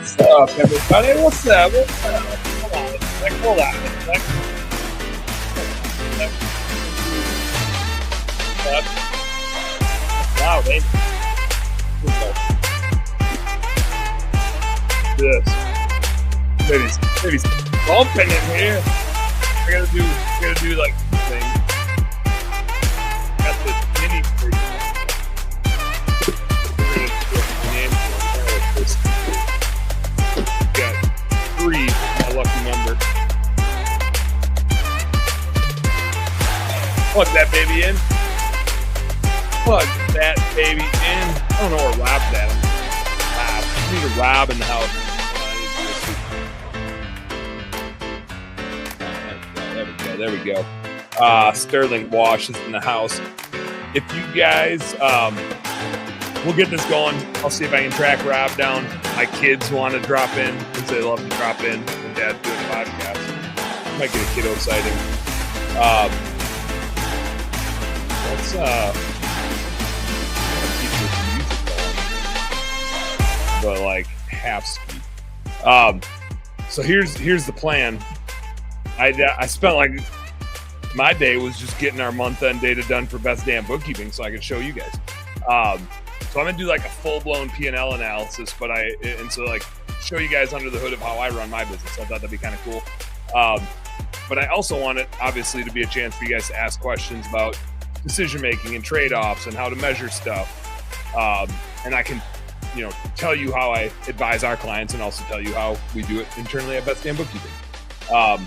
What's up, everybody? What's up? What's up? Hold on a sec. Wow, baby. This. Baby's bumping in here. I gotta do like two things. Got this mini fridge. Got 3, my lucky number. Plug that baby in. Plug that baby in. I don't know where Rob's at. I need a Rob in the house. There we go. Sterling Wash is in the house. If you guys, we'll get this going. I'll see if I can track Rob down. My kids want to drop in because they love to drop in when Dad's doing a podcast. Might get a kiddo sighting. Let's keep this music going, but like half speed. So here's the plan. I spent like my day was just getting our month-end data done for Best Damn Bookkeeping so I could show you guys. So I'm gonna do like a full-blown P&L analysis, but so like show you guys under the hood of how I run my business. I thought that'd be kind of cool. But I also want it obviously to be a chance for you guys to ask questions about decision-making and trade-offs and how to measure stuff. And I can, tell you how I advise our clients and also tell you how we do it internally at Best Damn Bookkeeping. I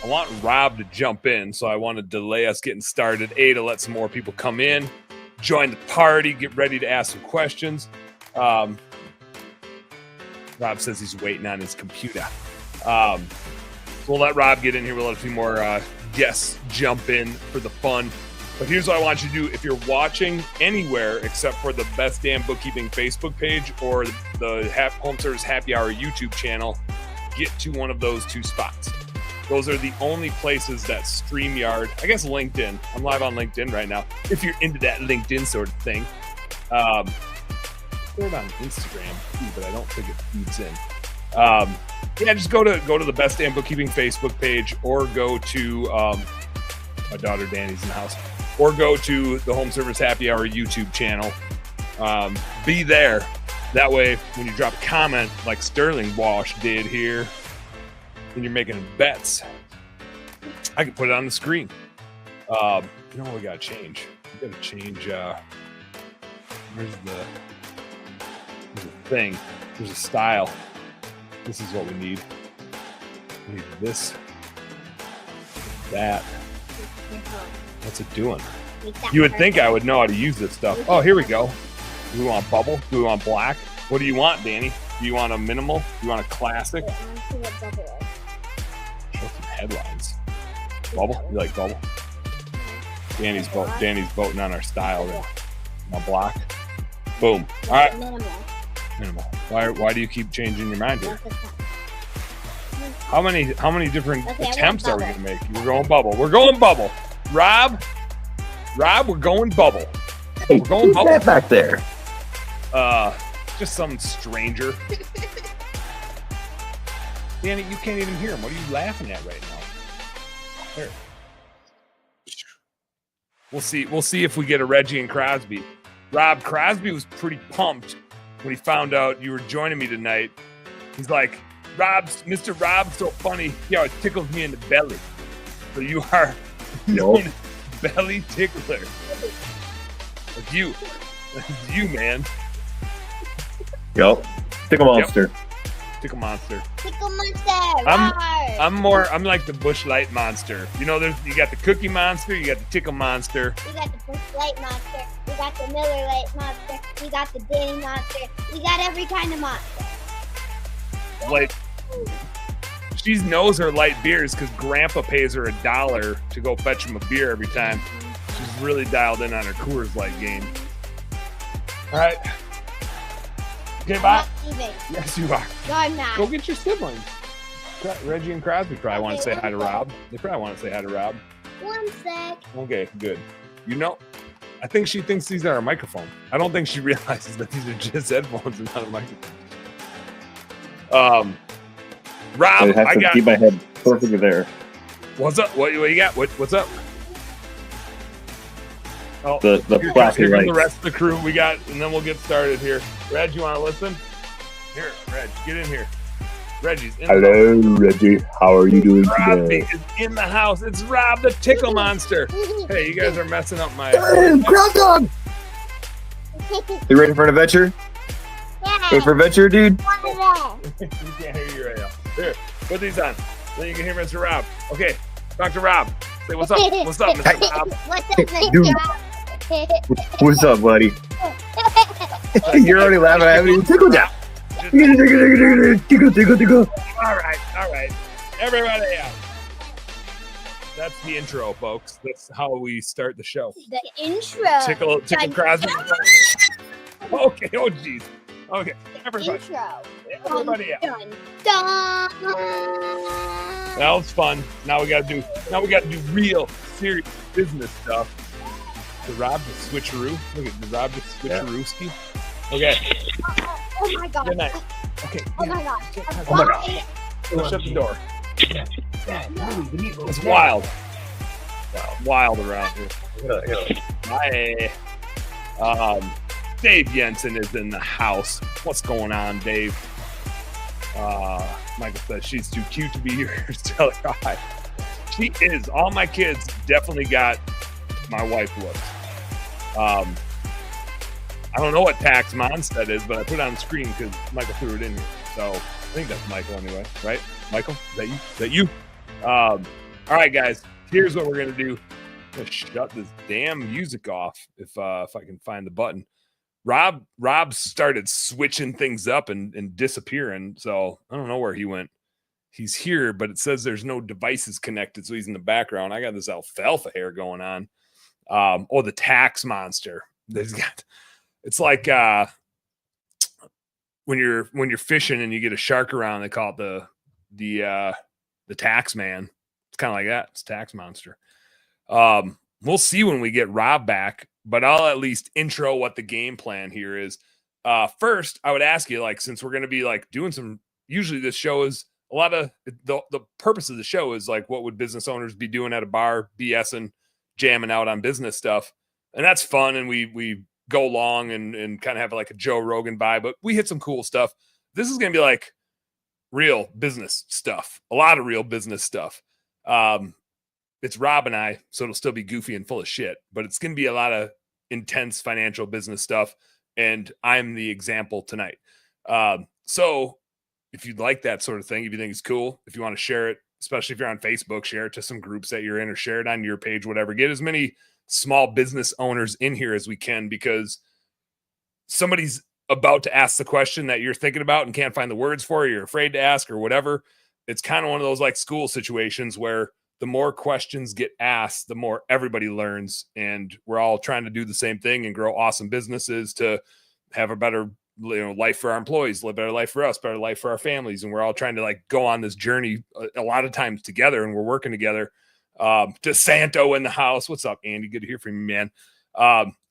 want Rob to jump in, so I want to delay us getting started. To let some more people come in, join the party, get ready to ask some questions. Rob says he's waiting on his computer. We'll let Rob get in here. We'll let a few more guests jump in for the fun. But here's what I want you to do. If you're watching anywhere except for the Best Damn Bookkeeping Facebook page or the Home Service Happy Hour YouTube channel, get to one of those 2 spots. Those are the only places that StreamYard, I guess LinkedIn. I'm live on LinkedIn right now. If you're into that LinkedIn sort of thing. Throw it on Instagram too, but I don't think it feeds in. Just go to the Best Damn Bookkeeping Facebook page or go to my daughter Danny's in the house. Or go to the Home Service Happy Hour YouTube channel. Be there. That way, when you drop a comment like Sterling Wash did here, when you're making bets, I can put it on the screen. We got to change. We got to change. Where's the thing? There's a style. This is what we need. We need this, that. What's it doing? You would think I would know how to use this stuff. Oh, here we go. Do we want bubble? Do we want black? What do you want, Danny? Do you want a minimal? Do you want a classic? Show some headlines. Bubble? You like bubble? Danny's voting on our style there. Want black? Boom. All right. Minimal. Why do you keep changing your mind here? How many different attempts are we gonna make? We're going bubble. We're going bubble. Rob, we're going bubble. Hey, we're going bubble. That back there? Just some stranger. Danny, you can't even hear him. What are you laughing at right now? There. We'll see if we get a Reggie and Crosby. Rob, Crosby was pretty pumped when he found out you were joining me tonight. He's like, Mr. Rob's so funny. Yeah, it tickles me in the belly. So you are known as belly tickler. That's you. That's you, man. Yep. Tickle monster. Yep. Tickle monster. Tickle monster. I'm like the Busch Light monster. You got the Cookie Monster, you got the Tickle Monster. We got the Busch Light monster. We got the Miller Light monster. We got the Danny monster. We got every kind of monster. She knows her light beers because Grandpa pays her $1 to go fetch him a beer every time. She's really dialed in on her Coors Light game. All right. Okay, bye. Yes, you are. No, I'm not. Go get your siblings. Reggie and Crosby probably want to say hi to Rob. They probably want to say hi to Rob. One sec. Okay, good. I think she thinks these are a microphone. I don't think she realizes that these are just headphones and not a microphone. Rob, I have to keep my head perfectly there. What's up? What you got? What's up? Oh, The flashing here lights. the rest of the crew we got, and then we'll get started here. Reg, you want to listen? Here, Reg, get in here. Reggie's in Hello, Reggie. How are you doing Rob today? is in the house. It's Rob the Tickle Monster. Hey, you guys are messing up my... Ground dog! You ready for an adventure? Ready for adventure, dude? You can't hear you right now. Here, put these on. Then you can hear Mr. Rob. Okay, Dr. Rob. Say what's up. What's up, Mr. Rob? What's up, Dude. Mr. Rob? What's up, buddy? You're already laughing. I haven't even tickled yet. Tickle. All right. Everybody out. That's the intro, folks. That's how we start the show. The intro. Tickle Crosby. Okay, oh jeez. Okay, everybody. Intro. Everybody out. Dun, dun. That was fun. Now we gotta do real serious business stuff. The Rob the switcheroo. Look at the Rob the switcherooski. Okay. Oh my god. Good night. Okay. Oh my god. Oh my god. Let's shut the door. It's wild. Wild around here. Hi. Dave Jensen is in the house. What's going on, Dave? Michael says she's too cute to be here. Tell her hi. She is. All my kids definitely got my wife looks. I don't know what tax Mondstead is, but I put it on the screen because Michael threw it in here. So I think that's Michael anyway, right? Michael, is that you? All right, guys. Here's what we're gonna do. I'm gonna shut this damn music off if I can find the button. Rob started switching things up and disappearing, so I don't know where he went. He's here, but it says there's no devices connected, so he's in the background. I got this alfalfa hair going on. The tax monster. It's like when you're fishing and you get a shark around, they call it the tax man. It's kind of like that. It's tax monster. We'll see when we get Rob back, but I'll at least intro what the game plan here is. First, I would ask you, like, since we're going to be like doing some, usually this show is a lot of the purpose of the show is like, what would business owners be doing at a bar, BSing, jamming out on business stuff. And that's fun. And we go long and kind of have like a Joe Rogan vibe, but we hit some cool stuff. This is going to be like real business stuff, a lot of real business stuff. It's Rob and I, so it'll still be goofy and full of shit, but it's going to be a lot of intense financial business stuff. And I'm the example tonight. So if you'd like that sort of thing, if you think it's cool, if you want to share it, especially if you're on Facebook, share it to some groups that you're in or share it on your page, whatever. Get as many small business owners in here as we can, because somebody's about to ask the question that you're thinking about and can't find the words for, or you're afraid to ask or whatever. It's kind of one of those like school situations where the more questions get asked, the more everybody learns, and we're all trying to do the same thing and grow awesome businesses to have a better life for our employees, live a better life for us, better life for our families. And we're all trying to like go on this journey a lot of times together, and we're working together. DeSanto in the house. What's up, Andy? Good to hear from you, man.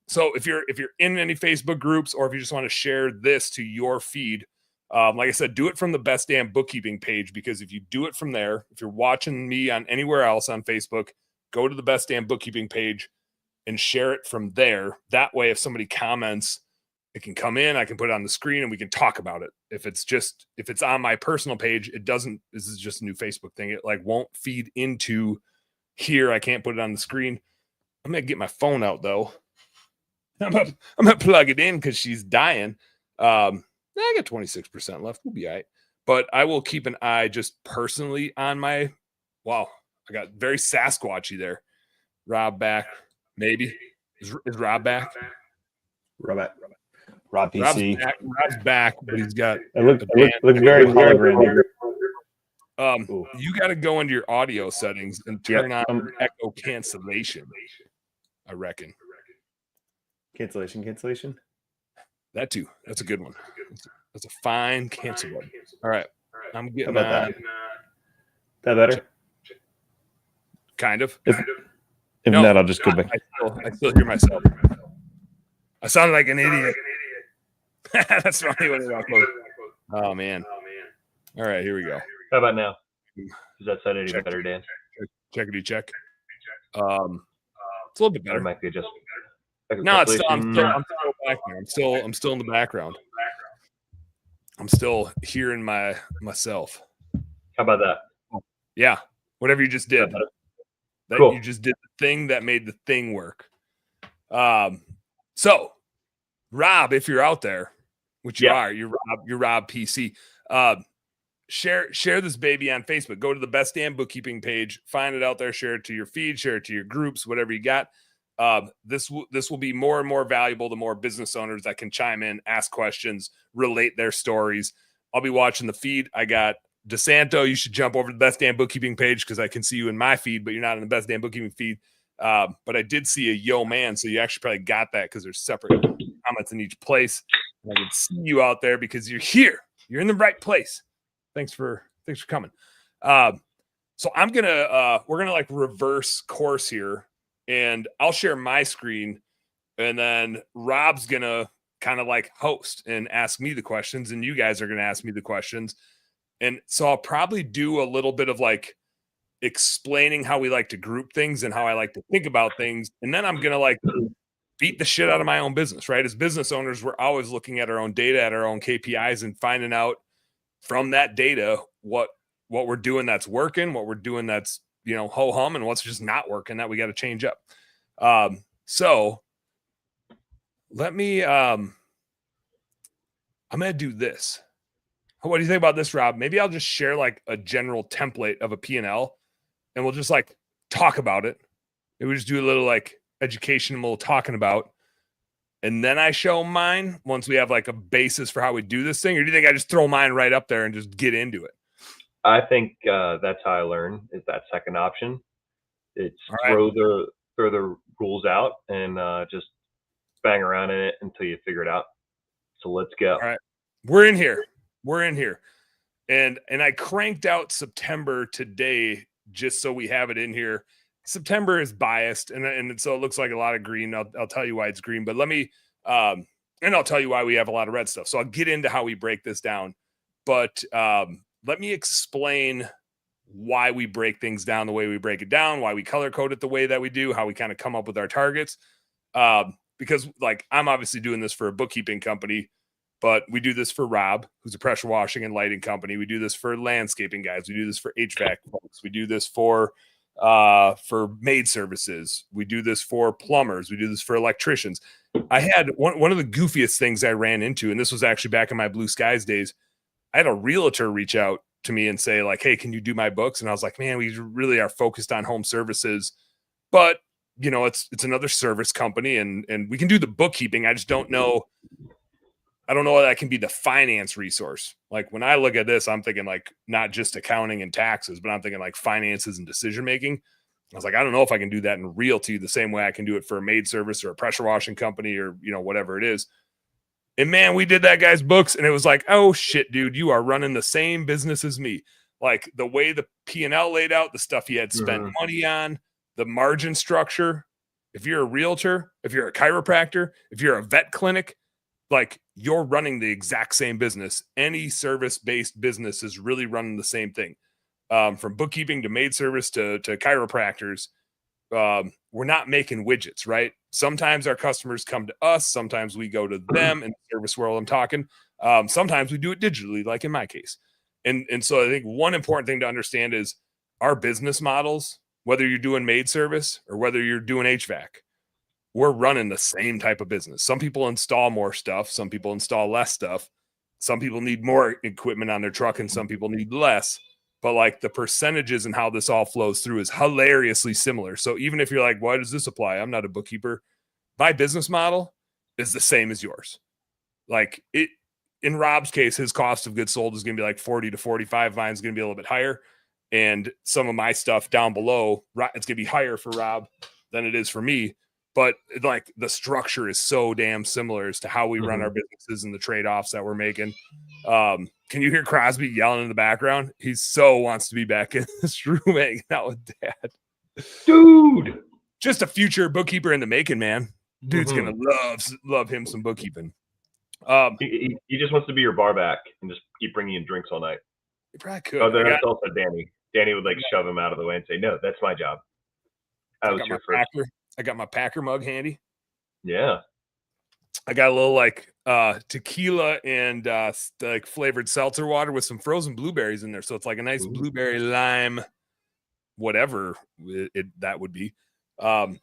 So if you're in any Facebook groups, or if you just want to share this to your feed, like I said, do it from the Best Damn Bookkeeping page, because if you do it from there, if you're watching me on anywhere else on Facebook, go to the Best Damn Bookkeeping page and share it from there. That way, if somebody comments, it can come in, I can put it on the screen and we can talk about it. If it's on my personal page, this is just a new Facebook thing. It like won't feed into here. I can't put it on the screen. I'm going to get my phone out though. I'm going to plug it in because she's dying. I got 26% left. We'll be all right. But I will keep an eye just personally on my, wow, I got very Sasquatchy there. Rob back. Maybe. Is Rob back? Rob PC. Rob's back, but he's got. It looks very hologram. You got to go into your audio settings and turn on echo cancellation. I reckon. Cancellation. That too. That's a good one. That's a fine cancel button. All right, I'm getting How about that. That better? Kind of. If not, I'll just go back. I still hear myself. I sounded like an idiot. That's funny when it all goes. Oh man. All right, here we go. How about now? Does that sound any Check. better, Dan? Checkity check. It's a little bit That better. might be just. No, I'm still back there. I'm still in the background. I'm still hearing myself. How about that? Yeah, whatever you just did. That Cool. You just did the thing that made the thing work. So Rob, if you're out there, which you are, you're Rob PC. Share this baby on Facebook. Go to the Best Damn Bookkeeping page, find it out there, share it to your feed, share it to your groups, whatever you got. This will be more and more valuable to more business owners that can chime in, ask questions, relate their stories. I'll be watching the feed. I got DeSanto. You should jump over to the Best Damn Bookkeeping page because I can see you in my feed, but you're not in the Best Damn Bookkeeping feed. But I did see a yo man, so you actually probably got that because there's separate comments in each place. And I can see you out there because you're here. You're in the right place. Thanks for coming. So we're gonna like reverse course here, and I'll share my screen, and then Rob's gonna kind of like host and ask me the questions, and you guys are gonna ask me the questions. And so I'll probably do a little bit of like explaining how we like to group things and how I like to think about things. And then I'm going to like beat the shit out of my own business, right? As business owners, we're always looking at our own data, at our own KPIs, and finding out from that data what we're doing that's working, what we're doing that's, ho-hum, and what's just not working that we got to change up. So let me, I'm going to do this. What do you think about this, Rob? Maybe I'll just share like a general template of a P&L, and we'll just like talk about it. Maybe we just do a little like educational talking about, and then I show mine once we have like a basis for how we do this thing. Or do you think I just throw mine right up there and just get into it? I think that's how I learn, is that second option. It's throw the rules out and just bang around in it until you figure it out. So let's go. All right. We're in here. And I cranked out September today just so we have it in here. September is biased, and so it looks like a lot of green. I'll tell you why it's green, but let me and I'll tell you why we have a lot of red stuff. So I'll get into how we break this down, but let me explain why we break things down the way we break it down, why we color code it the way that we do, how we kind of come up with our targets. Because like I'm obviously doing this for a bookkeeping company, but we do this for Rob, who's a pressure washing and lighting company. We do this for landscaping guys. We do this for HVAC folks. We do this for maid services. We do this for plumbers. We do this for electricians. I had one of the goofiest things I ran into, and this was actually back in my Blue Skies days. I had a realtor reach out to me and say like, hey, can you do my books? And I was like, man, we really are focused on home services, but it's another service company and we can do the bookkeeping. I just don't know. I don't know whether that can be the finance resource. Like when I look at this, I'm thinking like not just accounting and taxes, but I'm thinking like finances and decision-making. I was like, I don't know if I can do that in realty the same way I can do it for a maid service or a pressure washing company or, whatever it is. And man, we did that guy's books and it was like, oh shit, dude, you are running the same business as me. Like the way the P&L laid out, the stuff he had spent money on, the margin structure. If you're a realtor, if you're a chiropractor, if you're a vet clinic, like you're running the exact same business. Any service-based business is really running the same thing. From bookkeeping to maid service to chiropractors, we're not making widgets, right? Sometimes our customers come to us. Sometimes we go to them in the service world I'm talking. Sometimes we do it digitally, like in my case. And so I think one important thing to understand is our business models, whether you're doing maid service or whether you're doing HVAC, we're running the same type of business. Some people install more stuff. Some people install less stuff. Some people need more equipment on their truck and some people need less. But like the percentages and how this all flows through is hilariously similar. So even if you're like, why does this apply? I'm not a bookkeeper. My business model is the same as yours. Like it, in Rob's case, his cost of goods sold is going to be like 40 to 45. Mine's going to be a little bit higher. And some of my stuff down below, it's going to be higher for Rob than it is for me. But like the structure is so damn similar as to how we run our businesses and the trade-offs that we're making. Can you hear Crosby yelling in the background? He so wants to be back in this room hanging out with Dad. Dude, just a future bookkeeper in the making, man. Dude's gonna love him some bookkeeping. He just wants to be your bar back and just keep bringing in drinks all night. You probably could. Oh, that's also Danny. Danny would like shove him out of the way and say, "No, that's my job. I was here first." I got my Packer mug handy. Yeah. I got a little like tequila and like flavored seltzer water with some frozen blueberries in there. So it's like a nice blueberry lime, whatever that would be. And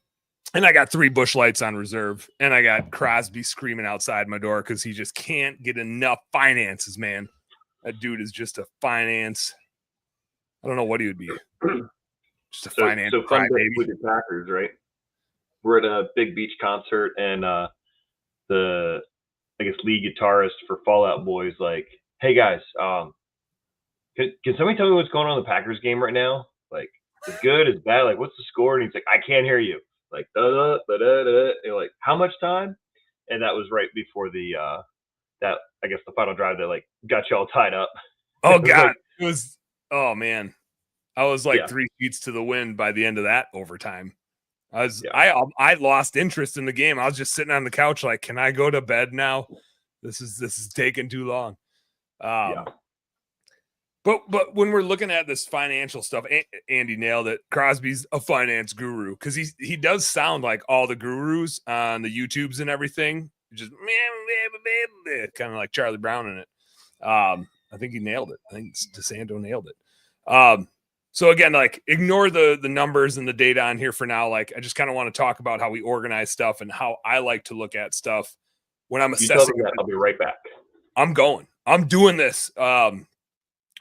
I got 3 Busch Lights on reserve. And I got Crosby screaming outside my door because he just can't get enough finances, man. That dude is just a finance. I don't know what he would be. Just a finance. So fun day with the Packers, right? We're at a big beach concert, and the lead guitarist for Fall Out Boy's like, "Hey guys, can somebody tell me what's going on in the Packers game right now? Like, is good, is bad? Like, what's the score?" And he's like, "I can't hear you." Like, da da da da da. And like, how much time? And that was right before the the final drive that like got you all tied up. Oh God, it was. Oh man, I was like 3 feet to the wind by the end of that overtime. I lost interest in the game. I was just sitting on the couch like, can I go to bed now? This is taking too long. But when we're looking at this financial stuff, Andy nailed it. Crosby's a finance guru because he does sound like all the gurus on the YouTubes and everything. Just kind of like Charlie Brown in it. I think he nailed it. I think DeSanto nailed it. So again, like ignore the numbers and the data on here for now. Like I just kind of want to talk about how we organize stuff and how I like to look at stuff when I'm assessing. I'll be right back. I'm doing this.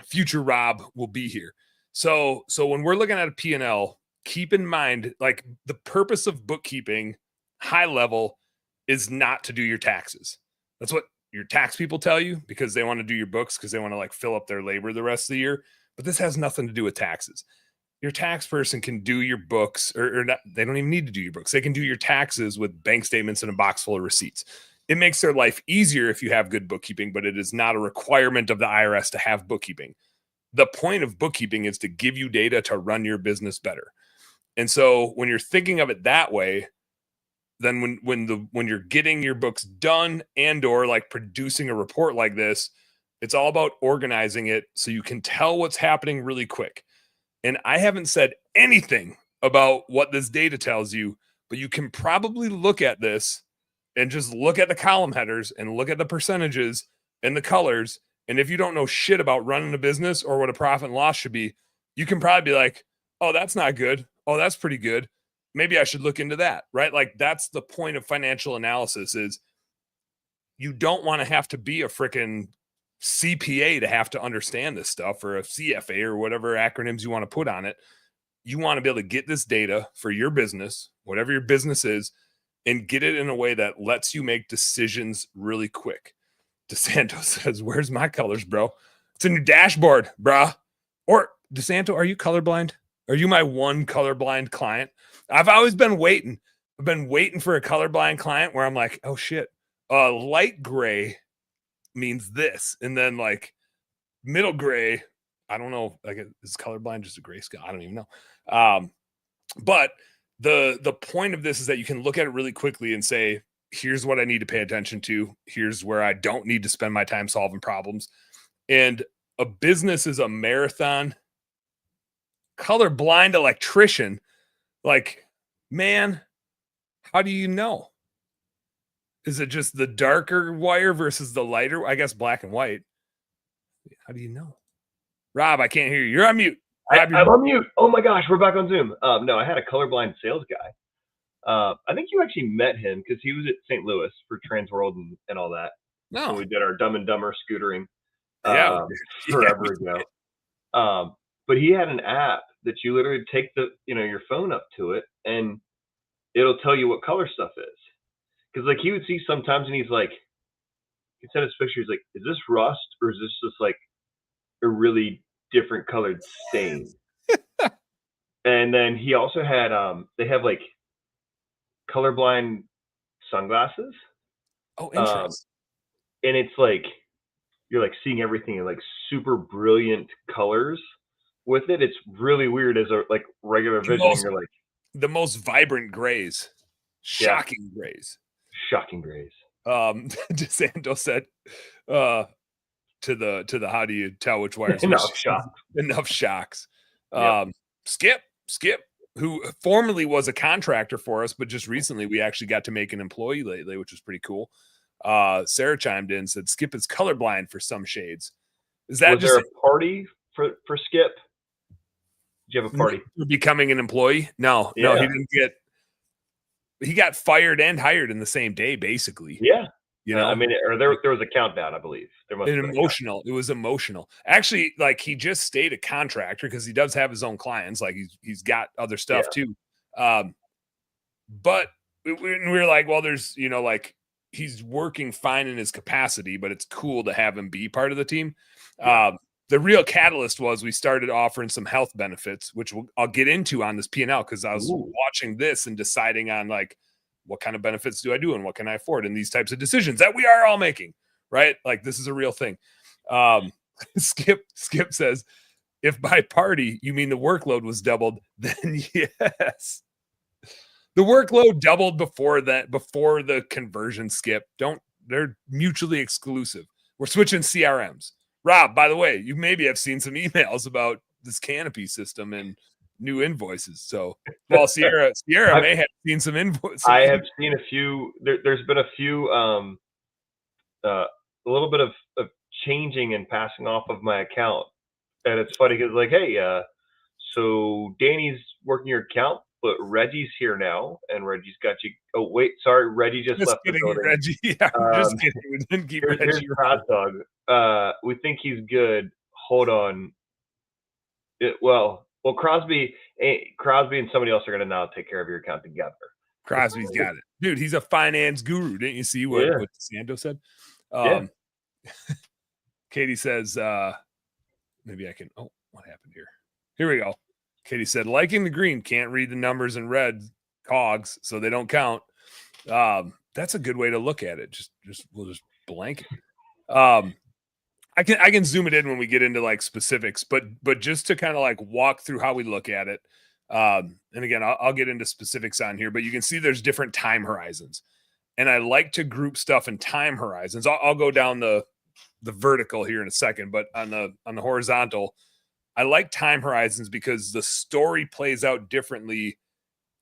Future Rob will be here. So when we're looking at a P&L, keep in mind, like the purpose of bookkeeping, high level, is not to do your taxes. That's what your tax people tell you because they want to do your books because they want to like fill up their labor the rest of the year. But this has nothing to do with taxes. Your tax person can do your books or not, they don't even need to do your books. They can do your taxes with bank statements and a box full of receipts. It makes their life easier if you have good bookkeeping, but it is not a requirement of the IRS to have bookkeeping. The point of bookkeeping is to give you data to run your business better. And so when you're thinking of it that way, then when you're getting your books done and or like producing a report like this, it's all about organizing it so you can tell what's happening really quick. And I haven't said anything about what this data tells you, but you can probably look at this and just look at the column headers and look at the percentages and the colors. And if you don't know shit about running a business or what a profit and loss should be, you can probably be like, oh, that's not good. Oh, that's pretty good. Maybe I should look into that, right? Like that's the point of financial analysis is you don't want to have to be a freaking CPA to have to understand this stuff or a CFA or whatever acronyms you want to put on it. You want to be able to get this data for your business, whatever your business is, and get it in a way that lets you make decisions really quick. DeSanto says, where's my colors, bro? It's in your dashboard, bruh. Or DeSanto, are you colorblind? Are you my one colorblind client? I've always been waiting. I've been waiting for a colorblind client where I'm like, oh shit, light gray means this. And then like middle gray, I don't know, like is colorblind just a grayscale? I don't even know. But the point of this is that you can look at it really quickly and say, here's what I need to pay attention to. Here's where I don't need to spend my time solving problems. And a business is a marathon. Colorblind electrician, like, man, how do you know? Is it just the darker wire versus the lighter? I guess black and white. How do you know? Rob, I can't hear you. You're on mute. I'm on mute. Oh my gosh, we're back on Zoom. No, I had a colorblind sales guy. I think you actually met him because he was at St. Louis for Transworld and all that. No. So we did our Dumb and Dumber scootering forever ago. But he had an app that you literally take your phone up to it and it'll tell you what color stuff is. Because like he would see sometimes and he's like, he sent us pictures like, is this rust or is this just like a really different colored stain? And then he also had they have like colorblind sunglasses. Oh, interesting. And it's like you're like seeing everything in like super brilliant colors with it. It's really weird as a like regular vision. You're like the most vibrant grays, shocking grays. Shocking grays. DeSanto said, to the how do you tell which wires? Enough shocks. Enough shocks. Yep. Skip, who formerly was a contractor for us, but just recently we actually got to make an employee lately, which was pretty cool. Sarah chimed in and said Skip is colorblind for some shades. Is that was there a party for Skip? Did you have a party for becoming an employee? No, he didn't get. He got fired and hired in the same day, basically. Yeah. You know, I mean, or there was a countdown, I believe. There must have been emotional. It was emotional. Actually, like he just stayed a contractor because he does have his own clients. Like he's got other stuff too. But we were like, well, there's, you know, like he's working fine in his capacity, but it's cool to have him be part of the team. Yeah. The real catalyst was we started offering some health benefits, which I'll get into on this P&L because I was watching this and deciding on like, what kind of benefits do I do and what can I afford? And these types of decisions that we are all making, right? Like this is a real thing. Skip says, if by party you mean the workload was doubled, then yes. The workload doubled before the conversion, Skip. They're mutually exclusive. We're switching CRMs. Rob, by the way, you maybe have seen some emails about this Canopy system and new invoices. So, well, Sierra may have seen some invoices. I have seen a few. There's been a few, a little bit of changing and passing off of my account, and it's funny because like, hey, so Danny's working your account, but Reggie's here now, and Reggie's got you. Oh wait, sorry, Reggie just left the building. Reggie, yeah, just kidding. We didn't keep Reggie. Here's Hot Dog. We think he's good. Hold on. Well, Crosby and somebody else are going to now take care of your account together. Crosby's got it, dude. He's a finance guru. Didn't you see what DeSanto said? Katie says, maybe I can. Oh, what happened here? Here we go. Katie said, liking the green, can't read the numbers in red cogs, so they don't count. That's a good way to look at it. We'll just blank it. I can zoom it in when we get into like specifics, but just to kind of like walk through how we look at it. And again, I'll get into specifics on here, but you can see there's different time horizons, and I like to group stuff in time horizons. I'll go down the vertical here in a second, but on the horizontal, I like time horizons because the story plays out differently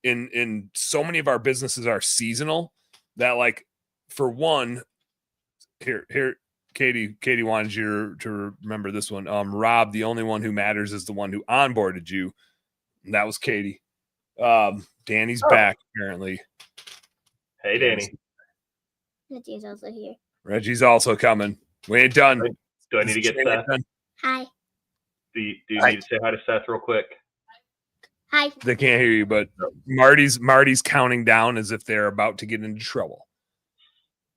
in so many of our businesses are seasonal that, like, for one, here, Katie wanted you to remember this one. Rob, the only one who matters is the one who onboarded you. And that was Katie. Danny's back, apparently. Hey, Danny. Reggie's also here. Reggie's also coming. We ain't done. Do I need to get Seth? Hi. Do you need to say hi to Seth real quick? Hi. They can't hear you, but Marty's counting down as if they're about to get into trouble.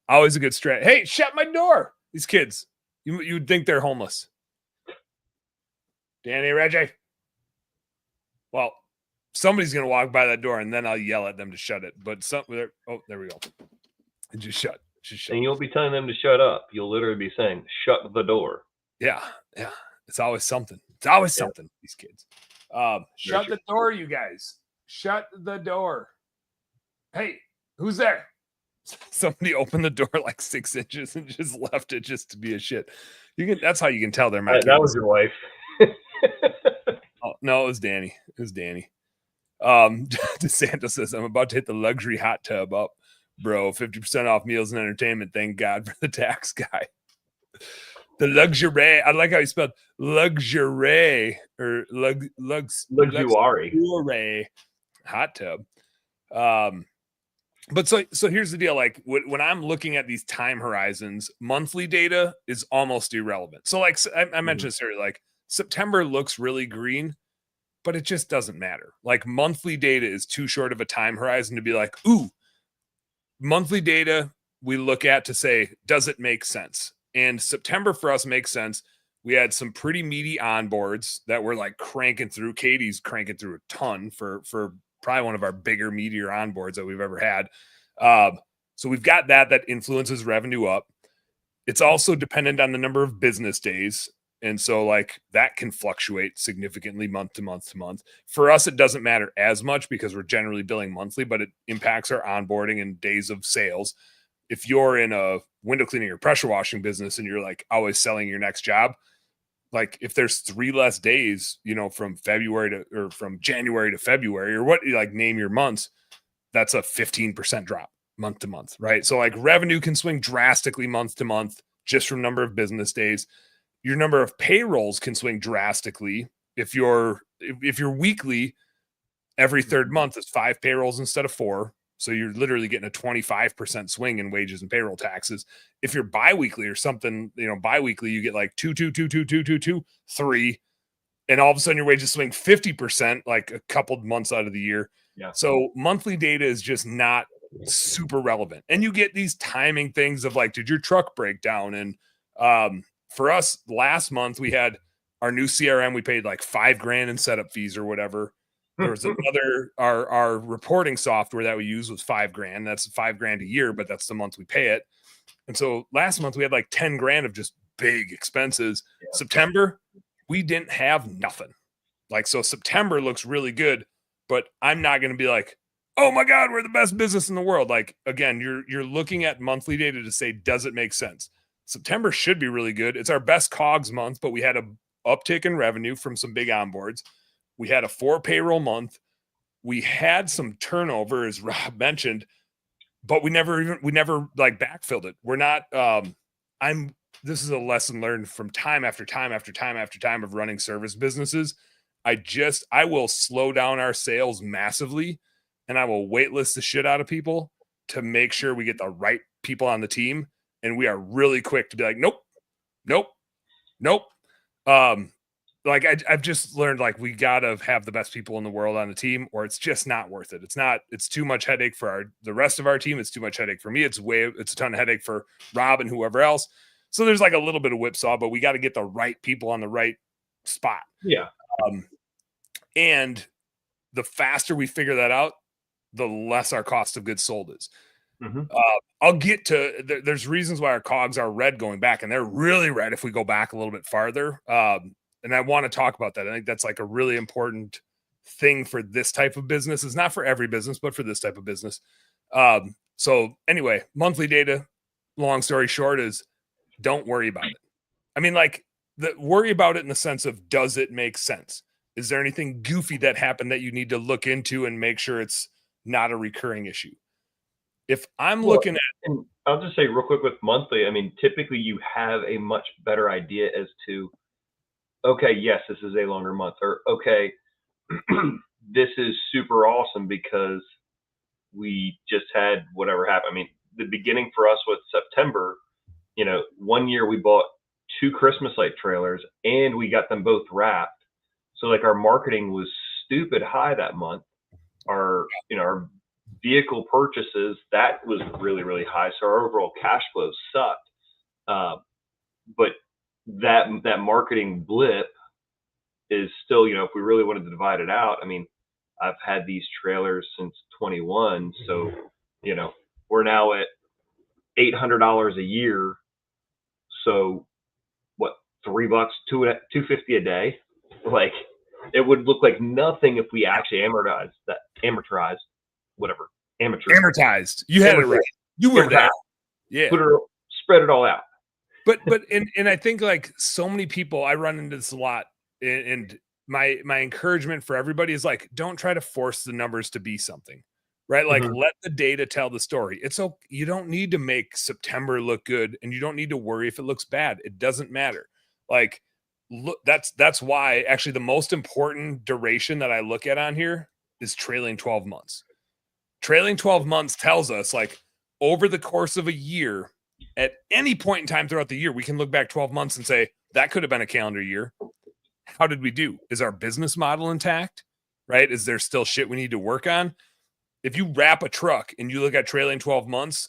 Always a good strat. Hey, shut my door. These kids, you would think they're homeless. Danny, Reggie. Well, somebody's gonna walk by that door, and then I'll yell at them to shut it. But there we go. It just shut. And you'll be telling them to shut up. You'll literally be saying, "Shut the door." Yeah. It's always something. These kids. Shut the door, you guys. Shut the door. Hey, who's there? Somebody opened the door like 6 inches and just left it just to be a shit. That's how you can tell they're my kids. That was your wife. Oh, no, it was Danny. DeSanto says, I'm about to hit the luxury hot tub up, bro. 50% off meals and entertainment. Thank God for the tax guy. The luxury. I like how he spelled luxury or luxury hot tub. But so here's the deal. Like when I'm looking at these time horizons, monthly data is almost irrelevant. So like I mentioned this earlier, like September looks really green, but it just doesn't matter. Like monthly data is too short of a time horizon to be like, ooh, monthly data we look at to say, does it make sense? And September for us makes sense. We had some pretty meaty onboards that we're like cranking through. Katie's cranking through a ton for probably one of our bigger, meatier onboards that we've ever had. So we've got that influences revenue up. It's also dependent on the number of business days. And so like that can fluctuate significantly month to month to month. For us, it doesn't matter as much because we're generally billing monthly, but it impacts our onboarding and days of sales. if you're in a window cleaning or pressure washing business and you're like always selling your next job, like if there's 3 less days, from from January to February or what, like name your months, that's a 15% drop month to month, right? So like revenue can swing drastically month to month just from number of business days. Your number of payrolls can swing drastically. If you're weekly, every third month is 5 payrolls instead of 4. So you're literally getting a 25% swing in wages and payroll taxes. If you're biweekly or something, biweekly, you get like 2, 2, 2, 2, 2, 2, 2, 3. And all of a sudden your wages swing 50% like a couple months out of the year. Yeah. So monthly data is just not super relevant. And you get these timing things of like, did your truck break down? And for us last month, we had our new CRM. We paid like $5,000 in setup fees or whatever. There was another, our reporting software that we use was $5,000. That's $5,000 a year, but that's the month we pay it. And so last month we had like $10,000 of just big expenses. Yeah. September, we didn't have nothing. Like, so September looks really good, but I'm not going to be like, oh my God, we're the best business in the world. Like, again, you're looking at monthly data to say, does it make sense? September should be really good. It's our best COGS month, but we had a uptick in revenue from some big onboards. We had a 4 payroll month. We had some turnover, as Rob mentioned, but we never like backfilled it. We're not, this is a lesson learned from time after time after time after time of running service businesses. I will slow down our sales massively, and I will waitlist the shit out of people to make sure we get the right people on the team. And we are really quick to be like, nope. Like I've just learned, like, we got to have the best people in the world on the team, or it's just not worth it. It's too much headache for the rest of our team. It's too much headache for me. It's a ton of headache for Rob and whoever else. So there's like a little bit of whipsaw, but we got to get the right people on the right spot. Yeah. And the faster we figure that out, the less our cost of goods sold is. Mm-hmm. I'll get to, there's reasons why our COGS are red going back, and they're really red if we go back a little bit farther. And I want to talk about that. I think that's like a really important thing for this type of business. It's not for every business, but for this type of business. So anyway, monthly data, long story short, is don't worry about it. I mean, like, worry about it in the sense of, does it make sense? Is there anything goofy that happened that you need to look into and make sure it's not a recurring issue? If I'm looking at, and I'll just say real quick with monthly, I mean, typically you have a much better idea as to, okay, yes, this is a longer month, or okay, this is super awesome because we just had whatever happened. I mean, the beginning for us with September, one year we bought 2 Christmas light trailers and we got them both wrapped. So like our marketing was stupid high that month. Our vehicle purchases, that was really, really high. So our overall cash flow sucked. But that marketing blip is still, if we really wanted to divide it out, I mean, I've had these trailers since 21. So, we're now at $800 a year. So what, $3, $250 a day? Like, it would look like nothing if we actually amortized. Amortized. You had it right. You were that. Yeah. Spread it all out. But I think, like, so many people, I run into this a lot, and my encouragement for everybody is like, don't try to force the numbers to be something, right? Like, let the data tell the story. It's okay. You don't need to make September look good, and you don't need to worry if it looks bad. It doesn't matter. Like, look, that's why actually the most important duration that I look at on here is trailing 12 months. Trailing 12 months tells us, like, over the course of a year, at any point in time throughout the year, we can look back 12 months and say, that could have been a calendar year. How did we do? Is our business model intact? Right? Is there still shit we need to work on? If you wrap a truck and you look at trailing 12 months,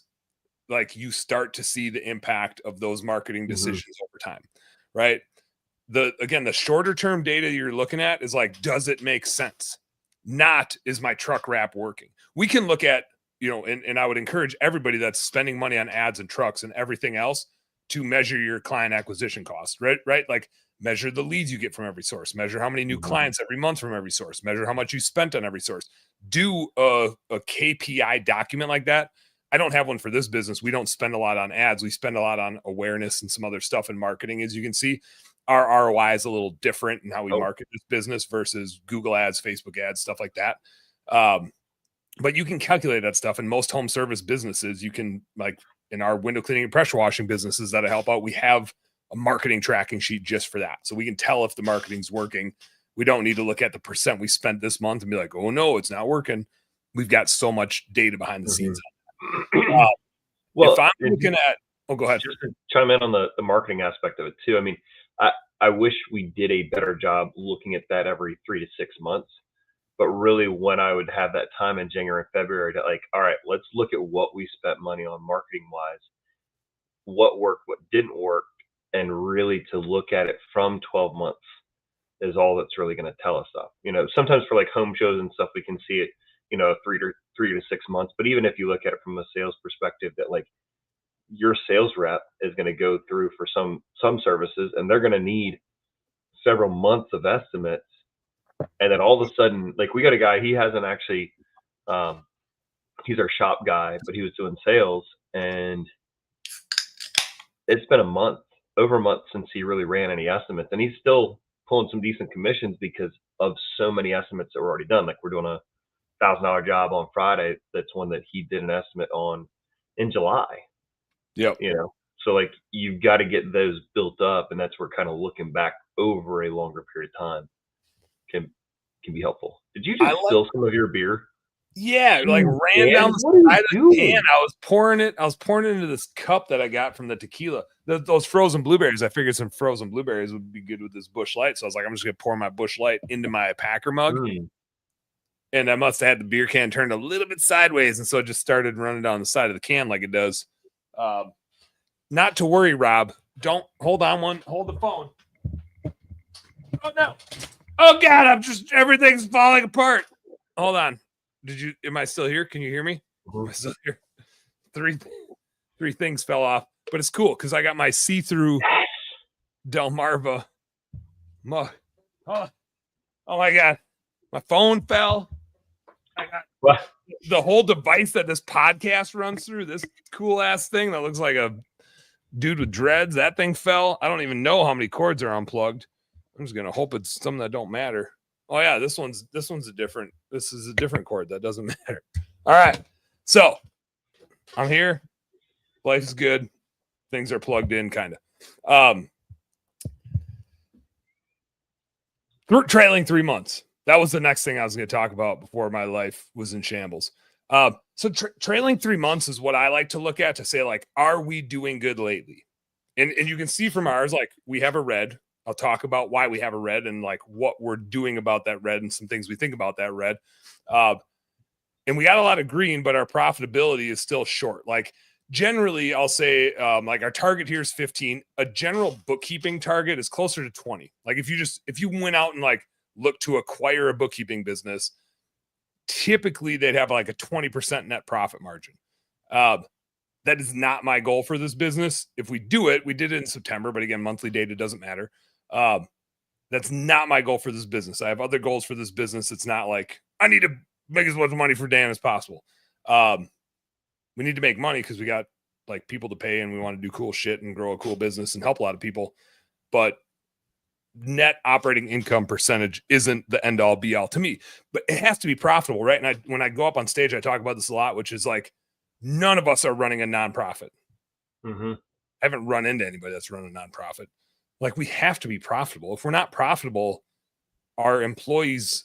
like, you start to see the impact of those marketing decisions over time, right? The shorter term data you're looking at is like, does it make sense? Not, is my truck wrap working? We can look at, and I would encourage everybody that's spending money on ads and trucks and everything else to measure your client acquisition cost, right? Like, measure the leads you get from every source, measure how many new clients every month from every source, measure how much you spent on every source. Do a KPI document like that. I don't have one for this business. We don't spend a lot on ads. We spend a lot on awareness and some other stuff in marketing. As you can see, our ROI is a little different in how we market this business versus Google ads, Facebook ads, stuff like that. But you can calculate that stuff. In most home service businesses, you can, like in our window cleaning and pressure washing businesses that I help out, we have a marketing tracking sheet just for that. So we can tell if the marketing's working. We don't need to look at the percent we spent this month and be like, oh no, it's not working. We've got so much data behind the scenes. Well, if I'm looking at, go ahead. Just to chime in on the marketing aspect of it too. I mean, I wish we did a better job looking at that every 3 to 6 months. But really, when I would have that time in January and February to like, all right, let's look at what we spent money on marketing wise, what worked, what didn't work, and really to look at it from 12 months is all that's really going to tell us stuff. You know, sometimes for like home shows and stuff, we can see it, you know, 3 to 6 months. But even if you look at it from a sales perspective, that like your sales rep is going to go through for some services, and they're going to need several months of estimates. And then all of a sudden, like we got a guy, he hasn't actually, he's our shop guy, but he was doing sales, and it's been over a month since he really ran any estimates, and he's still pulling some decent commissions because of so many estimates that were already done. Like we're doing a $1,000 job on Friday. That's one that he did an estimate on in July. Yep. You know, so like you've got to get those built up, and that's where kind of looking back over a longer period of time can be helpful. Did you just spill some of your beer? Yeah, like ran down the side of the can. I was pouring it into this cup that I got from the tequila. Those frozen blueberries. I figured some frozen blueberries would be good with this Busch Light. So I was like, I'm just gonna pour my Busch Light into my Packer mug. And I must have had the beer can turned a little bit sideways, and so it just started running down the side of the can like it does. Not to worry, Rob. Don't hold on hold the phone. Oh no. Oh God, everything's falling apart. Hold on. Am I still here? Can you hear me? Am I still here? Three things fell off, but it's cool because I got my see-through Delmarva mug. Oh my God. My phone fell. I got the whole device that this podcast runs through, this cool ass thing that looks like a dude with dreads. That thing fell. I don't even know how many cords are unplugged. I'm just gonna hope it's something that don't matter. Oh yeah, this is a different cord that doesn't matter. All right, so I'm here. Life is good. Things are plugged in, kind of. Trailing 3 months. That was the next thing I was going to talk about before my life was in shambles. So trailing 3 months is what I like to look at to say, like, are we doing good lately? And you can see from ours, like, we have a red. I'll talk about why we have a red and like what we're doing about that red and some things we think about that red. And we got a lot of green, but our profitability is still short. Like generally I'll say like our target here is 15. A general bookkeeping target is closer to 20. Like if you went out and like look to acquire a bookkeeping business, typically they'd have like a 20% net profit margin. That is not my goal for this business. If we do it, we did it in September, but again, monthly data doesn't matter. That's not my goal for this business. I have other goals for this business. It's not like I need to make as much money for Dan as possible. We need to make money because we got like people to pay and we want to do cool shit and grow a cool business and help a lot of people. But net operating income percentage isn't the end all be all to me, but it has to be profitable, right? And when I go up on stage, I talk about this a lot, which is like, none of us are running a nonprofit. I haven't run into anybody that's run a nonprofit. Like we have to be profitable. If we're not profitable, our employees'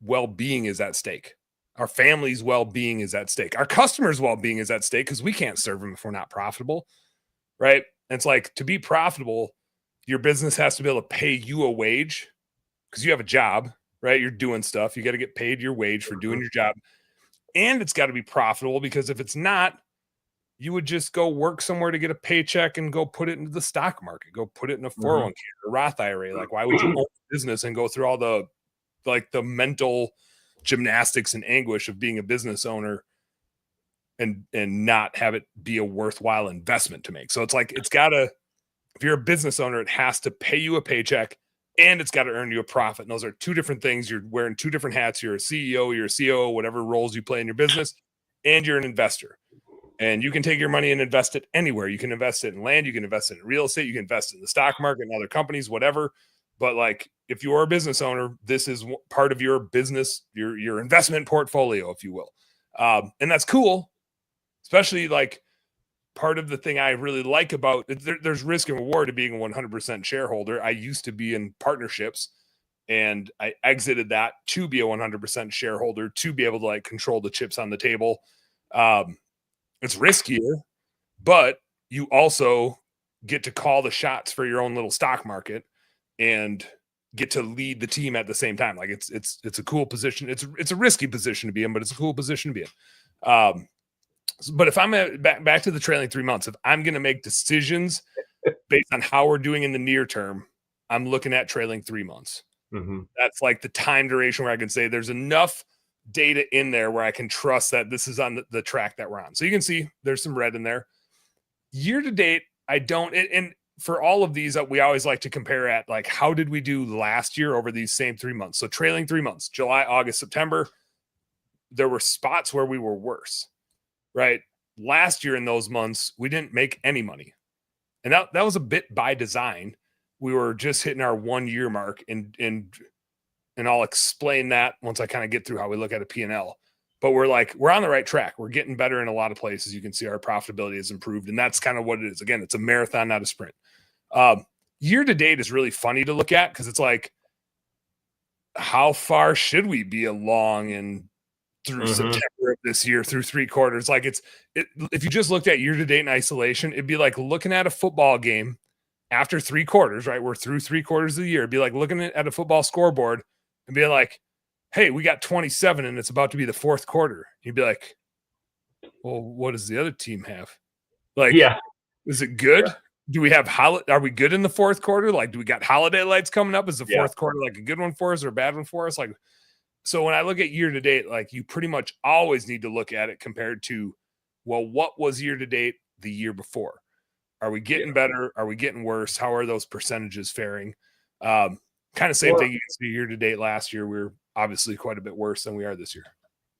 well-being is at stake. Our family's well-being is at stake. Our customers' well-being is at stake because we can't serve them if we're not profitable, right? And it's like to be profitable, your business has to be able to pay you a wage because you have a job, right? You're doing stuff. You got to get paid your wage for doing your job. And it's got to be profitable because if it's not, you would just go work somewhere to get a paycheck and go put it into the stock market, go put it in a 401k or Roth IRA. Like, why would you own a business and go through all the mental gymnastics and anguish of being a business owner and not have it be a worthwhile investment to make? So it's like, if you're a business owner, it has to pay you a paycheck and it's got to earn you a profit. And those are two different things. You're wearing two different hats. You're a CEO, you're a COO, whatever roles you play in your business, and you're an investor. And you can take your money and invest it anywhere. You can invest it in land, you can invest it in real estate, you can invest it in the stock market and other companies, whatever. But like, if you are a business owner, this is part of your business, your investment portfolio, if you will. And that's cool, especially like part of the thing I really like about there's risk and reward to being a 100% shareholder. I used to be in partnerships and I exited that to be a 100% shareholder, to be able to like control the chips on the table. It's riskier, but you also get to call the shots for your own little stock market and get to lead the team at the same time. Like it's a cool position. It's a risky position to be in, but it's a cool position to be in. But if I'm back to the trailing 3 months, if I'm going to make decisions based on how we're doing in the near term, I'm looking at trailing 3 months. Mm-hmm. That's like the time duration where I can say there's enough data in there where I can trust that this is on the track that we're on. So you can see there's some red in there. Year to date, I don't. And for all of these, we always like to compare at like, how did we do last year over these same 3 months? So trailing 3 months, July, August, September, there were spots where we were worse, right? Last year in those months, we didn't make any money. And that was a bit by design. We were just hitting our 1 year mark, and I'll explain that once I kind of get through how we look at a P&L. But we're on the right track. We're getting better in a lot of places. You can see our profitability has improved, and that's kind of what it is. Again, it's a marathon, not a sprint. Year to date is really funny to look at because it's like, how far should we be along and through September of this year, through 3 quarters? Like if you just looked at year to date in isolation, it'd be like looking at a football game after 3 quarters, right? We're through 3 quarters of the year. It'd be like looking at a football scoreboard and be like, hey, we got 27 and it's about to be the 4th quarter. You'd be like, well, what does the other team have? Like, Yeah. Is it good? Yeah. Do we have are we good in the 4th quarter? Like, do we got holiday lights coming up? Is the 4th quarter like a good one for us or a bad one for us? Like, so when I look at year to date, like you pretty much always need to look at it compared to, well, what was year to date the year before? Are we getting better? Are we getting worse? How are those percentages faring? Kind of same thing you can see year to date last year. We're obviously quite a bit worse than we are this year.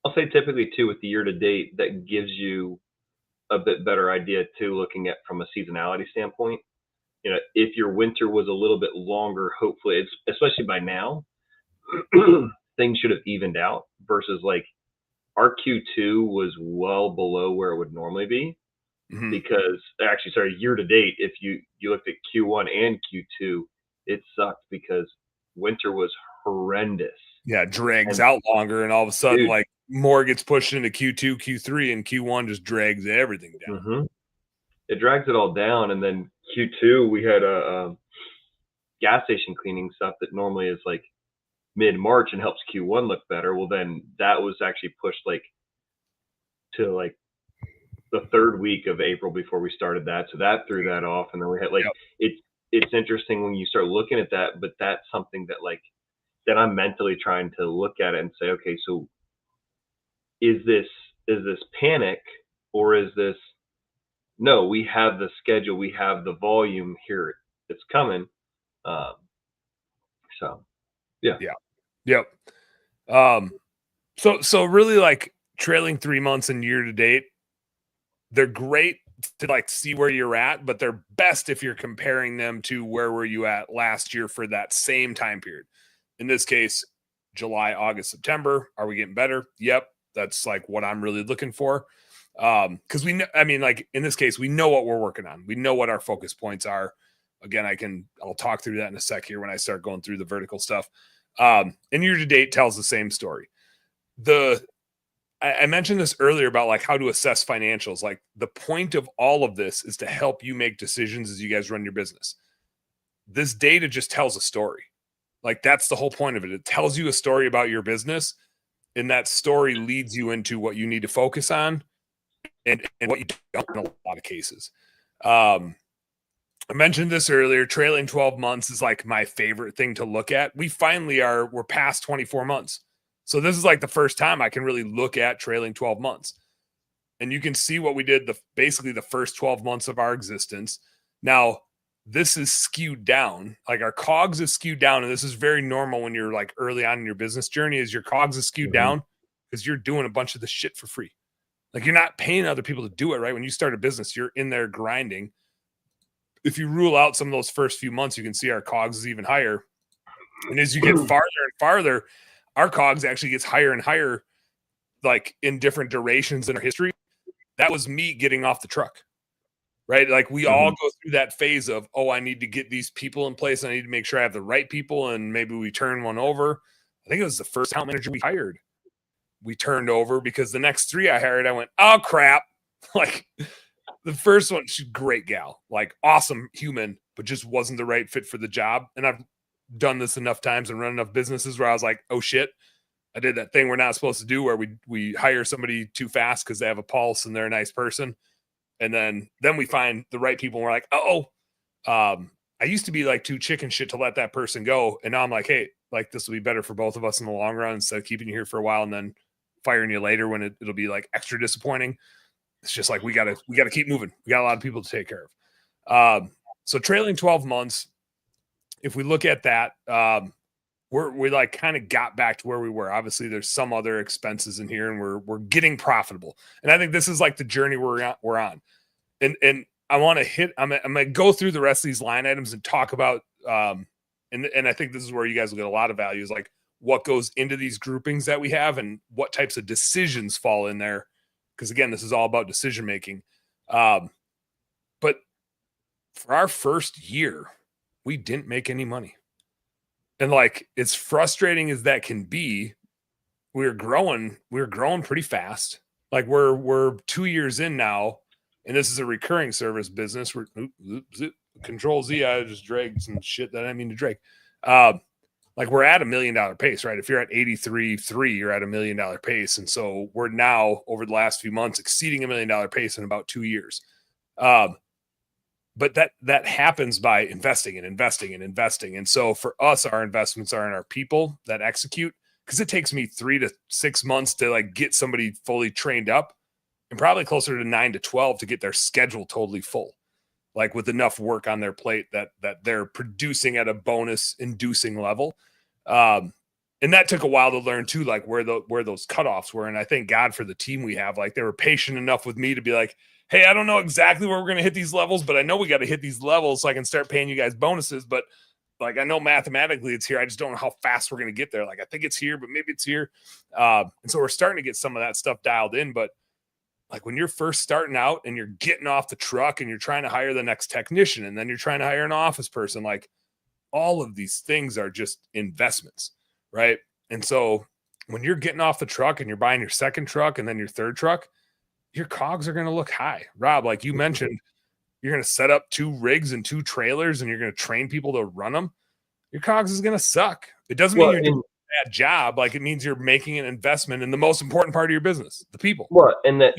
I'll say typically too with the year to date, that gives you a bit better idea too, looking at from a seasonality standpoint. You know, if your winter was a little bit longer, hopefully it's, especially by now, things should have evened out versus like our Q2 was well below where it would normally be. Mm-hmm. Because actually, sorry, year to date, if you looked at Q1 and Q2, it sucked because winter was horrendous. Yeah, it drags out longer, and all of a sudden, like more gets pushed into Q2, Q3, and Q1 just drags everything down. Mm-hmm. It drags it all down, and then Q2 we had a gas station cleaning stuff that normally is like mid-March and helps Q1 look better. Well, then that was actually pushed like to like the 3rd week of April before we started that, so that threw that off, and then we had like it's interesting when you start looking at that, but that's something that like that I'm mentally trying to look at it and say, okay, so is this panic, or is this, no, we have the schedule, we have the volume here, it's coming. So Yep. So really like trailing 3 months and year to date, they're great to like see where you're at, but they're best if you're comparing them to where were you at last year for that same time period. In this case, July, August, September. Are we getting better? Yep. That's like what I'm really looking for. Because we know, I mean, like in this case, we know what we're working on. We know what our focus points are. Again, I'll talk through that in a sec here when I start going through the vertical stuff. And year to date tells the same story. I mentioned this earlier about like how to assess financials. Like the point of all of this is to help you make decisions as you guys run your business. This data just tells a story. Like that's the whole point of it. It tells you a story about your business, and that story leads you into what you need to focus on and what you don't in a lot of cases. I mentioned this earlier, trailing 12 months is like my favorite thing to look at. We're past 24 months. So this is like the first time I can really look at trailing 12 months. And you can see what we did basically the first 12 months of our existence. Now, this is skewed down. Like our COGS is skewed down. And this is very normal when you're like early on in your business journey, is your COGS is skewed down because you're doing a bunch of the shit for free. Like, you're not paying other people to do it, right? When you start a business, you're in there grinding. If you rule out some of those first few months, you can see our COGS is even higher. And as you get farther and farther, our COGS actually gets higher and higher, like in different durations in our history. That was me getting off the truck, right? Like, we all go through that phase of, oh, I need to get these people in place. I need to make sure I have the right people. And maybe we turn one over. I think it was the first account manager we hired. We turned over because the next 3 I hired, I went, oh, crap. Like, the first one, she's a great gal, like awesome human, but just wasn't the right fit for the job. And I've done this enough times and run enough businesses where I was like, oh shit, I did that thing we're not supposed to do, where we hire somebody too fast because they have a pulse and they're a nice person. And then we find the right people and we're like, I used to be like too chicken shit to let that person go. And now I'm like, hey, like, this will be better for both of us in the long run, instead of keeping you here for a while and then firing you later when it'll be like extra disappointing. It's just like, we gotta keep moving. We got a lot of people to take care of. So trailing 12 months, if we look at that, we like kind of got back to where we were. Obviously, there's some other expenses in here, and we're getting profitable. And I think this is like the journey we're on. And I want to hit. I'm gonna go through the rest of these line items and talk about. And I think this is where you guys will get a lot of value, is like what goes into these groupings that we have and what types of decisions fall in there. Because again, this is all about decision making. But for our first year, we didn't make any money. And like, as frustrating as that can be, we were growing pretty fast. Like, we're 2 years in now, and this is a recurring service business. We're Control Z. I just dragged some shit that I didn't mean to drag. Like, we're at $1 million pace, right? If you're at 83.3, you're at $1 million pace. And so we're now, over the last few months, exceeding $1 million pace in about 2 years. But that happens by investing and investing and investing. And so for us, our investments are in our people that execute, because it takes me 3 to 6 months to like get somebody fully trained up, and probably closer to 9 to 12 to get their schedule totally full, like with enough work on their plate that they're producing at a bonus inducing level. And that took a while to learn too, like where those cutoffs were. And I thank God for the team we have. Like, they were patient enough with me to be like, hey, I don't know exactly where we're going to hit these levels, but I know we got to hit these levels so I can start paying you guys bonuses. But like, I know mathematically it's here. I just don't know how fast we're going to get there. Like, I think it's here, but maybe it's here. And so we're starting to get some of that stuff dialed in. But like, when you're first starting out and you're getting off the truck and you're trying to hire the next technician, and then you're trying to hire an office person, like, all of these things are just investments, right? And so when you're getting off the truck and you're buying your second truck and then your third truck, your COGS are going to look high. Rob, like you mentioned, you're going to set up 2 rigs and 2 trailers and you're going to train people to run them. Your COGS is going to suck. It doesn't mean you're doing a bad job. Like, it means you're making an investment in the most important part of your business, the people. Well, and that's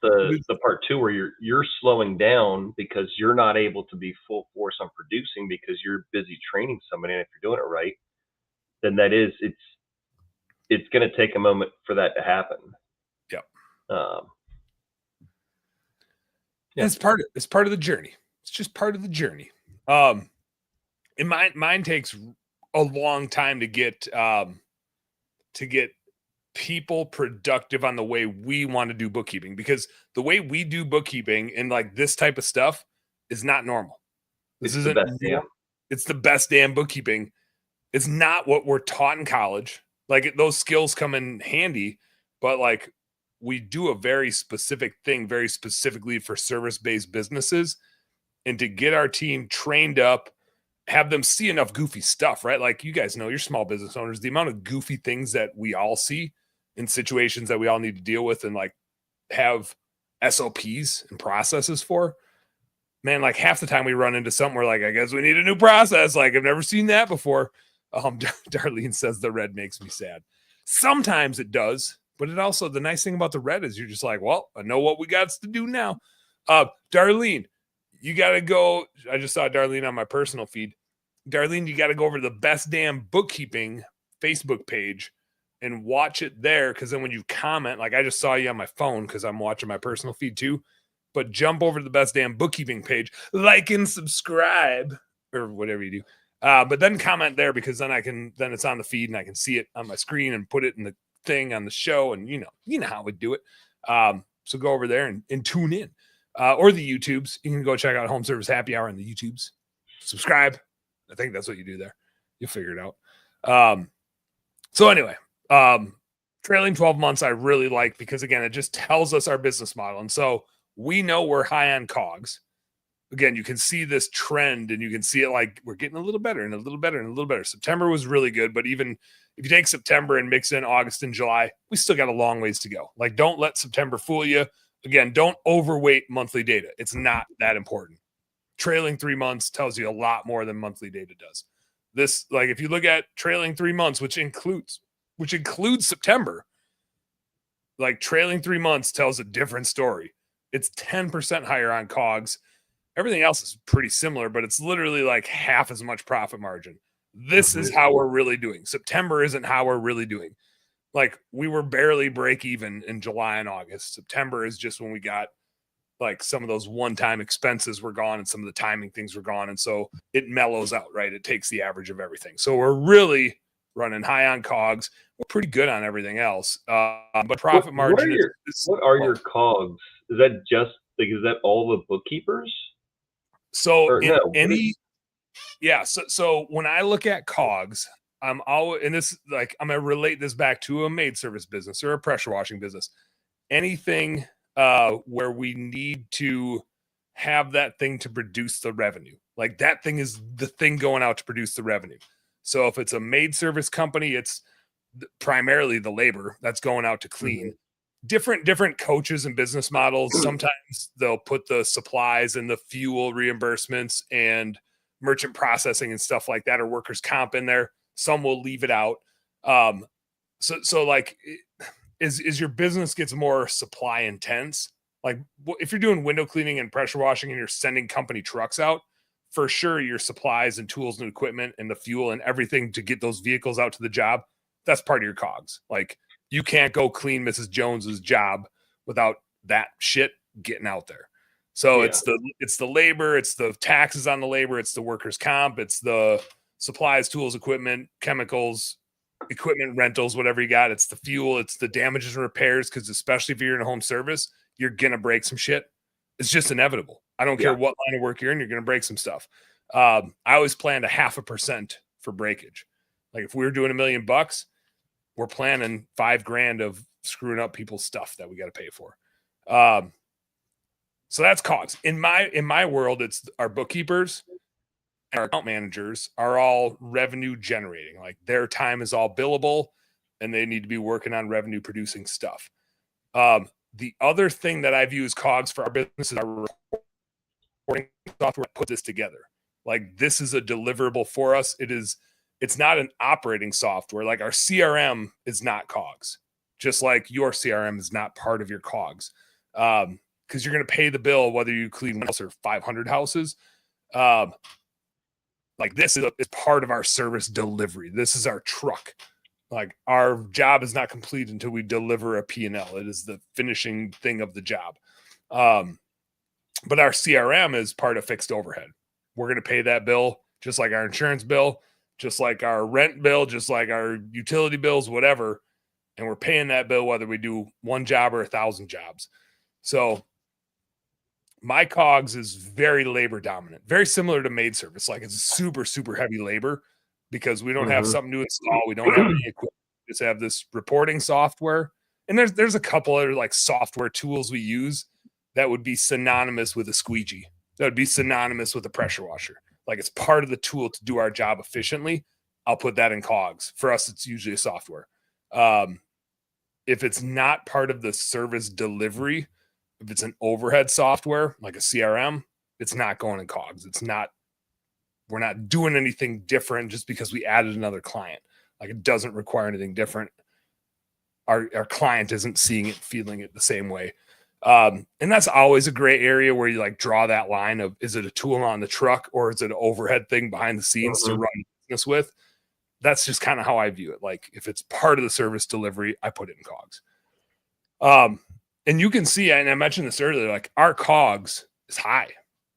the part too, where you're slowing down because you're not able to be full force on producing because you're busy training somebody. And if you're doing it right, then it's going to take a moment for that to happen. Yep. Yeah. It's part of the journey. It's just part of the journey. And mine takes a long time to get people productive on the way we want to do bookkeeping, because the way we do bookkeeping and like this type of stuff is not normal. It's the best damn bookkeeping. It's not what we're taught in college. Like, those skills come in handy, but like, we do a very specific thing, very specifically for service-based businesses, and to get our team trained up, have them see enough goofy stuff, right? Like, you guys know, you're small business owners, the amount of goofy things that we all see in situations that we all need to deal with and like have SOPs and processes for, man, like half the time we run into something where like, I guess we need a new process. Like, I've never seen that before. Darlene says the red makes me sad. Sometimes it does. But it also, the nice thing about the red is you're just like, well, I know what we got to do now. Darlene, you got to go. I just saw Darlene on my personal feed. Darlene, you got to go over to the Best Damn Bookkeeping Facebook page and watch it there. Because then when you comment, like, I just saw you on my phone because I'm watching my personal feed too. But jump over to the Best Damn Bookkeeping page, like and subscribe, or whatever you do. But then comment there, because then then it's on the feed and I can see it on my screen and put it in the thing on the show, and you know how we do it. So go over there and tune in. Or the YouTubes. You can go check out Home Service Happy Hour on the YouTubes. Subscribe. I think that's what you do there. You'll figure it out. So anyway, trailing 12 months I really like because, again, it just tells us our business model. And so we know we're high on COGS. Again, you can see this trend and you can see it like we're getting a little better and a little better and a little better. September was really good, but even if you take September and mix in August and July, we still got a long ways to go. Like, don't let September fool you. Again, don't overweight monthly data. It's not that important. Trailing 3 months tells you a lot more than monthly data does. This, like, if you look at trailing 3 months, which includes September, like trailing 3 months tells a different story. It's 10% higher on COGS. Everything else is pretty similar, but it's literally like half as much profit margin. This is how we're really doing. September isn't how we're really doing. Like, we were barely break even in July and August. September is just when we got like some of those one-time expenses were gone and some of the timing things were gone. And so it mellows out, right? It takes the average of everything. So we're really running high on COGS. We're pretty good on everything else. But profit margin. What are your COGS? Is that just like, is that all the bookkeepers? So or, in no, any, yeah. So when I look at COGS, I'm always, and this, like, I'm going to relate this back to a maid service business or a pressure washing business. Anything where we need to have that thing to produce the revenue. Like, that thing is the thing going out to produce the revenue. So if it's a maid service company, it's primarily the labor that's going out to clean. Different coaches and business models. Sometimes they'll put the supplies and the fuel reimbursements and merchant processing and stuff like that, or workers' comp in there. Some will leave it out. So like, is your business gets more supply intense. Like, if you're doing window cleaning and pressure washing and you're sending company trucks out, for sure your supplies and tools and equipment and the fuel and everything to get those vehicles out to the job, that's part of your COGS. Like, you can't go clean Mrs. Jones's job without that shit getting out there. So it's the labor, it's the taxes on the labor, it's the workers' comp, it's the supplies, tools, equipment, chemicals, equipment rentals, whatever you got. It's the fuel, it's the damages and repairs, because especially if you're in a home service, you're gonna break some shit. It's just inevitable. I don't care what line of work you're in, you're gonna break some stuff. I always planned 0.5% for breakage. Like, if we were doing $1 million, we're planning $5,000 of screwing up people's stuff that we got to pay for. So that's COGS. In my world, it's our bookkeepers and our account managers are all revenue generating. Like, their time is all billable and they need to be working on revenue producing stuff. The other thing that I view as COGS for our business is our reporting software that put this together. Like, this is a deliverable for us. It's not an operating software. Like, our CRM is not COGS, just like your CRM is not part of your COGS. Because you're going to pay the bill whether you clean 1 house or 500 houses. Like, this is part of our service delivery. This is our truck. Like, our job is not complete until we deliver a P&L. It is the finishing thing of the job. But our CRM is part of fixed overhead. We're going to pay that bill just like our insurance bill, just like our rent bill, just like our utility bills, whatever. And we're paying that bill whether we do 1 job or 1,000 jobs. So my COGS is very labor dominant, very similar to maid service. Like, it's super, super heavy labor because we don't have something to install. We don't have any equipment. We just have this reporting software. And there's a couple other like software tools we use that would be synonymous with a squeegee. That would be synonymous with a pressure washer. Like, it's part of the tool to do our job efficiently. I'll put that in COGS. For us, it's usually a software. If it's not part of the service delivery, if it's an overhead software, like a CRM, it's not going in COGS. We're not doing anything different just because we added another client. Like, it doesn't require anything different. Our client isn't seeing it, feeling it the same way. And that's always a gray area where you like draw that line of, is it a tool on the truck or is it an overhead thing behind the scenes to run business with? That's just kind of how I view it. Like, if it's part of the service delivery, I put it in COGS. And you can see, and I mentioned this earlier, like, our COGS is high.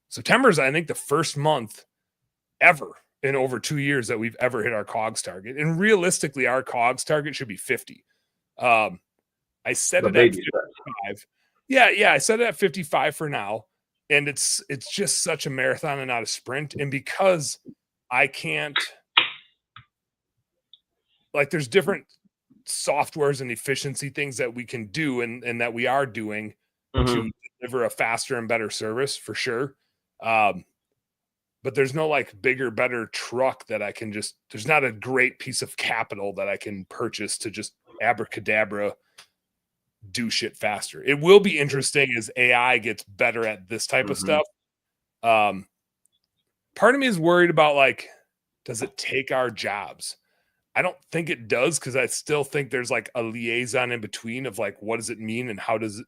September is, I think, the first month ever in over 2 years that we've ever hit our COGS target. And realistically, our COGS target should be 50. I set it at 55. Yeah. I set it at 55 for now. And it's just such a marathon and not a sprint. And because I can't, like, there's different softwares and efficiency things that we can do and that we are doing to deliver a faster and better service for sure. But there's no like bigger, better truck that I can just, there's not a great piece of capital that I can purchase to just abracadabra do shit faster. It will be interesting as AI gets better at this type of stuff. Part of me is worried about, like, does it take our jobs? I don't think it does, because I still think there's like a liaison in between of like, what does it mean and how does it,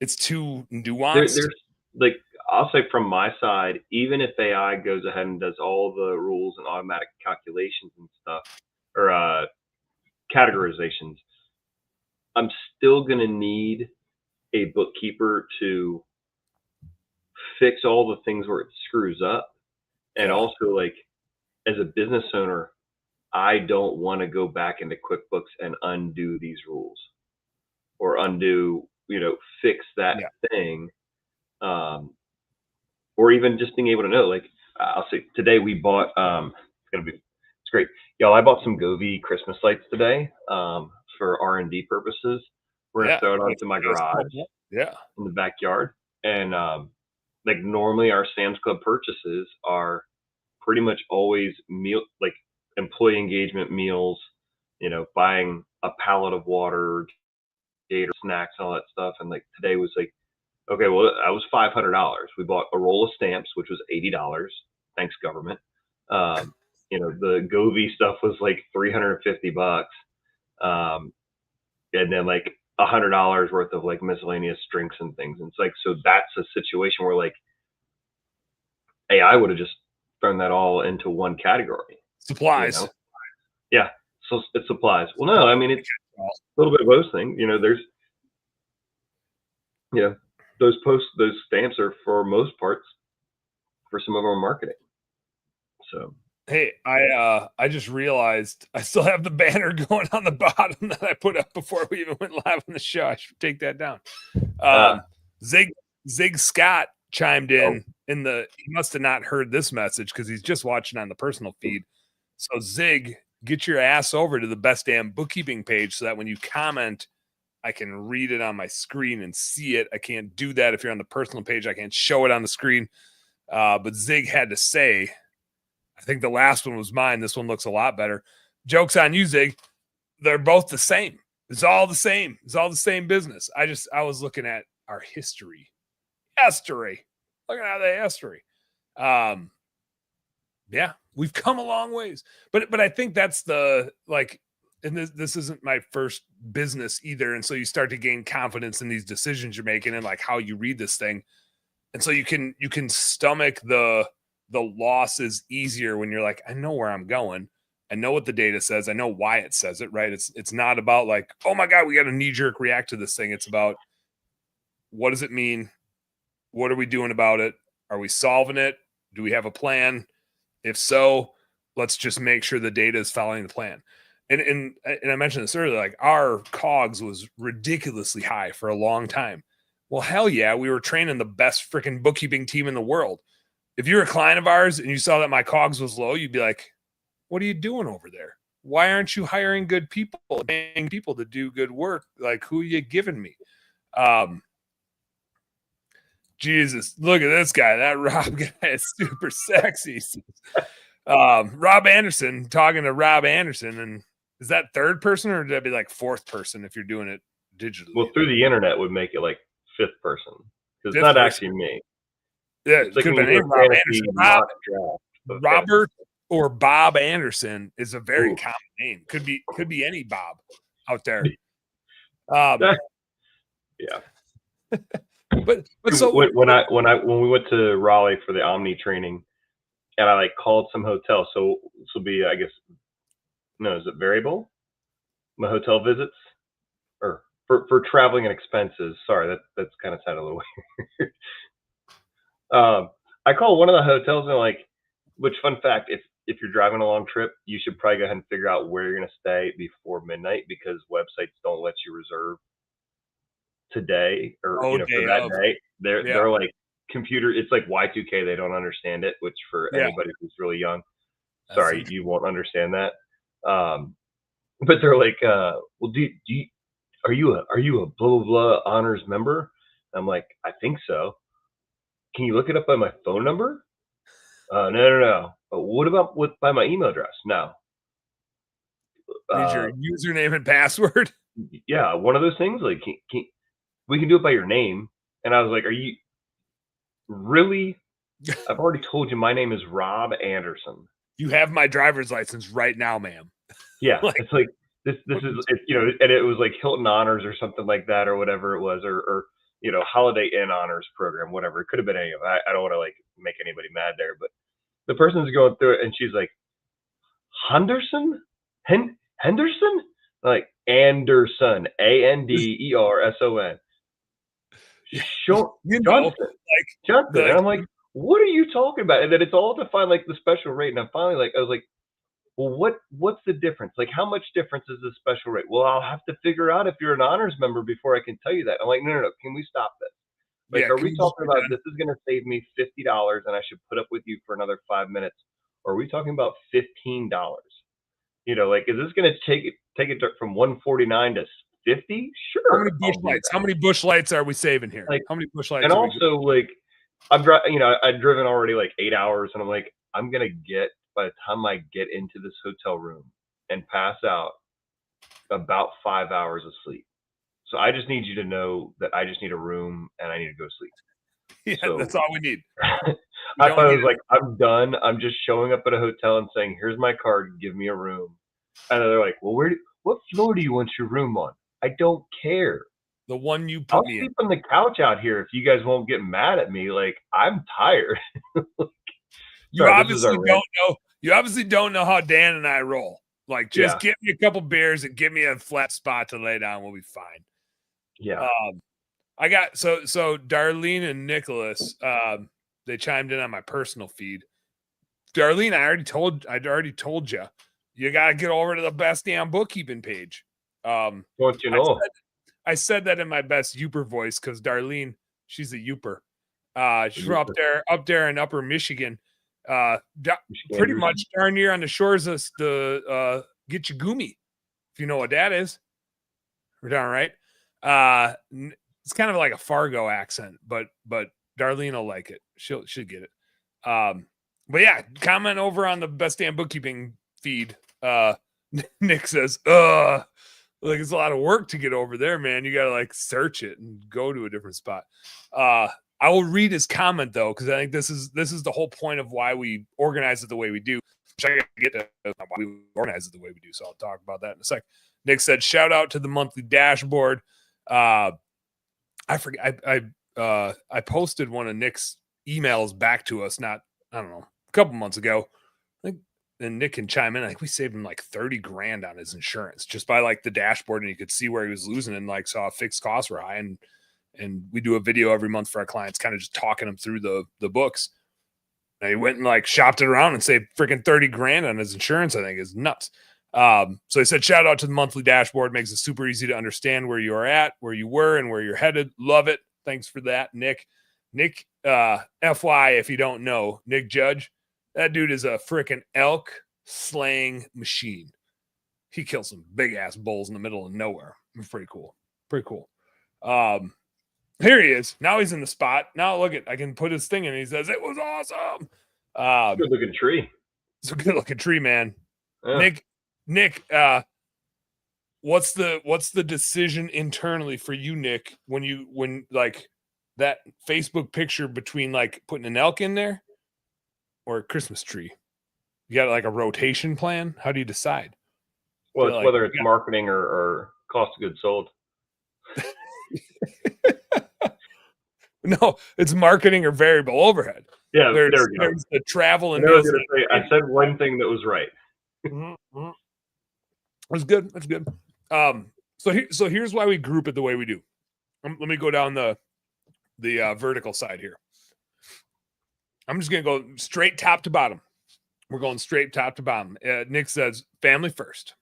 it's too nuanced. There's like, I'll say from my side, even if AI goes ahead and does all the rules and automatic calculations and stuff, or categorizations, I'm still going to need a bookkeeper to fix all the things where it screws up. And also, like, as a business owner, I don't want to go back into QuickBooks and undo these rules or undo, fix that thing. Or even just being able to know, like, I'll say today we bought, it's great. Y'all, I bought some Govee Christmas lights today for R&D purposes. We're going to throw it onto my garage in the backyard. And like, normally our Sam's Club purchases are pretty much always like employee engagement meals, buying a pallet of water, gator snacks, and all that stuff. And like today was like, okay, well, that was $500. We bought a roll of stamps, which was $80. Thanks, government. The Govee stuff was like $350. And then like $100 worth of like miscellaneous drinks and things. And it's like, so that's a situation where like AI would have just thrown that all into one category. Supplies. Yeah. So it supplies. Well, no, I mean, it's a little bit of those things. There's, those stamps are for most parts for some of our marketing. So, hey, I just realized I still have the banner going on the bottom that I put up before we even went live on the show. I should take that down. Zig Scott chimed in he must have not heard this message because he's just watching on the personal feed. So Zig, get your ass over to the Best Damn Bookkeeping page so that when you comment, I can read it on my screen and see it. I can't do that if you're on the personal page. I can't show it on the screen. But Zig had to say, I think the last one was mine. This one looks a lot better. Joke's on you, Zig. They're both the same. It's all the same. It's all the same business. I was looking at our history. Looking at the history. Yeah, we've come a long ways. But I think that's the, like, and this isn't my first business either. And so you start to gain confidence in these decisions you're making and like how you read this thing. And so you can stomach the losses easier when you're like, I know where I'm going. I know what the data says. I know why it says it, right? It's not about like, oh my God, we got to knee-jerk react to this thing. It's about, what does it mean? What are we doing about it? Are we solving it? Do we have a plan? If so, let's just make sure the data is following the plan. And I mentioned this earlier, like our COGS was ridiculously high for a long time. Well, hell yeah, we were training the best freaking bookkeeping team in the world. If you're a client of ours and you saw that my COGS was low, you'd be like, what are you doing over there? Why aren't you hiring good people, paying people to do good work? Like, who are you giving me? Jesus, look at this guy. That Rob guy is super sexy. Rob Anderson, talking to Rob Anderson. And is that third person or would that be like fourth person if you're doing it digitally? Well, through the internet would make it like fifth person because it's not actually me. Yeah, it could have been Rob Anderson. Robert or Bob Anderson is a very common name. Could be any Bob out there. Yeah. But so when we went to Raleigh for the Omni training, and I like called some hotel. So this will be, I guess, no, is it variable? My hotel visits or for traveling and expenses. Sorry, that's kind of sounded a little weird. I called one of the hotels and like, which fun fact, if you're driving a long trip, you should probably go ahead and figure out where you're going to stay before midnight because websites don't let you reserve today or for day that of. day, they're like computer. It's like Y2K. They don't understand it, which for anybody who's really young, sorry, you won't understand that. But they're like, well, are you a blah blah blah honors member? I'm like, I think so. Can you look it up by my phone number? No. What about by my email address? No. Need your username and password? Yeah, one of those things. Like, we can do it by your name. And I was like, are you really? I've already told you my name is Rob Anderson. You have my driver's license right now, ma'am. Yeah, it's like this is and it was like Hilton Honors or something like that or whatever it was, or Holiday Inn Honors program, whatever. It could have been any of it. I don't want to like make anybody mad there, but the person's going through it and she's like, Henderson? Henderson? Like Anderson, Anderson. Sure, Johnson. Johnson. And I'm like, what are you talking about? And then it's all to find like the special rate. And I'm finally I was like, well, what's the difference? Like, how much difference is the special rate? Well, I'll have to figure out if you're an honors member before I can tell you that. I'm like, no. Can we stop this? Like, are we talking about this is going to save me $50 and I should put up with you for another 5 minutes? Or are we talking about $15? Like, is this going to take it from 149 to 50? Sure. How many bush lights? How many bush lights are we saving here? Like, how many bush lights? And also, like, I've driven already like 8 hours, and I'm like, I'm gonna get by the time I get into this hotel room and pass out about 5 hours of sleep. So I just need you to know that I just need a room and I need to go sleep. Yeah, so, that's all we need. I thought I was like, I'm done. I'm just showing up at a hotel and saying, here's my card, give me a room. And they're like, well, what floor do you want your room on? I don't care. The one you put me in. I'll sleep on the couch out here if you guys won't get mad at me. Like, I'm tired. You obviously don't know. You obviously don't know how Dan and I roll. Like, just give me a couple beers and give me a flat spot to lay down. We'll be fine. Yeah. I got so Darlene and Nicholas. They chimed in on my personal feed. Darlene, I'd already told you. You got to get over to the Best Damn Bookkeeping page. Don't you know? I said that in my best Youper voice because Darlene, she's a Youper. She's from up there in Upper Michigan. Pretty much darn near on the shores of the Gitchagumi, if you know what that is. We're darn right. It's kind of like a Fargo accent, but Darlene will like it. She'll get it. But yeah, comment over on the Best Damn Bookkeeping feed. Nick says, like it's a lot of work to get over there, man. You gotta like search it and go to a different spot. I will read his comment though, because I think this is the whole point of why we organize it the way we do. Which I get to why we organize it the way we do. So I'll talk about that in a sec. Nick said, "Shout out to the monthly dashboard." I forget. I posted one of Nick's emails back to us. A couple months ago. And Nick can chime in. I think we saved him like 30 grand on his insurance just by like the dashboard, and you could see where he was losing and like saw fixed costs were high. And we do a video every month for our clients, kind of just talking them through the books. And he went and like shopped it around and saved freaking 30 grand on his insurance. I think is nuts. So he said, shout out to the monthly dashboard. Makes it super easy to understand where you are at, where you were, and where you're headed. Love it. Thanks for that, Nick. Nick, FY, if you don't know, Nick Judge, that dude is a freaking elk slaying machine. He kills some big ass bulls in the middle of nowhere. It's pretty cool. Here he is. Now he's in the spot. Now look I can put his thing in. He says, it was awesome. Good looking tree. It's a good looking tree, man. Yeah. Nick, what's the decision internally for you, Nick, when like that Facebook picture between like putting an elk in there or a Christmas tree? You got like a rotation plan? How do you decide? Well, it's whether it's marketing or cost of goods sold. No, it's marketing or variable overhead. Yeah, there's the travel and I said one thing that was right. Mm-hmm. That's good. That's good. So here's why we group it the way we do. Let me go down the vertical side here. I'm just gonna go straight top to bottom. We're going straight top to bottom. Nick says family first.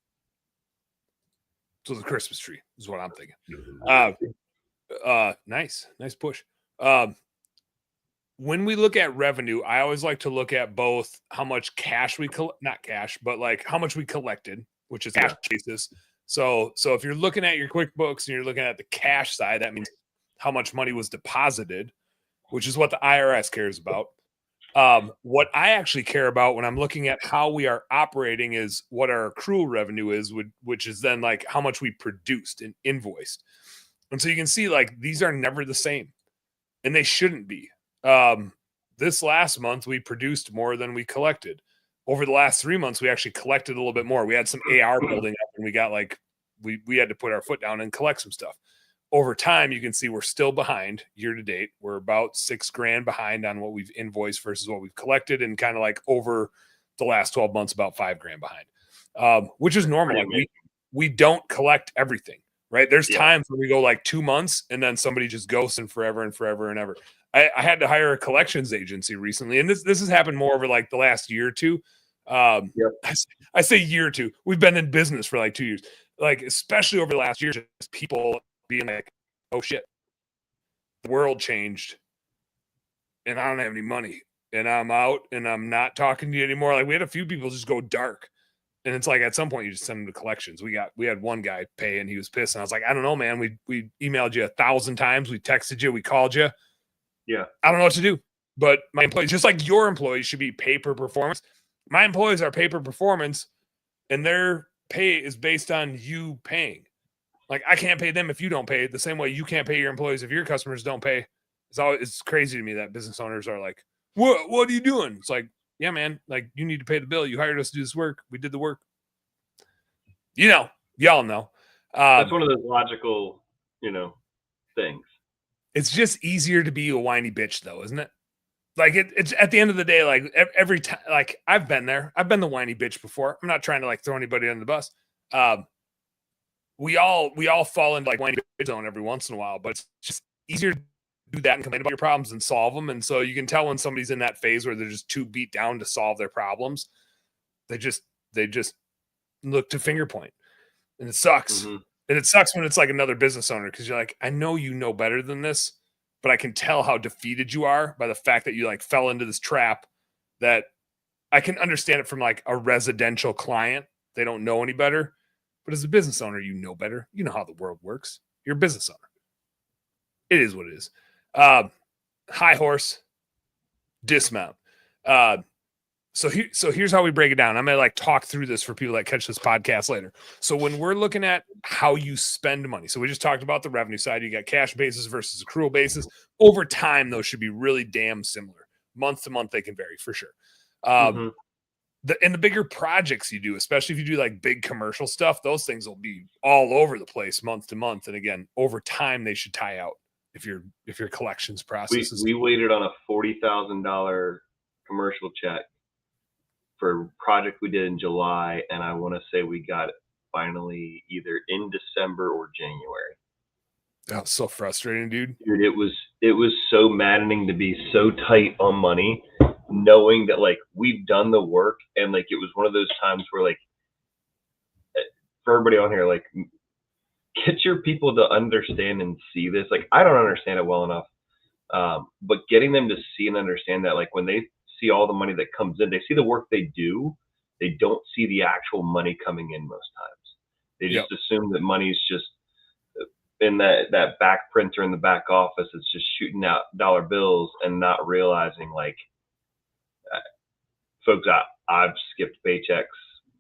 So the Christmas tree is what I'm thinking. Nice push. When we look at revenue, I always like to look at both how much cash not cash, but like how much we collected, which is cash basis. So if you're looking at your QuickBooks and you're looking at the cash side, that means how much money was deposited, which is what the IRS cares about. What I actually care about when I'm looking at how we are operating is what our accrual revenue is, which is then like how much we produced and invoiced. And so you can see like these are never the same, and they shouldn't be. This last month we produced more than we collected. Over the last 3 months, we actually collected a little bit more. We had some AR building up, and we got like we had to put our foot down and collect some stuff. Over time, you can see we're still behind year to date. We're about $6,000 behind on what we've invoiced versus what we've collected, and kind of like over the last 12 months, about $5,000 behind, which is normal. Like we don't collect everything, right? There's times when we go like 2 months, and then somebody just ghosts and forever and forever and ever. I had to hire a collections agency recently, and this has happened more over like the last year or two. I say year or two. We've been in business for like 2 years, like especially over the last year, just people being like, "Oh shit, the world changed, and I don't have any money, and I'm out, and I'm not talking to you anymore." Like we had a few people just go dark, and it's like at some point you just send them to collections. We had one guy pay, and he was pissed, and I was like, "I don't know, man. We emailed you 1,000 times, we texted you, we called you." Yeah. I don't know what to do, but my employees, just like your employees should be pay per performance. My employees are pay per performance, and their pay is based on you paying. Like I can't pay them if you don't pay, the same way you can't pay your employees if your customers don't pay. It's crazy to me that business owners are like, what are you doing? It's like, yeah, man, like you need to pay the bill. You hired us to do this work. We did the work. Y'all know. That's one of those logical, things. It's just easier to be a whiny bitch, though, isn't it? Like it's at the end of the day, like every time, like I've been there. I've been the whiny bitch before. I'm not trying to like throw anybody under the bus. We all fall into like whiny bitch zone every once in a while, but it's just easier to do that and complain about your problems and solve them. And so you can tell when somebody's in that phase where they're just too beat down to solve their problems. They just look to finger point, and it sucks. Mm-hmm. And it sucks when it's like another business owner, because you're like, I know you know better than this, but I can tell how defeated you are by the fact that you like fell into this trap. That I can understand it from like a residential client. They don't know any better. But as a business owner, you know better. You know how the world works. You're a business owner. It is what it is. High horse, dismount. So here's how we break it down. I'm going to like talk through this for people that catch this podcast later. So when we're looking at how you spend money, so we just talked about the revenue side. You got cash basis versus accrual basis. Over time, those should be really damn similar. Month to month, they can vary for sure. The bigger projects you do, especially if you do like big commercial stuff, those things will be all over the place month to month. And again, over time, they should tie out if your collections process we waited on a $40,000 commercial check for a project we did in July, and I want to say we got it finally either in December or January. That's so frustrating, dude. Dude, it was so maddening to be so tight on money, knowing that like we've done the work, and like it was one of those times where like for everybody on here, like get your people to understand and see this. Like I don't understand it well enough, but getting them to see and understand that, like when they see all the money that comes in, they see the work they do, they don't see the actual money coming in most times. They just assume that money's just in that back printer in the back office. It's just shooting out dollar bills and not realizing like, folks, I've skipped paychecks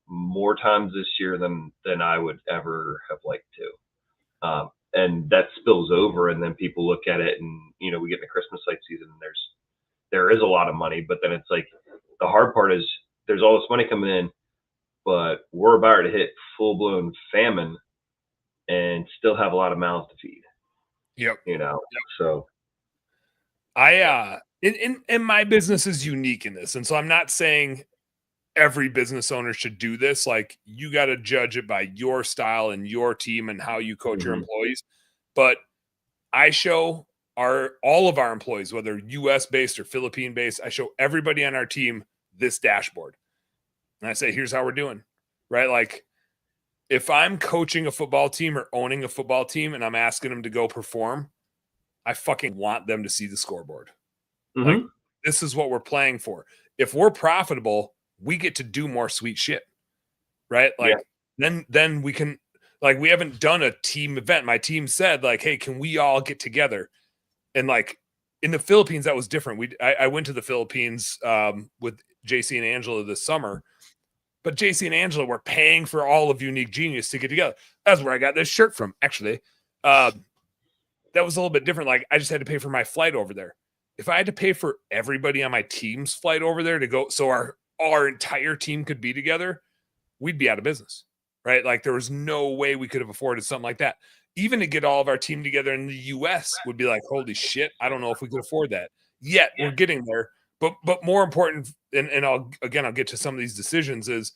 more times this year than I would ever have liked to. And that spills over, and then people look at it, and we get in the Christmas site season, and there is a lot of money, but then it's like the hard part is there's all this money coming in, but we're about to hit full-blown famine and still have a lot of mouths to feed. So in my business is unique in this. And so I'm not saying every business owner should do this. Like you got to judge it by your style and your team and how you coach your employees. But I show all of our employees, whether US based or Philippine based, I show everybody on our team this dashboard. And I say, here's how we're doing, right? Like if I'm coaching a football team or owning a football team and I'm asking them to go perform, I fucking want them to see the scoreboard. Mhm. Like, this is what we're playing for. If we're profitable, we get to do more sweet shit, right? Like, then we can, like, we haven't done a team event. My team said, like, hey, can we all get together? And like in the Philippines, that was different. I went to the Philippines with JC and Angela this summer, but JC and Angela were paying for all of Unique Genius to get together. That's where I got this shirt from, actually. That was a little bit different. Like, I just had to pay for my flight over there. If I had to pay for everybody on my team's flight over there to go, so our entire team could be together, we'd be out of business, right? Like, there was no way we could have afforded something like that. Even to get all of our team together in the US would be like, holy shit, I don't know if we could afford that. Yet we're getting there. But more important, and I'll get to some of these decisions, is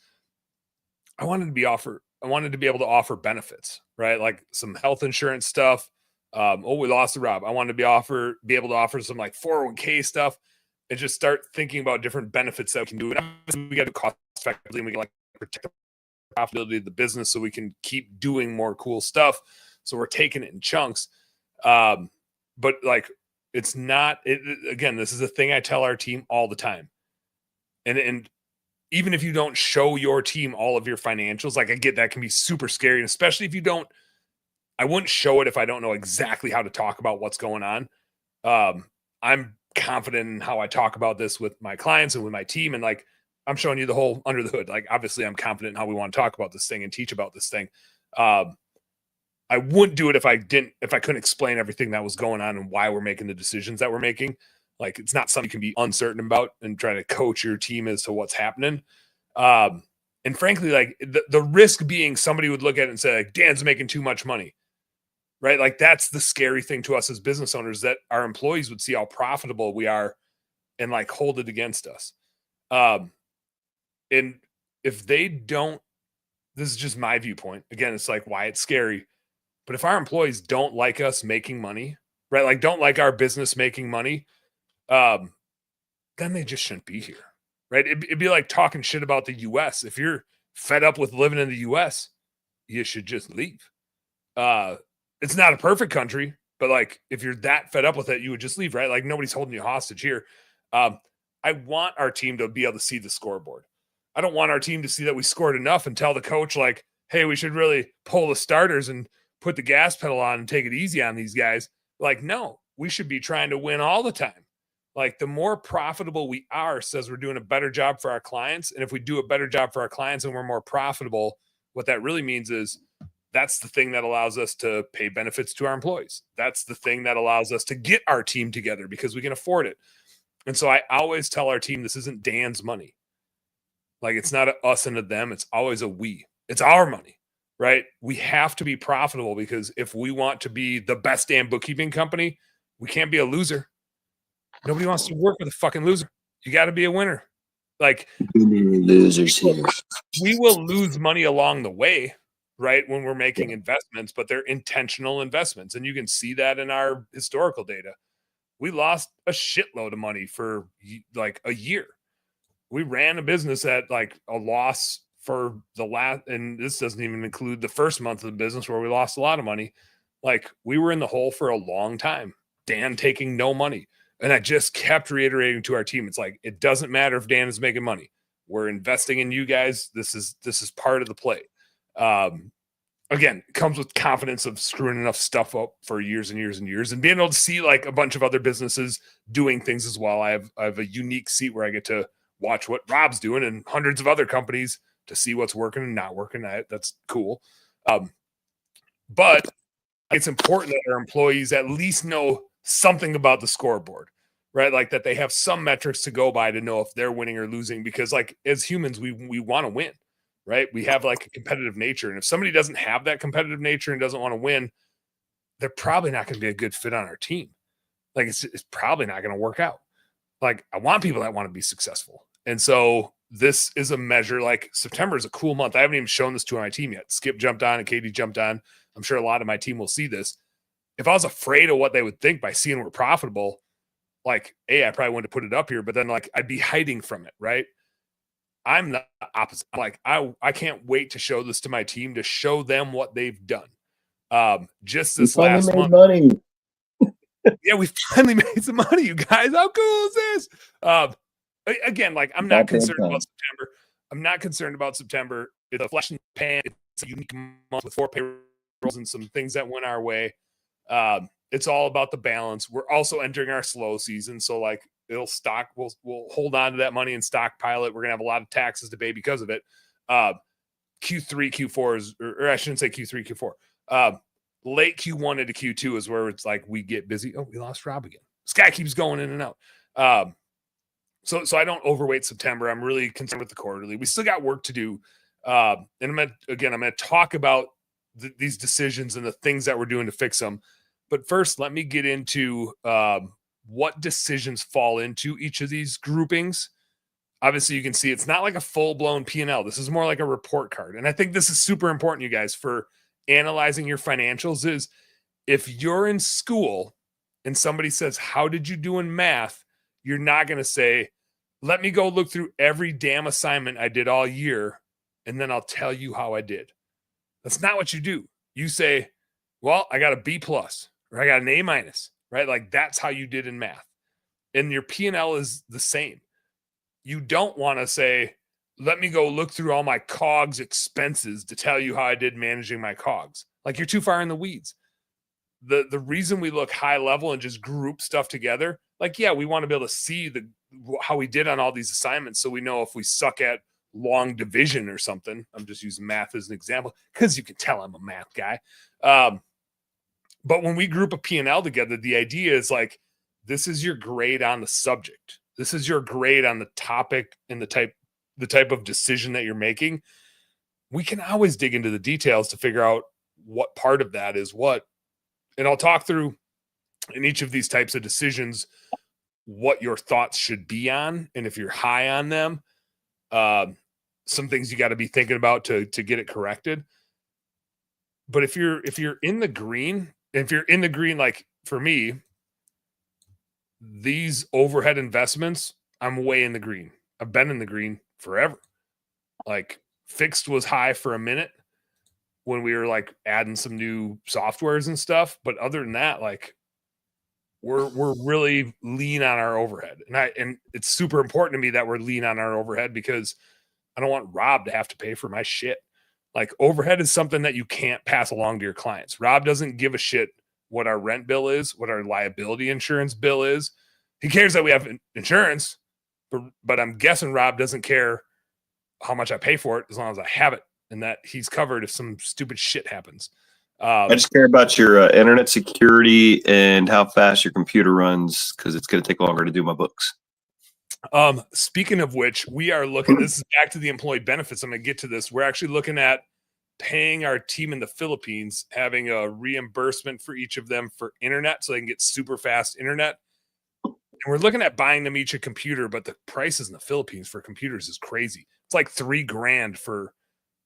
I wanted to be able to offer benefits, right? Like some health insurance stuff. We lost the Rob. I wanted to be able to offer some like 401k stuff and just start thinking about different benefits that we can do. And obviously we got to cost effectively, and we can like protect the profitability of the business so we can keep doing more cool stuff. So we're taking it in chunks. But like, it's not, again, this is a thing I tell our team all the time. And even if you don't show your team all of your financials, like I get that can be super scary. And especially if you don't, I wouldn't show it if I don't know exactly how to talk about what's going on. I'm confident in how I talk about this with my clients and with my team. And like, I'm showing you the whole under the hood. Like, obviously I'm confident in how we want to talk about this thing and teach about this thing. I wouldn't do it if I couldn't explain everything that was going on and why we're making the decisions that we're making. Like, it's not something you can be uncertain about and try to coach your team as to what's happening. And frankly, like the risk being somebody would look at it and say, like, Dan's making too much money, right? Like, that's the scary thing to us as business owners, that our employees would see how profitable we are and like hold it against us. And if they don't, this is just my viewpoint. Again, it's like why it's scary. But if our employees don't like us making money, right? Like, don't like our business making money, then they just shouldn't be here, right? It'd be like talking shit about the U.S. If you're fed up with living in the U.S., you should just leave. It's not a perfect country, but like, if you're that fed up with it, you would just leave, right? Like, nobody's holding you hostage here. I want our team to be able to see the scoreboard. I don't want our team to see that we scored enough and tell the coach, like, hey, we should really pull the starters and put the gas pedal on and take it easy on these guys. Like, no, we should be trying to win all the time. Like, the more profitable we are says we're doing a better job for our clients. And if we do a better job for our clients and we're more profitable, what that really means is that's the thing that allows us to pay benefits to our employees. That's the thing that allows us to get our team together because we can afford it. And so I always tell our team, this isn't Dan's money. Like, it's not a us and a them. It's always a we. It's our money, right? We have to be profitable, because if we want to be the best damn bookkeeping company, we can't be a loser. Nobody wants to work with a fucking loser. You got to be a winner. Like, losers here. We will lose money along the way, right? When we're making investments, but they're intentional investments. And you can see that in our historical data. We lost a shitload of money for like a year. We ran a business at like a loss for the last, and this doesn't even include the first month of the business where we lost a lot of money. Like, we were in the hole for a long time. Dan taking no money. And I just kept reiterating to our team, it's like, it doesn't matter if Dan is making money. We're investing in you guys. This is part of the play. Again, it comes with confidence of screwing enough stuff up for years and years and years, and being able to see like a bunch of other businesses doing things as well. I have a unique seat where I get to watch what Rob's doing and hundreds of other companies to see what's working and not working. That's cool. But it's important that our employees at least know something about the scoreboard, right? Like, that they have some metrics to go by to know if they're winning or losing, because like, as humans, we want to win, right? We have like a competitive nature. And if somebody doesn't have that competitive nature and doesn't want to win, they're probably not going to be a good fit on our team. Like, it's probably not going to work out. Like, I want people that want to be successful. And so this is a measure. Like, September is a cool month. I haven't even shown this to my team yet. Skip jumped on and Katie jumped on. I'm sure a lot of my team will see this. If I was afraid of what they would think by seeing we're profitable, like, I probably wouldn't have put it up here, but then like, I'd be hiding from it, right? I'm the opposite. Like, I can't wait to show this to my team, to show them what they've done. Just this last month. Money. Yeah, we finally made some money, you guys. How cool is this? Again, like I'm not concerned about September. I'm not concerned about September. It's a flash in the pan. It's a unique month with 4 payrolls and some things that went our way. It's all about the balance. We're also entering our slow season, so like it'll stock. We'll hold on to that money and stockpile it. We're gonna have a lot of taxes to pay because of it. Q3, Q4 is, or I shouldn't say Q3, Q4. Late Q1 into Q2 is where it's like we get busy. Oh, we lost Rob again. This guy keeps going in and out. So I don't overweight September. I'm really concerned with the quarterly. We still got work to do. And I'm going to talk about these decisions and the things that we're doing to fix them. But first, let me get into what decisions fall into each of these groupings. Obviously, you can see it's not like a full-blown P&L. This is more like a report card. And I think this is super important, you guys, for analyzing your financials. Is if you're in school and somebody says, how did you do in math? You're not going to say, let me go look through every damn assignment I did all year, and then I'll tell you how I did. That's not what you do. You say, well, I got a B plus, or I got an A minus, right? Like that's how you did in math. And your P&L is the same. You don't want to say, let me go look through all my COGS expenses to tell you how I did managing my COGS. Like you're too far in the weeds. The reason we look high level and just group stuff together, like, yeah, we want to be able to see how we did on all these assignments so we know if we suck at long division or something. I'm just using math as an example because you can tell I'm a math guy. But when we group a P&L together, the idea is like, this is your grade on the subject. This is your grade on the topic and the type of decision that you're making. We can always dig into the details to figure out what part of that is what. And I'll talk through in each of these types of decisions what your thoughts should be on, and if you're high on them, some things you got to be thinking about to get it corrected. But if you're in the green, like for me, these overhead investments, I'm way in the green. I've been in the green forever. Like fixed was high for a minute when we were like adding some new softwares and stuff. But other than that, like we're really lean on our overhead. And it's super important to me that we're lean on our overhead because I don't want Rob to have to pay for my shit. Like overhead is something that you can't pass along to your clients. Rob doesn't give a shit what our rent bill is, what our liability insurance bill is. He cares that we have insurance, but I'm guessing Rob doesn't care how much I pay for it as long as I have it and that he's covered if some stupid shit happens. I just care about your internet security and how fast your computer runs because it's going to take longer to do my books. Speaking of which, we are looking, this is back to the employee benefits. I'm going to get to this. We're actually looking at paying our team in the Philippines, having a reimbursement for each of them for internet so they can get super fast internet. And we're looking at buying them each a computer, but the prices in the Philippines for computers is crazy. It's like $3,000 for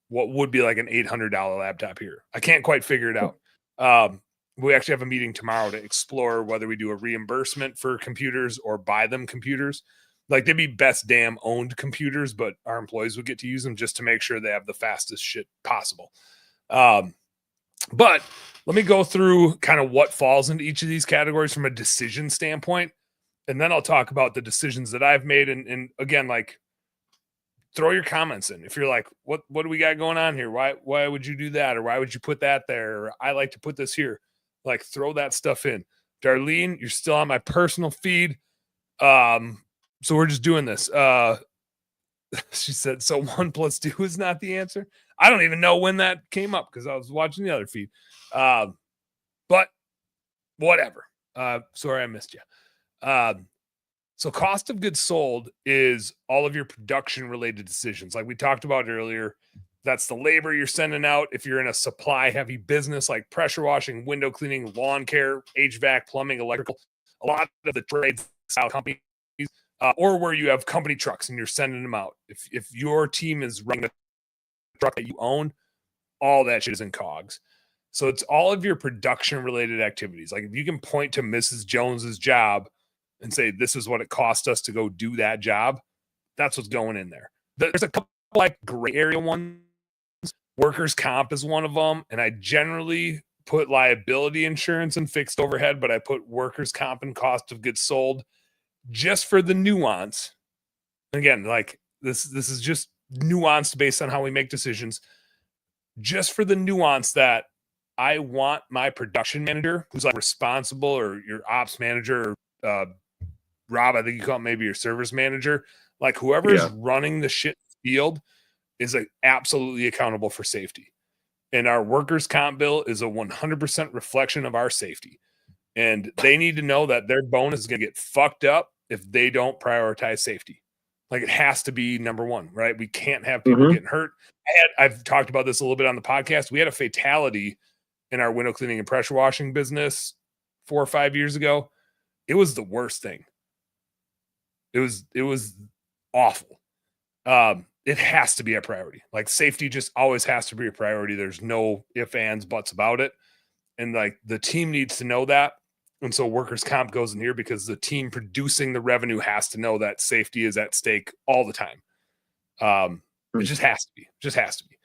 what would be like an $800 laptop here. I can't quite figure it out. We actually have a meeting tomorrow to explore whether we do a reimbursement for computers or buy them computers. Like they'd be best damn owned computers, but our employees would get to use them just to make sure they have the fastest shit possible. But let me go through kind of what falls into each of these categories from a decision standpoint. And then I'll talk about the decisions that I've made. And again, like throw your comments in. If you're like, what do we got going on here? Why would you do that? Or why would you put that there? Or I like to put this here. Like throw that stuff in. Darlene, you're still on my personal feed. So we're just doing this. She said, so 1 + 2 is not the answer. I don't even know when that came up because I was watching the other feed. But whatever. Sorry, I missed you. So cost of goods sold is all of your production related decisions. Like we talked about earlier, that's the labor you're sending out. If you're in a supply heavy business like pressure washing, window cleaning, lawn care, HVAC, plumbing, electrical, a lot of the trade style companies, or where you have company trucks and you're sending them out. If your team is running a truck that you own, all that shit is in COGS. So it's all of your production related activities. Like if you can point to Mrs. Jones's job and say, this is what it cost us to go do that job, that's what's going in there. There's a couple like gray area ones. Workers' comp is one of them. And I generally put liability insurance and fixed overhead, but I put workers' comp and cost of goods sold just for the nuance. Again, like this is just nuanced based on how we make decisions. Just for the nuance that I want my production manager, who's like responsible, or your ops manager, or Rob, I think you call it maybe your service manager, like whoever is running the shit field is like absolutely accountable for safety. And our workers' comp bill is a 100% reflection of our safety. And they need to know that their bonus is going to get fucked up if they don't prioritize safety. Like it has to be number one, right? We can't have people getting hurt. I've talked about this a little bit on the podcast. We had a fatality in our window cleaning and pressure washing business 4 or 5 years ago. It was the worst thing. It was awful. It has to be a priority. Like safety just always has to be a priority. There's no ifs, ands, buts about it. And like the team needs to know that. And so workers' comp goes in here because the team producing the revenue has to know that safety is at stake all the time. It just has to be. Just has to be.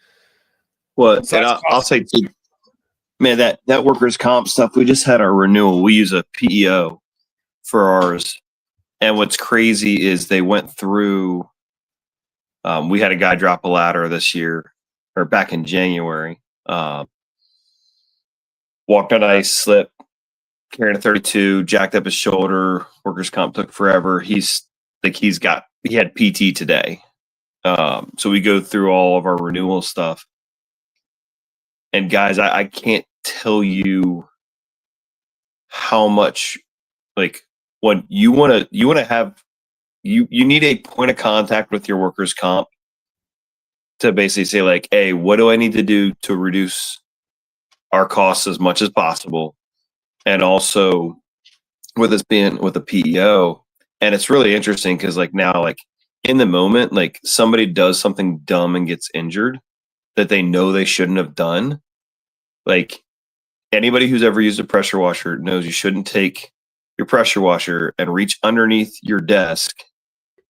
Well, So and I'll say, too, man, that workers' comp stuff, we just had our renewal. We use a PEO for ours. And what's crazy is they went through, we had a guy drop a ladder this year, or back in January. Walked on ice, slipped, carrying a 32, jacked up his shoulder. Workers' comp took forever. He had PT today. So we go through all of our renewal stuff. And guys, I can't tell you how much, like, when you want to have, you need a point of contact with your workers' comp to basically say, like, hey, what do I need to do to reduce our costs as much as possible? And also with this being with a PEO, and it's really interesting because like now, like in the moment, like somebody does something dumb and gets injured that they know they shouldn't have done. Like anybody who's ever used a pressure washer knows you shouldn't take your pressure washer and reach underneath your desk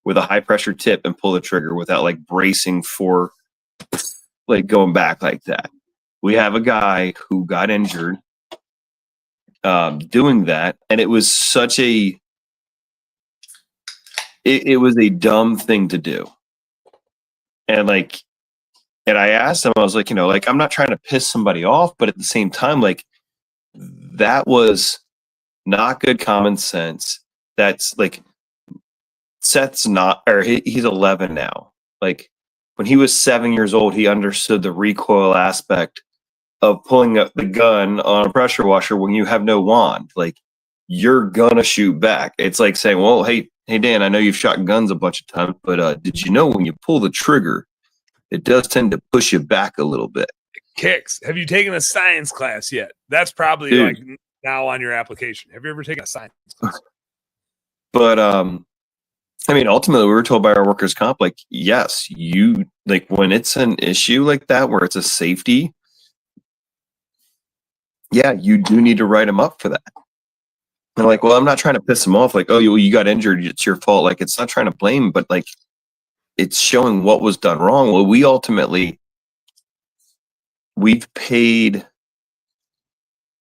with a high pressure tip and pull the trigger without like bracing for like going back like that. We have a guy who got injured doing that, and it was such a it was a dumb thing to do. And I asked him, I was like, like I'm not trying to piss somebody off, but at the same time, like that was not good common sense. That's like Seth's not, or he's 11 now. Like when he was 7 years old, he understood the recoil aspect of pulling up the gun on a pressure washer when you have no wand. Like you're gonna shoot back. It's like saying, well, hey Dan, I know you've shot guns a bunch of times, but did you know when you pull the trigger, it does tend to push you back a little bit? It kicks. Have you taken a science class yet? That's probably like now on your application. Have you ever taken a science class? But I mean, ultimately, we were told by our workers' comp, like, yes, you like when it's an issue like that where it's a safety. Yeah, you do need to write them up for that. And like, well, I'm not trying to piss them off. Like, oh, you got injured, it's your fault. Like, it's not trying to blame, but like, it's showing what was done wrong. Well, we've paid,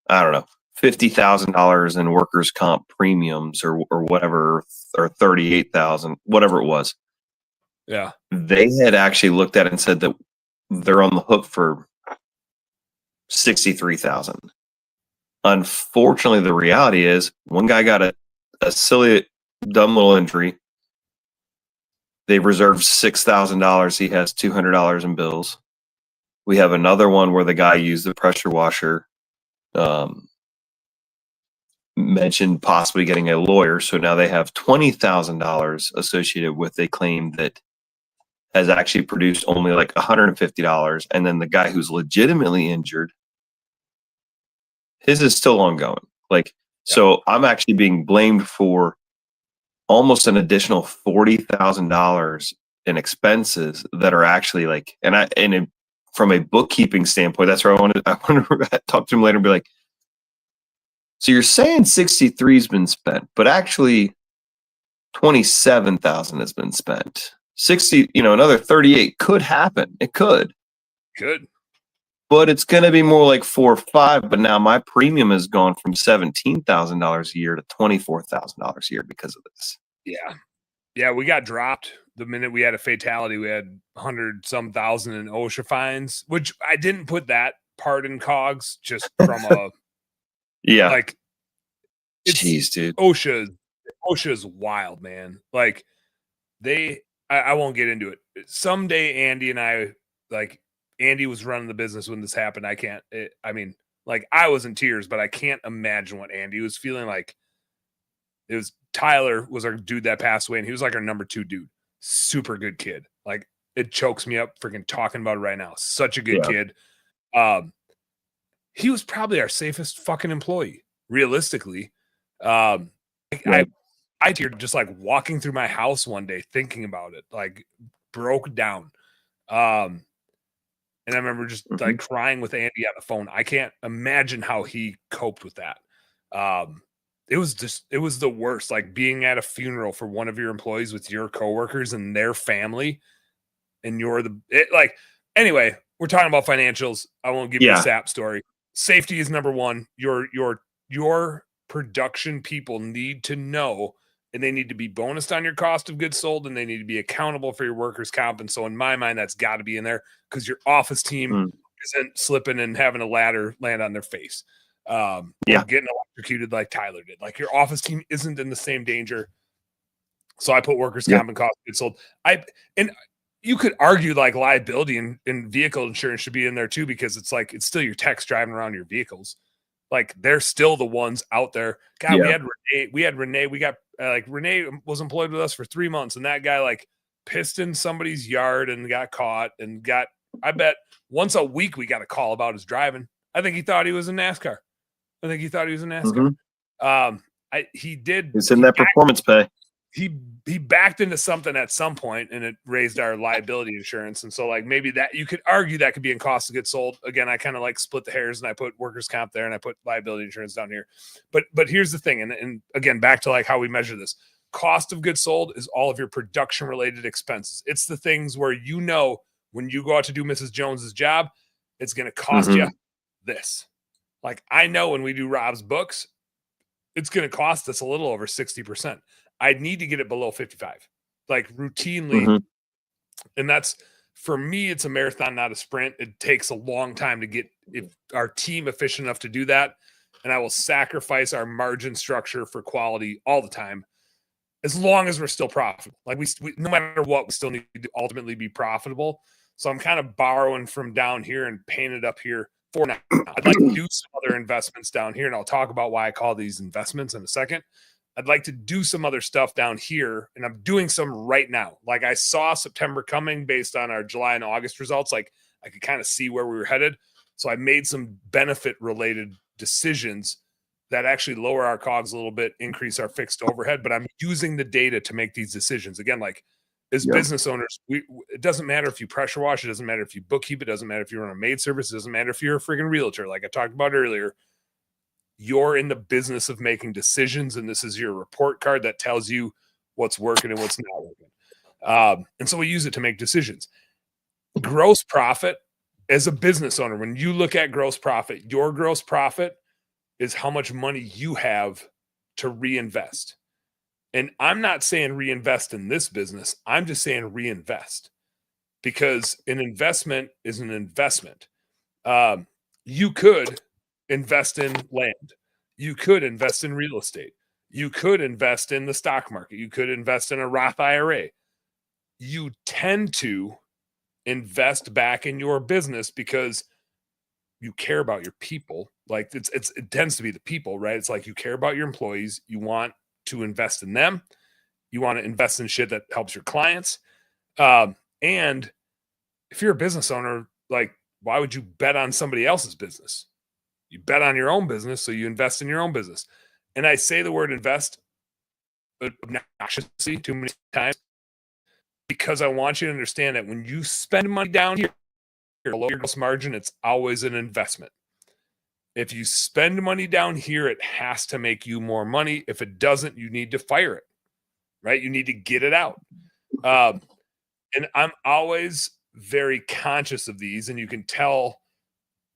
I don't know, $50,000 in workers' comp premiums or whatever, or 38,000, whatever it was. Yeah, they had actually looked at it and said that they're on the hook for 63,000. Unfortunately, the reality is one guy got a silly, dumb little injury. They've reserved $6,000. He has $200 in bills. We have another one where the guy used the pressure washer, mentioned possibly getting a lawyer. So now they have $20,000 associated with a claim that has actually produced only like $150. And then the guy who's legitimately injured, his is still ongoing. Like, so I'm actually being blamed for almost an additional $40,000 in expenses that are actually like, from a bookkeeping standpoint, that's where I want to talk to him later and be like, so you're saying 63 has been spent, but actually 27,000 has been spent. 60, another 38 could happen. It could. Good. but it's going to be more like 4 or 5. But now my premium has gone from $17,000 a year to $24,000 a year because of this. Yeah, we got dropped the minute we had a fatality. We had 100-some thousand in OSHA fines, which I didn't put that part in COGS just from a Yeah. like. Jeez, dude. OSHA is wild, man. Like I won't get into it. Someday, Andy and I, like Andy was running the business when this happened. I was in tears, but I can't imagine what Andy was feeling like. It was Tyler was our dude that passed away, and he was like our number 2 dude. Super good kid. Like it chokes me up freaking talking about it right now. Such a good kid. He was probably our safest fucking employee, realistically. I teared just like walking through my house one day thinking about it, like broke down. And I remember just like crying with Andy on the phone. I can't imagine how he coped with that. It was the worst, like being at a funeral for one of your employees with your coworkers and their family. And anyway, we're talking about financials. I won't give you a SAP story. Safety is number 1. Your production people need to know, and they need to be bonused on your cost of goods sold, and they need to be accountable for your workers' comp. And so in my mind, that's got to be in there because your office team isn't slipping and having a ladder land on their face. Or getting electrocuted like Tyler did. Like your office team isn't in the same danger. So I put workers' comp and cost of goods sold. And you could argue like liability and vehicle insurance should be in there too, because it's like it's still your techs driving around your vehicles. Like they're still the ones out there. God, we had Renee. We got Renee was employed with us for 3 months, and that guy like pissed in somebody's yard and got caught and I bet once a week we got a call about his driving. I think he thought he was in NASCAR. He did. It's in that performance pay. He backed into something at some point, and it raised our liability insurance. And so like maybe that you could argue that could be in cost to get sold. Again, I kind of like split the hairs, and I put workers' comp there and I put liability insurance down here. But here's the thing. And again, back to like how we measure this. Cost of goods sold is all of your production related expenses. It's the things where, when you go out to do Mrs. Jones's job, it's going to cost you this. Like I know when we do Rob's books, it's going to cost us a little over 60%. I'd need to get it below 55, like routinely. And that's, for me, it's a marathon, not a sprint. It takes a long time to get our team efficient enough to do that. And I will sacrifice our margin structure for quality all the time, as long as we're still profitable. Like we no matter what, we still need to ultimately be profitable. So I'm kind of borrowing from down here and paying it up here for now. I'd like to do some other investments down here, and I'll talk about why I call these investments in a second. I'd like to do some other stuff down here, and I'm doing some right now. Like I saw September coming based on our July and August results. Like I could kind of see where we were headed. So I made some benefit related decisions that actually lower our COGS a little bit, increase our fixed overhead, but I'm using the data to make these decisions. Again, like as business owners, it doesn't matter if you pressure wash, it doesn't matter if you bookkeep, it doesn't matter if you run a maid service, it doesn't matter if you're a freaking realtor, like I talked about earlier. You're in the business of making decisions, and this is your report card that tells you what's working and what's not working. And so we use it to make decisions. Gross profit, as a business owner, when you look at gross profit, your gross profit is how much money you have to reinvest. And I'm not saying reinvest in this business. I'm just saying reinvest, because an investment is an investment. You could invest in land. You could invest in real estate. You could invest in the stock market. You could invest in a Roth IRA. You tend to invest back in your business because you care about your people. Like it tends to be the people, right? It's like you care about your employees. You want to invest in them. You want to invest in shit that helps your clients. And if you're a business owner, like, why would you bet on somebody else's business? You bet on your own business, so you invest in your own business. And I say the word invest obnoxiously too many times, because I want you to understand that when you spend money down here, below your gross margin, it's always an investment. If you spend money down here, it has to make you more money. If it doesn't, you need to fire it, right? You need to get it out. And I'm always very conscious of these, and you can tell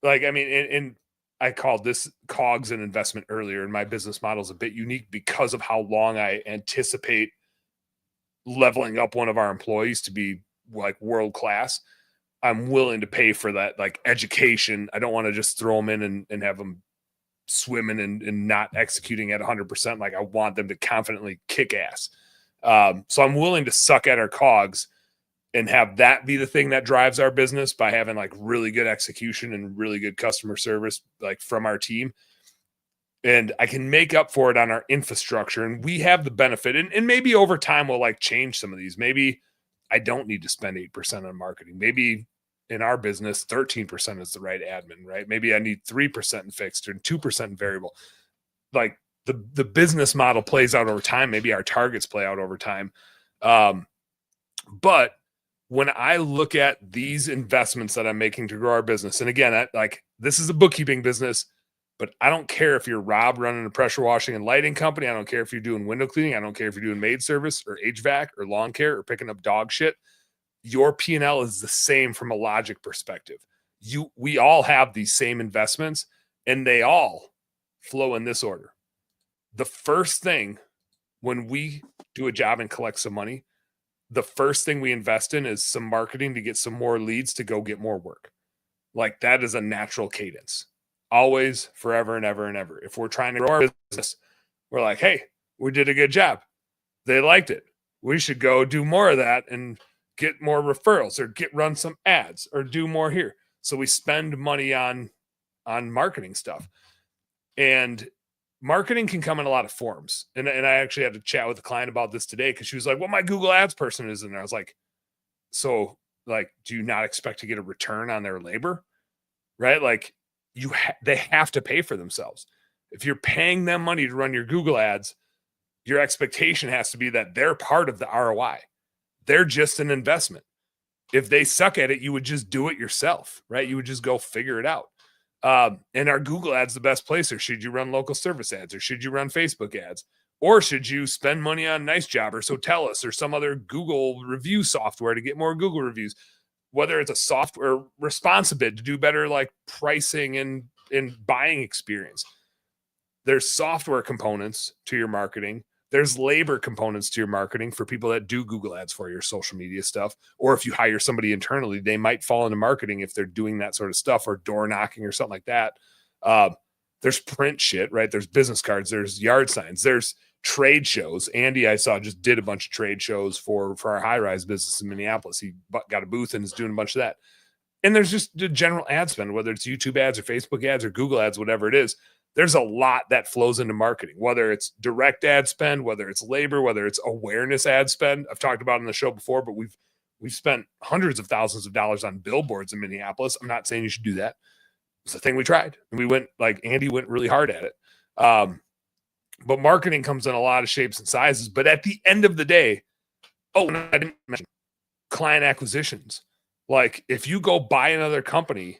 like, I mean, and I called this COGS an investment earlier, and my business model is a bit unique because of how long I anticipate leveling up one of our employees to be like world class. I'm willing to pay for that, like education. I don't want to just throw them in and have them swimming and not executing at 100%. Like I want them to confidently kick ass. So I'm willing to suck at our COGS and have that be the thing that drives our business by having like really good execution and really good customer service, like from our team. And I can make up for it on our infrastructure. And we have the benefit, and maybe over time we'll like change some of these. Maybe I don't need to spend 8% on marketing. Maybe in our business, 13% is the right admin, right? Maybe I need 3% in fixed and 2% in variable. Like the business model plays out over time. Maybe our targets play out over time. But when I look at these investments that I'm making to grow our business, and again, this is a bookkeeping business, but I don't care if you're Rob running a pressure washing and lighting company. I don't care if you're doing window cleaning. I don't care if you're doing maid service or HVAC or lawn care or picking up dog shit. Your P&L is the same from a logic perspective. We all have these same investments, and they all flow in this order. The first thing when we do a job and collect some money, the first thing we invest in is some marketing to get some more leads to go get more work. Like that is a natural cadence. Always, forever and ever and ever. If we're trying to grow our business, we're like, hey, we did a good job. They liked it. We should go do more of that and get more referrals or run some ads or do more here. So we spend money on marketing stuff. And marketing can come in a lot of forms. And I actually had to chat with a client about this today because she was like, well, my Google Ads person is in there. I was like, so like, do you not expect to get a return on their labor? Right? Like they have to pay for themselves. If you're paying them money to run your Google Ads, your expectation has to be that they're part of the ROI. They're just an investment. If they suck at it, you would just do it yourself, right? You would just go figure it out. And our Google ads, the best place, or should you run local service ads, or should you run Facebook ads, or should you spend money on Nice Job or Sotellus or some other Google review software to get more Google reviews? Whether it's a software, responsibly to do better, like pricing and buying experience. There's software components to your marketing. There's labor components to your marketing for people that do Google ads for your social media stuff. Or if you hire somebody internally, they might fall into marketing if they're doing that sort of stuff, or door knocking or something like that. There's print shit, right? There's business cards. There's yard signs. There's trade shows. Andy, I saw, just did a bunch of trade shows for our high-rise business in Minneapolis. He got a booth and is doing a bunch of that. And there's just the general ad spend, whether it's YouTube ads or Facebook ads or Google ads, whatever it is. There's a lot that flows into marketing, whether it's direct ad spend, whether it's labor, whether it's awareness ad spend. I've talked about it on the show before, but we've spent hundreds of thousands of dollars on billboards in Minneapolis. I'm not saying you should do that. It's the thing we tried. And we went, like Andy went really hard at it. But marketing comes in a lot of shapes and sizes. But at the end of the day, and I didn't mention client acquisitions. Like if you go buy another company,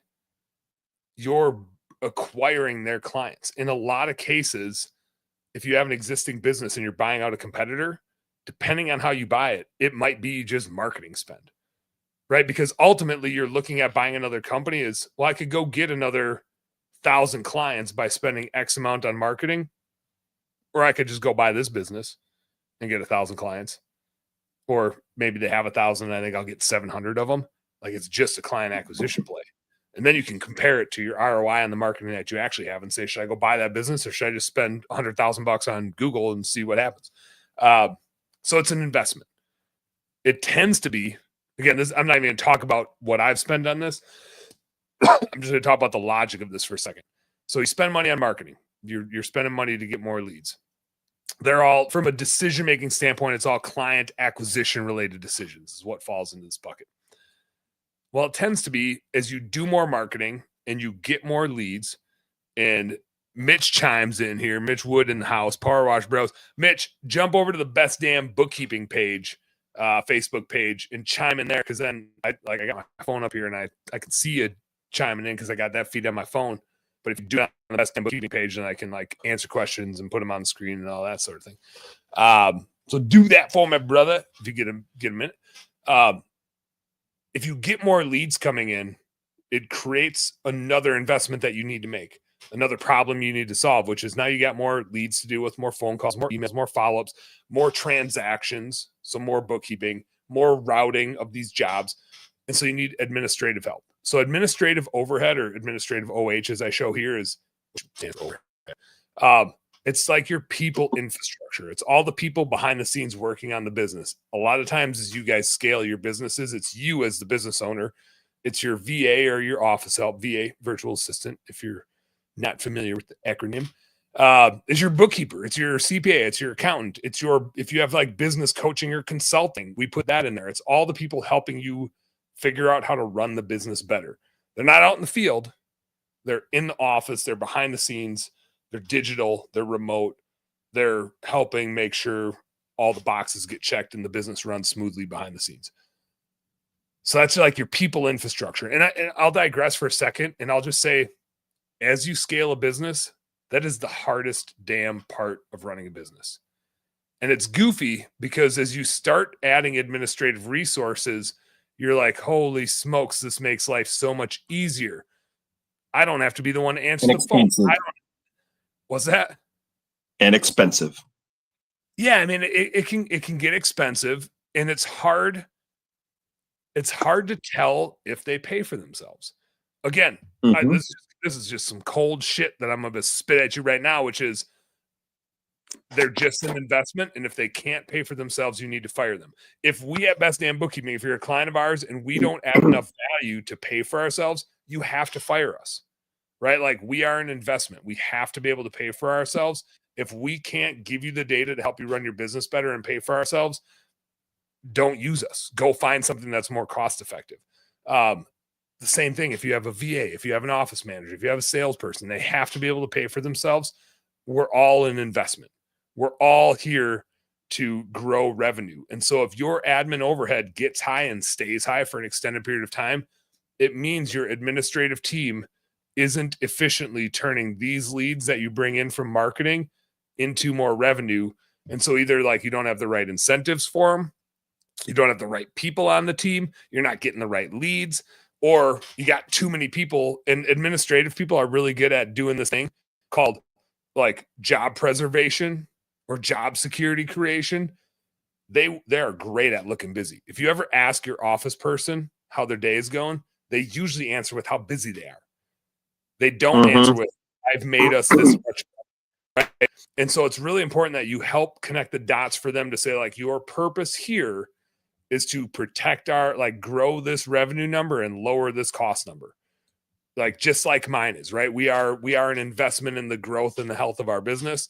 you're acquiring their clients. In a lot of cases, if you have an existing business and you're buying out a competitor, depending on how you buy it, it might be just marketing spend, right? Because ultimately you're looking at buying another company as, well, I could go get another 1,000 clients by spending X amount on marketing, or I could just go buy this business and get 1,000 clients, or maybe they have 1,000 and I think I'll get 700 of them. Like it's just a client acquisition play. And then you can compare it to your ROI on the marketing that you actually have and say, should I go buy that business or should I just spend $100,000 on Google and see what happens? So it's an investment. It tends to be, again, I'm not even going to talk about what I've spent on this. I'm just going to talk about the logic of this for a second. So you spend money on marketing. You're spending money to get more leads. They're all, from a decision-making standpoint, it's all client acquisition related decisions is what falls into this bucket. Well, it tends to be as you do more marketing and you get more leads, and Mitch chimes in here. Mitch Wood in the house, Power Wash Bros. Mitch, jump over to the Best Damn Bookkeeping page, Facebook page, and chime in there, because then I got my phone up here and I can see you chiming in because I got that feed on my phone. But if you do it on the Best Damn Bookkeeping page, then I can like answer questions and put them on the screen and all that sort of thing. So do that for me, brother, if you get a minute. If you get more leads coming in, it creates another investment that you need to make, another problem you need to solve, which is now you got more leads to do with, more phone calls, more emails, more follow-ups, more transactions, so more bookkeeping, more routing of these jobs. And so you need administrative help. So administrative overhead, or administrative OH, as I show here, is it's like your people infrastructure. It's all the people behind the scenes working on the business. A lot of times as you guys scale your businesses, it's you as the business owner. It's your VA or your office help, VA, virtual assistant, if you're not familiar with the acronym. Is your bookkeeper, it's your CPA, it's your accountant, it's your, if you have like business coaching or consulting, we put that in there. It's all the people helping you figure out how to run the business better. They're not out in the field. They're in the office. They're behind the scenes. They're digital. They're remote. They're helping make sure all the boxes get checked and the business runs smoothly behind the scenes. So that's like your people infrastructure. And I'll digress for a second, and I'll just say, as you scale a business, that is the hardest damn part of running a business. And it's goofy because as you start adding administrative resources, you're like, holy smokes, this makes life so much easier. I don't have to be the one to answer the phone. What's that? And expensive. Yeah, I mean, it can get expensive, and it's hard. It's hard to tell if they pay for themselves. Again, this is just some cold shit that I'm going to spit at you right now, which is they're just an investment, and if they can't pay for themselves, you need to fire them. If we at Best Damn Bookkeeping, if you're a client of ours and we don't add enough value to pay for ourselves, you have to fire us, right? Like, we are an investment. We have to be able to pay for ourselves. If we can't give you the data to help you run your business better and pay for ourselves, don't use us. Go find something that's more cost effective. The same thing if you have a VA, if you have an office manager, if you have a salesperson, they have to be able to pay for themselves. We're all an investment. We're all here to grow revenue. And so if your admin overhead gets high and stays high for an extended period of time, it means your administrative team isn't efficiently turning these leads that you bring in from marketing into more revenue. And so either like you don't have the right incentives for them, you don't have the right people on the team, you're not getting the right leads, or you got too many people. And administrative people are really good at doing this thing called like job preservation or job security creation. They are great at looking busy. If you ever ask your office person how their day is going, they usually answer with how busy they are. They don't answer with, I've made us this much. Right? And so it's really important that you help connect the dots for them to say, like, your purpose here is to protect our, like, grow this revenue number and lower this cost number. Like, just like mine is, right? We are an investment in the growth and the health of our business.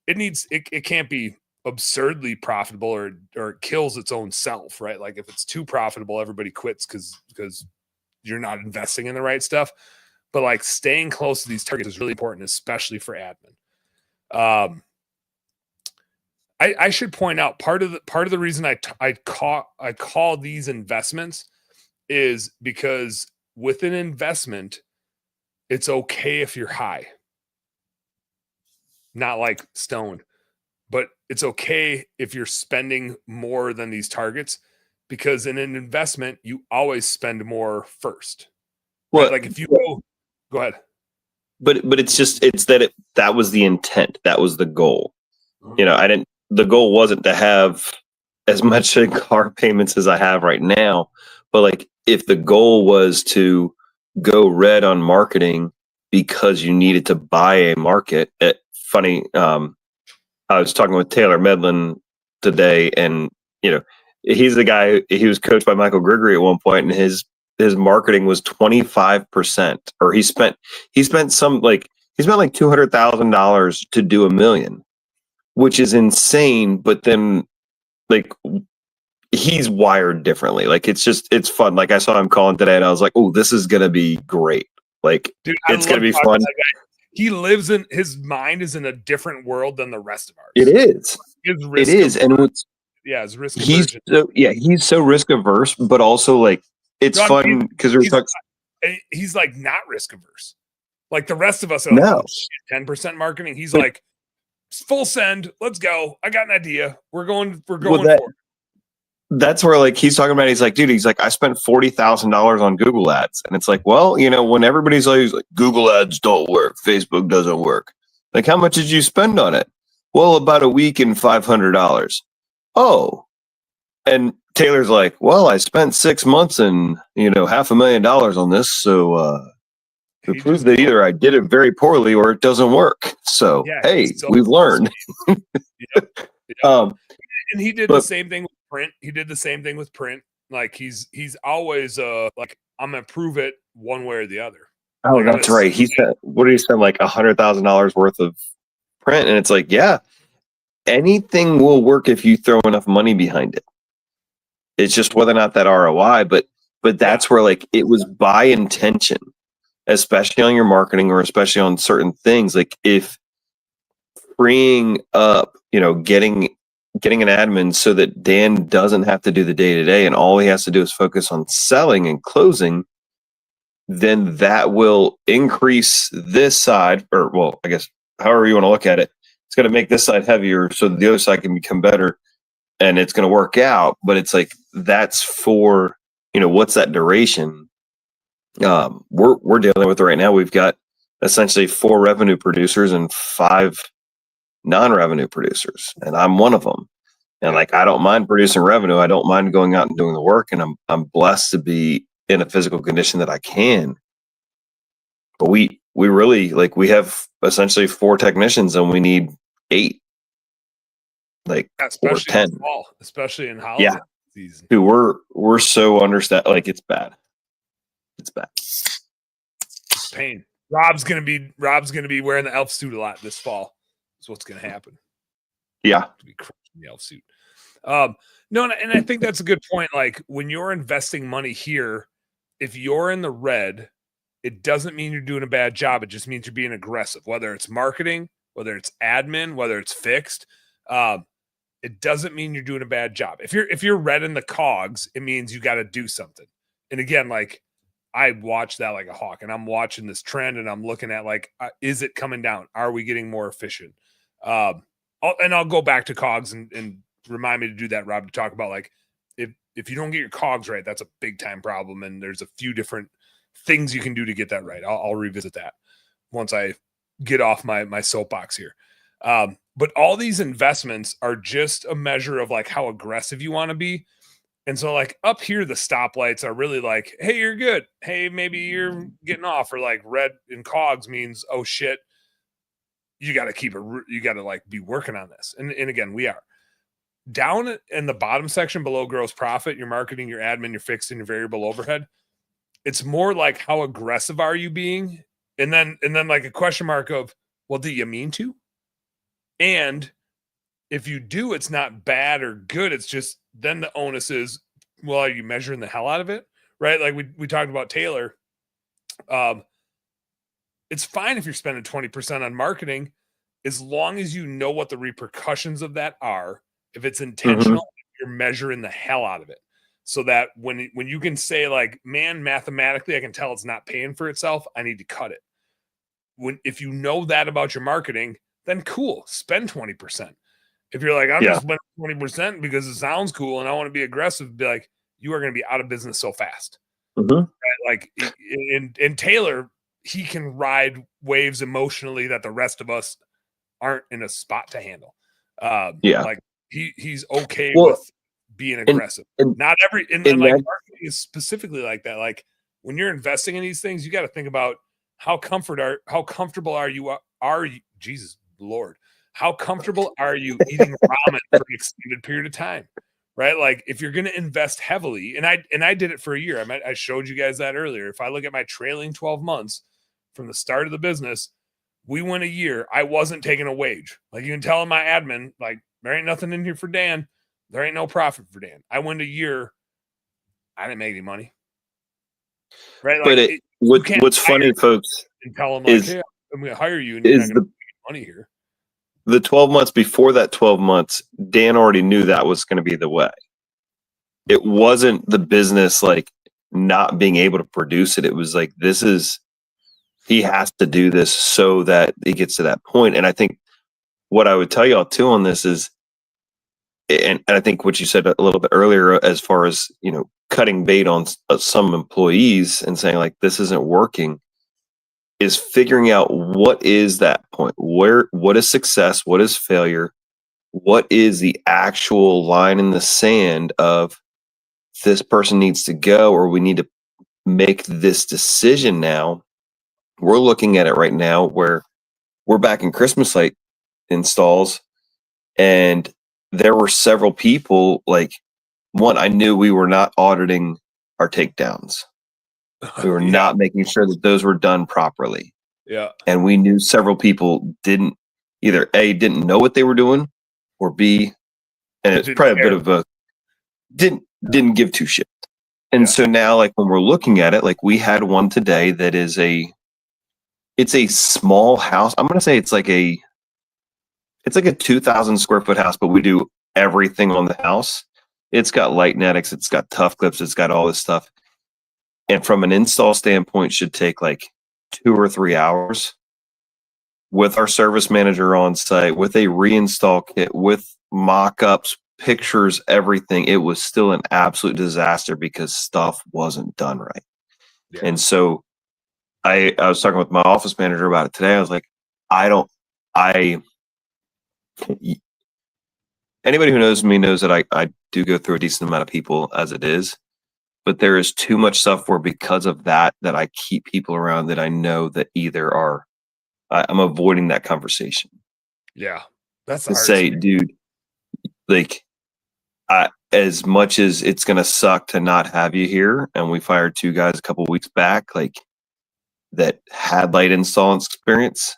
It can't be absurdly profitable or it kills its own self, right? Like, if it's too profitable, everybody quits because you're not investing in the right stuff. But like, staying close to these targets is really important, especially for admin. I should point out part of the reason I call these investments is because with an investment, it's okay if you're high, not like stoned, but it's okay if you're spending more than these targets, because in an investment, you always spend more first. Well, right? Like if you go ahead. But it's that was the intent. That was the goal. You know, the goal wasn't to have as much in car payments as I have right now, but like, if the goal was to go red on marketing because you needed to buy a market, funny, I was talking with Taylor Medlin today, and you know, he's the guy, he was coached by Michael Gregory at one point, and his marketing was 25%, or he spent like $200,000 to do $1 million, which is insane. But then, like, he's wired differently. Like, it's fun. Like, I saw him calling today, and I was like, oh, this is gonna be great. Like, dude, it's gonna be fun. He lives in, his mind is in a different world than the rest of ours. It is. It is, and what's his risk. He's so risk averse, but also like, it's fun because he's like not risk averse. Like the rest of us are like, 10% marketing. He's like, full send. Let's go. I got an idea. We're going for it. that's where like he's talking about. He's like, dude, he's like, I spent $40,000 on Google ads, and it's like, well, when everybody's always like, Google ads don't work, Facebook doesn't work. Like, how much did you spend on it? Well, about a week and $500. Oh, and Taylor's like, well, I spent 6 months and $500,000 on this, so to prove that either I did it very poorly or it doesn't work. So hey, we've learned. Yep. And he did the same thing with print. He did the same thing with print. Like he's always like, I'm gonna prove it one way or the other. Oh, like, that's right. He said, what did he spend, like $100,000 worth of print? And it's like, yeah, anything will work if you throw enough money behind it. It's just whether or not that ROI, but that's where like it was by intention, especially on your marketing or especially on certain things. Like if freeing up, getting an admin so that Dan doesn't have to do the day-to-day and all he has to do is focus on selling and closing, then that will increase this side, or well, I guess however you want to look at it, it's going to make this side heavier so that the other side can become better and it's going to work out. But it's like, that's for, what's that duration? We're dealing with right now. We've got essentially 4 revenue producers and 5 non-revenue producers, and I'm one of them. And like, I don't mind producing revenue. I don't mind going out and doing the work, and I'm blessed to be in a physical condition that I can. But we really, like, we have essentially 4 technicians and we need 8, like, or 10, in fall, especially in holiday season. Dude, we're so understaffed. Like, it's bad. It's bad. It's pain. Rob's gonna be wearing the elf suit a lot this fall. That's what's gonna happen. Yeah, to be crushing the elf suit. No, and I think that's a good point. Like, when you're investing money here, if you're in the red, it doesn't mean you're doing a bad job. It just means you're being aggressive, whether it's marketing, whether it's admin, whether it's fixed. It doesn't mean you're doing a bad job. If you're red in the cogs, it means you got to do something. And again, like, I watch that like a hawk, and I'm watching this trend, and I'm looking at like, is it coming down? Are we getting more efficient? I'll go back to cogs and remind me to do that, Rob, to talk about like, if you don't get your cogs right, that's a big time problem. And there's a few different things you can do to get that right. I'll revisit that once I get off my soapbox here. But all these investments are just a measure of like how aggressive you want to be. And so like up here, the stoplights are really like, hey, you're good. Hey, maybe you're getting off, or like red in cogs means, oh shit, you got to you got to like be working on this. And again, we are down in the bottom section below gross profit, your marketing, your admin, your fixed, and your variable overhead. It's more like, how aggressive are you being? And then like a question mark of, well, do you mean to? And if you do, it's not bad or good. It's just, then the onus is, well, are you measuring the hell out of it? Right? Like we talked about Taylor. It's fine if you're spending 20% on marketing, as long as you know what the repercussions of that are. If it's intentional, you're measuring the hell out of it. So that when you can say like, man, mathematically, I can tell it's not paying for itself, I need to cut it. If you know that about your marketing, then cool, spend 20%. If you're like, I'm just spending 20% because it sounds cool and I want to be aggressive, be like, you are going to be out of business so fast. Right? Like, and Taylor, he can ride waves emotionally that the rest of us aren't in a spot to handle. Like he's okay with being aggressive. And not every, and like marketing is specifically like that. Like, when you're investing in these things, you got to think about how comfortable are you? Jesus Lord, how comfortable are you eating ramen for an extended period of time? Right? Like, if you're going to invest heavily, and I did it for a year. I showed you guys that earlier. If I look at my trailing 12 months from the start of the business, we went a year. I wasn't taking a wage. Like, you can tell in my admin, like, there ain't nothing in here for Dan. There ain't no profit for Dan. I went a year. I didn't make any money. Right? Like, but what's funny, folks, and tell them like, hey, I'm going to hire you, and you're not going to make money here. The 12 months before that 12 months, Dan already knew that was going to be the way. It wasn't the business like not being able to produce it. It was like, he has to do this so that he gets to that point. And I think what I would tell y'all too on this is, and I think what you said a little bit earlier, as far as, cutting bait on some employees and saying like, this isn't working, is figuring out what is that point, what is success, what is failure, what is the actual line in the sand of this person needs to go, or we need to make this decision now. We're looking at it right now where we're back in Christmas light installs, and there were several people, like, one, I knew we were not auditing our takedowns. We were not making sure that those were done properly. Yeah. And we knew several people didn't either A, didn't know what they were doing, or B, and it's probably a bit of a didn't give two shit. And so now, like, when we're looking at it, like, we had one today that is it's a small house. I'm gonna say it's like a 2,000 square foot house, but we do everything on the house. It's got light netics, it's got tough clips, it's got all this stuff. And from an install standpoint, should take like 2 or 3 hours with our service manager on site, with a reinstall kit, with mock-ups, pictures, everything. It was still an absolute disaster because stuff wasn't done right. Yeah. And so I was talking with my office manager about it today. I was like, anybody who knows me knows that I do go through a decent amount of people as it is, but there is too much software because of that I keep people around that I know that either are, I'm avoiding that conversation. Yeah. That's to say, dude, like, as much as it's going to suck to not have you here, and we fired 2 guys a couple weeks back, like, that had light install experience,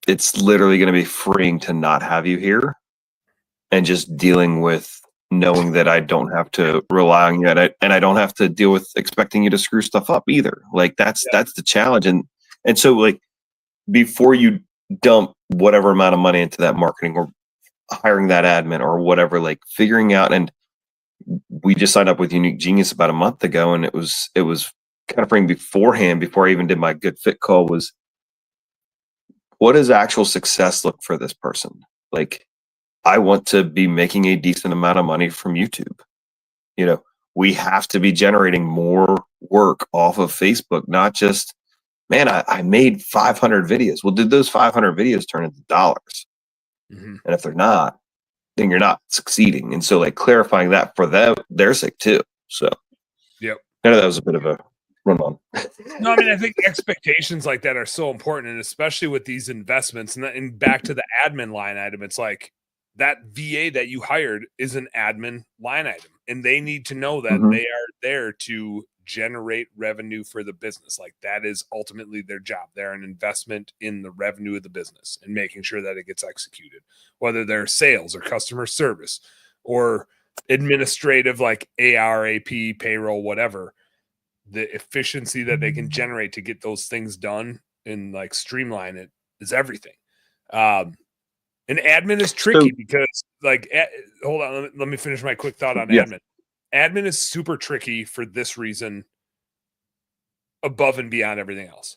it's literally going to be freeing to not have you here and just dealing with knowing that I don't have to rely on you, and I don't have to deal with expecting you to screw stuff up either. Like, that's the challenge. And so, like, before you dump whatever amount of money into that marketing or hiring that admin or whatever, like, figuring out, and we just signed up with Unique Genius about a month ago, and it was kind of bring beforehand, before I even did my good fit call, was, what does actual success look for this person? Like, I want to be making a decent amount of money from YouTube. We have to be generating more work off of Facebook, not just, man, I made 500 videos. Well, did those 500 videos turn into dollars? Mm-hmm. And if they're not, then you're not succeeding. And so, like, clarifying that for them, their sake too. So, yep. I know that was a bit of a run on. No, I mean, I think expectations like that are so important, and especially with these investments. And back to the admin line item, it's like, that VA that you hired is an admin line item, and they need to know that they are there to generate revenue for the business. Like, that is ultimately their job. They're an investment in the revenue of the business and making sure that it gets executed, whether they're sales or customer service or administrative, like AR, AP, payroll, whatever. The efficiency that they can generate to get those things done and, like, streamline it is everything. And admin is tricky because, like, hold on, let me finish my quick thought on admin. Admin is super tricky for this reason, above and beyond everything else.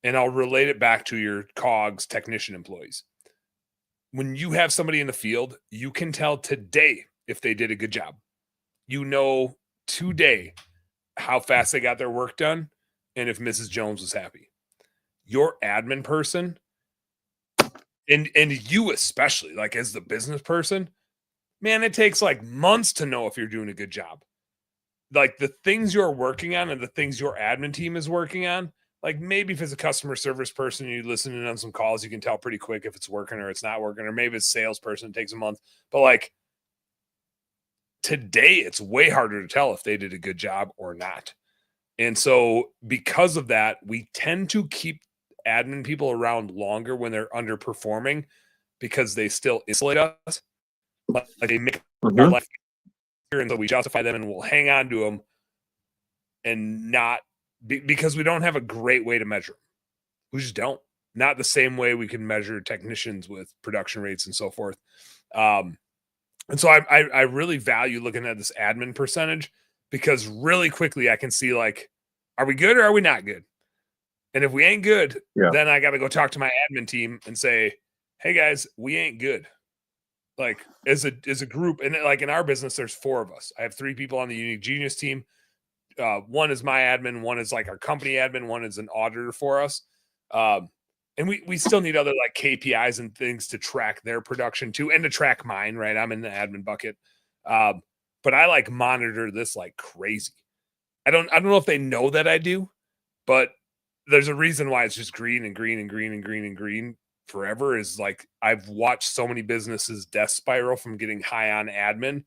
And I'll relate it back to your COGS technician employees. When you have somebody in the field, you can tell today if they did a good job. You know today how fast they got their work done and if Mrs. Jones was happy. Your admin person, and you especially, like, as the business person, man, it takes like months to know if you're doing a good job. Like, the things you're working on and the things your admin team is working on, like, maybe if it's a customer service person and you listen in on some calls, you can tell pretty quick if it's working or it's not working, or maybe it's a salesperson, it takes a month. But, like, today it's way harder to tell if they did a good job or not. And so because of that, we tend to keep admin people around longer when they're underperforming, because they still insulate us. Like, they make our life easier, and so we justify them and we'll hang on to them, and not because we don't have a great way to measure them. We just don't. Not the same way we can measure technicians with production rates and so forth. And so I really value looking at this admin percentage, because really quickly I can see, like, are we good or are we not good? And if we ain't good, then I got to go talk to my admin team and say, hey guys, we ain't good. like as a group, and like in our business, there's 4 of us. I have 3 people on the Unique Genius team. One is my admin, one is like our company admin, one is an auditor for us. And we still need other like KPIs and things to track their production too, and to track mine, right? I'm in the admin bucket. But I like monitor this like crazy. I don't know if they know that I do, but there's a reason why it's just green and green and green and green and green forever. Is like I've watched so many businesses death spiral from getting high on admin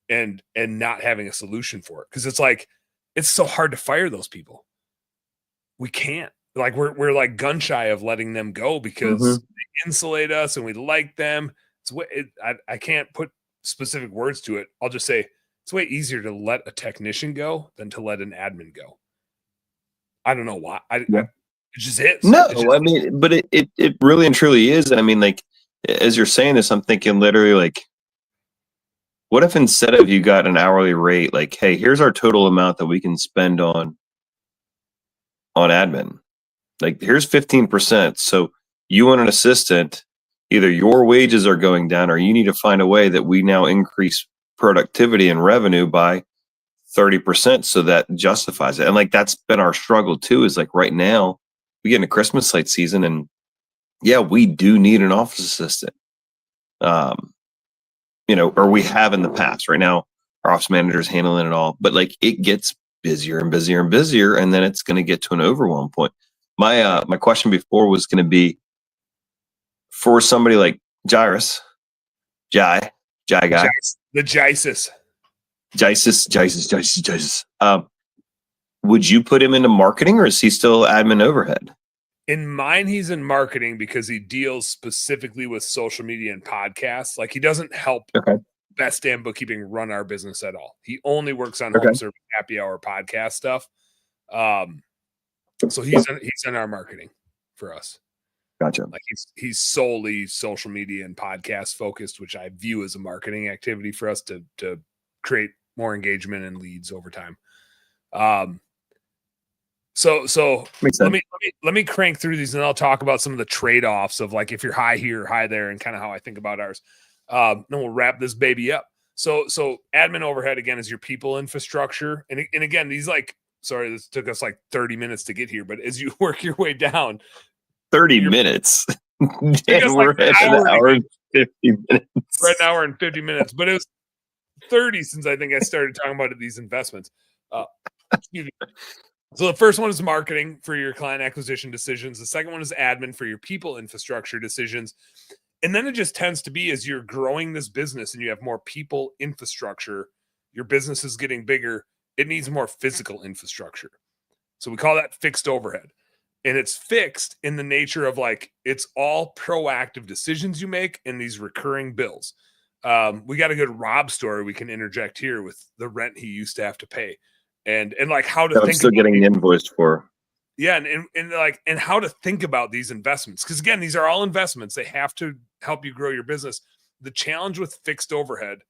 and not having a solution for it. Because it's like it's so hard to fire those people. We can't. Like we're like gun shy of letting them go because they insulate us and we like them. I can't put specific words to it. I'll just say it's way easier to let a technician go than to let an admin go. I don't know why. It just is. No, I mean, but it really and truly is. I mean, like, as you're saying this, I'm thinking literally like, what if instead of you got an hourly rate, like, hey, here's our total amount that we can spend on admin. Like, here's 15%. So you want an assistant, either your wages are going down or you need to find a way that we now increase productivity and revenue by 30% so that justifies it. And like that's been our struggle too, is like right now we get into Christmas light season and yeah, we do need an office assistant. Or we have in the past. Right now our office manager is handling it all, but like it gets busier and busier and busier, and then it's going to get to an overwhelm point. My question before was going to be for somebody like Jairus, Jai guy, the Jisis. Would you put him into marketing, or is he still admin overhead? In mine, he's in marketing because he deals specifically with social media and podcasts. Like he doesn't help Best Damn Bookkeeping run our business at all. He only works on home service, happy hour, podcast stuff. So he's in our marketing for us. Gotcha. Like he's solely social media and podcast focused, which I view as a marketing activity for us to create more engagement and leads over time. So let me crank through these and I'll talk about some of the trade-offs of like if you're high here, high there, and kind of how I think about ours. Then we'll wrap this baby up. So admin overhead again is your people infrastructure. And again, these like, sorry, this took us like 30 minutes to get here, but as you work your way down, 30 minutes. Dan, we're at an hour and 50 minutes. We're at an hour and 50 minutes, but it was 30 since I think I started talking about these investments. Excuse me. So the first one is marketing for your client acquisition decisions. The second one is admin for your people infrastructure decisions. And then it just tends to be as you're growing this business and you have more people infrastructure, your business is getting bigger, it needs more physical infrastructure. So we call that fixed overhead. And it's fixed in the nature of like, it's all proactive decisions you make and these recurring bills. We got a good Rob story we can interject here with the rent he used to have to pay and like how to think I'm still getting invoiced for. Yeah. And how to think about these investments. Cause again, these are all investments. They have to help you grow your business. The challenge with fixed overhead,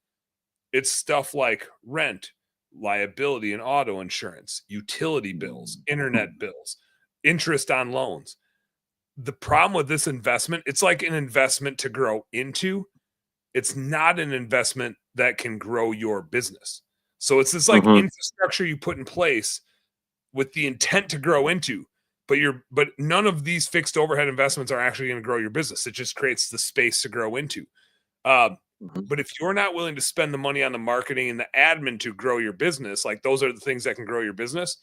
it's stuff like rent, liability and auto insurance, utility bills, internet bills, interest on loans. The problem with this investment, it's like an investment to grow into. It's not an investment that can grow your business. So it's this like infrastructure you put in place with the intent to grow into, but none of these fixed overhead investments are actually going to grow your business. It just creates the space to grow into. But if you're not willing to spend the money on the marketing and the admin to grow your business, like those are the things that can grow your business.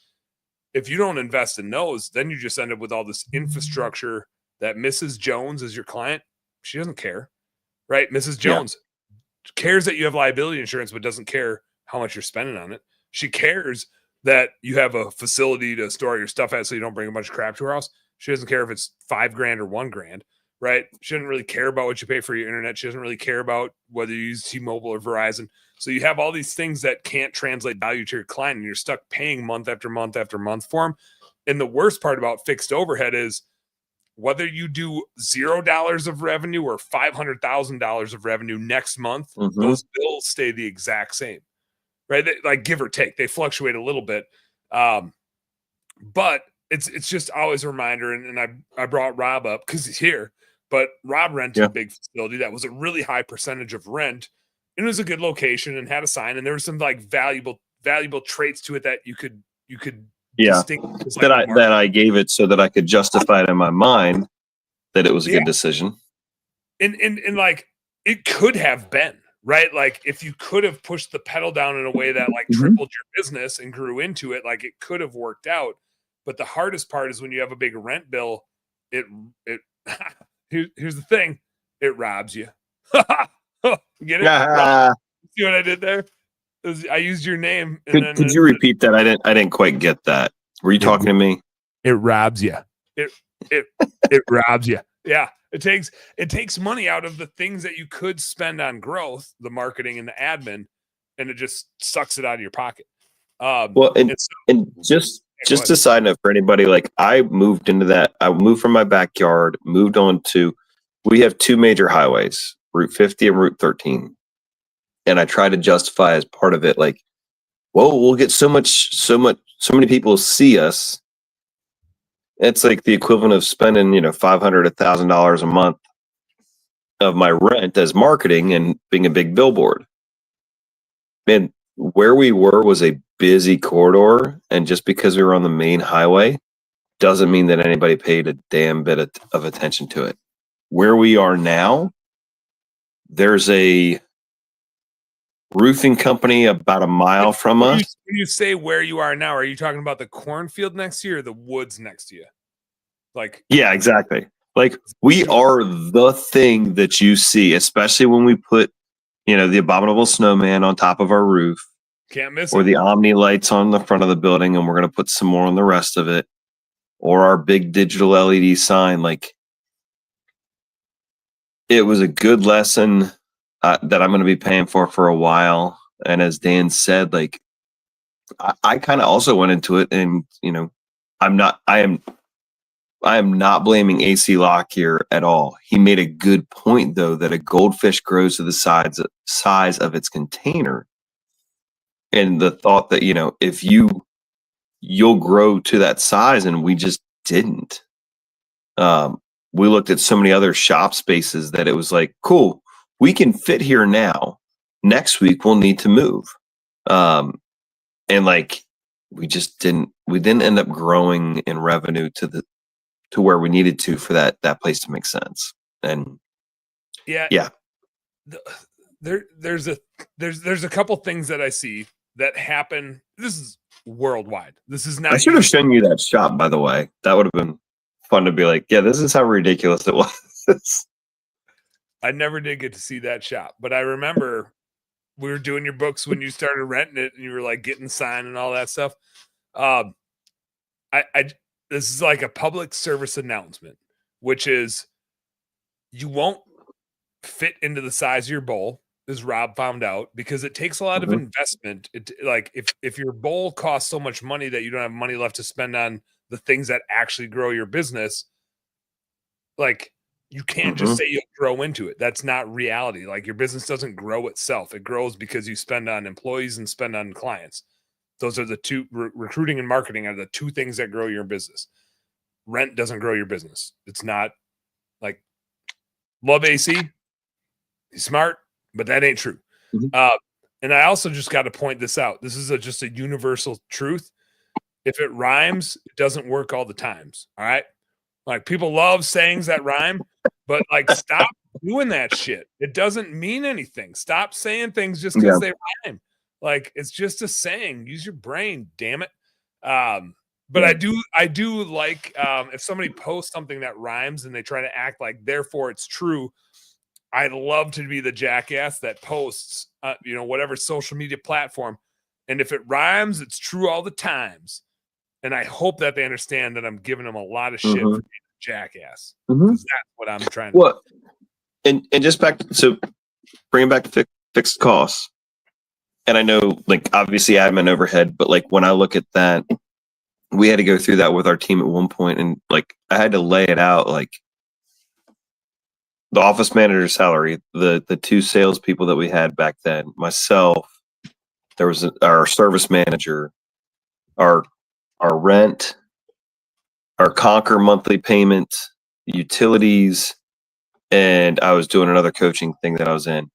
If you don't invest in those, then you just end up with all this infrastructure that Mrs. Jones is your client. She doesn't care, right? Mrs. Jones cares that you have liability insurance, but doesn't care how much you're spending on it. She cares that you have a facility to store your stuff at so you don't bring a bunch of crap to her house. She doesn't care if it's $5,000 or $1,000, right? She doesn't really care about what you pay for your internet. She doesn't really care about whether you use T-Mobile or Verizon. So you have all these things that can't translate value to your client, and you're stuck paying month after month after month for them. And the worst part about fixed overhead is whether you do $0 of revenue or $500,000 of revenue next month, those bills stay the exact same, right? Like give or take, they fluctuate a little bit. But it's just always a reminder. And I brought Rob up because he's here. But Rob rented a big facility that was a really high percentage of rent, and it was a good location and had a sign, and there were some like valuable traits to it that you could distinguish, like, that I gave it so that I could justify it in my mind that it was a good decision. And like it could have been, right? Like if you could have pushed the pedal down in a way that like tripled your business and grew into it, like it could have worked out. But the hardest part is when you have a big rent bill, it here's the thing, it robs you. Get it? See what I did there? I used your name. And could you repeat that? I didn't quite get that. Were you talking to me? It robs you. It robs you. Yeah. It takes money out of the things that you could spend on growth, the marketing and the admin, and it just sucks it out of your pocket. Well, and just a side note for anybody, like I moved into that. I moved from my backyard, moved on to, we have two major highways, Route 50 and Route 13. And I try to justify as part of it, like, whoa, we'll get so many people see us. It's like the equivalent of spending, $500, $1,000 a month of my rent as marketing and being a big billboard. And where we were was a busy corridor, and just because we were on the main highway doesn't mean that anybody paid a damn bit of attention to it. Where we are now, there's a roofing company about a mile from us. When you say where you are now, are you talking about the cornfield next to you or the woods next to you? Like, yeah, exactly. Like we are the thing that you see, especially when we put, the abominable snowman on top of our roof. Can't miss or it. the Omni lights on the front of the building, and we're going to put some more on the rest of it, or our big digital LED sign. Like, it was a good lesson that I'm going to be paying for a while. And as Dan said, like, I kind of also went into it, and I am not blaming AC Lock here at all. He made a good point, though, that a goldfish grows to the size of its container. And the thought that, if you'll grow to that size, and we just didn't. We looked at so many other shop spaces that it was like, cool, we can fit here now. Next week we'll need to move. And like, we didn't end up growing in revenue to where we needed to for that place to make sense. And yeah. There's a couple things that I see that happen. This is worldwide. This is not. I should have shown you that shop, by the way. That would have been fun to be like, yeah, this is how ridiculous it was. I never did get to see that shop, but I remember we were doing your books when you started renting it, and you were like getting signed and all that stuff. This is like a public service announcement, which is you won't fit into the size of your bowl, as Rob found out, because it takes a lot of investment. Like if your bowl costs so much money that you don't have money left to spend on the things that actually grow your business, like you can't just say you'll grow into it. That's not reality. Like your business doesn't grow itself. It grows because you spend on employees and spend on clients. Those are the two. Recruiting and marketing are the two things that grow your business. Rent doesn't grow your business. It's not like love AC. He's smart, but that ain't true. And I also just got to point this out. This is just a universal truth. If it rhymes, it doesn't work all the times. All right. Like people love sayings that rhyme, but like stop doing that shit. It doesn't mean anything. Stop saying things just because they rhyme. Like it's just a saying. Use your brain, damn it. But I do like if somebody posts something that rhymes and they try to act like therefore it's true. I'd love to be the jackass that posts, whatever social media platform, and if it rhymes, it's true all the times. And I hope that they understand that I'm giving them a lot of shit for being a jackass. That's what I'm trying to do. And just bringing back to fixed costs. And I know, like, obviously admin overhead, but like when I look at that, we had to go through that with our team at one point, and like I had to lay it out, like the office manager's salary, the two salespeople that we had back then, myself, there was our service manager, our rent, our Conquer monthly payment, utilities, and I was doing another coaching thing that I was in.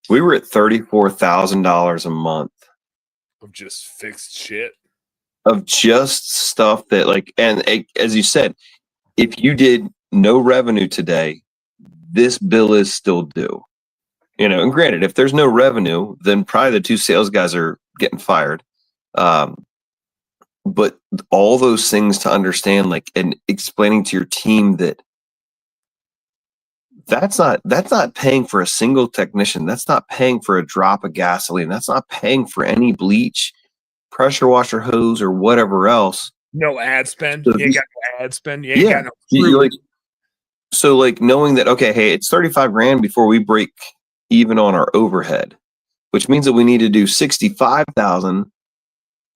We were at $34,000 a month of just fixed shit. Of just stuff that as you said, if you did no revenue today, this bill is still due. And granted, if there's no revenue, then probably the 2 sales guys are getting fired. But all those things to understand, and explaining to your team that's not paying for a single technician. That's not paying for a drop of gasoline. That's not paying for any bleach, pressure washer hose, or whatever else. No ad spend. So You ain't got no ad spend. You ain't got no you knowing that, okay, hey, it's 35 grand before we break even on our overhead, which means that we need to do 65,000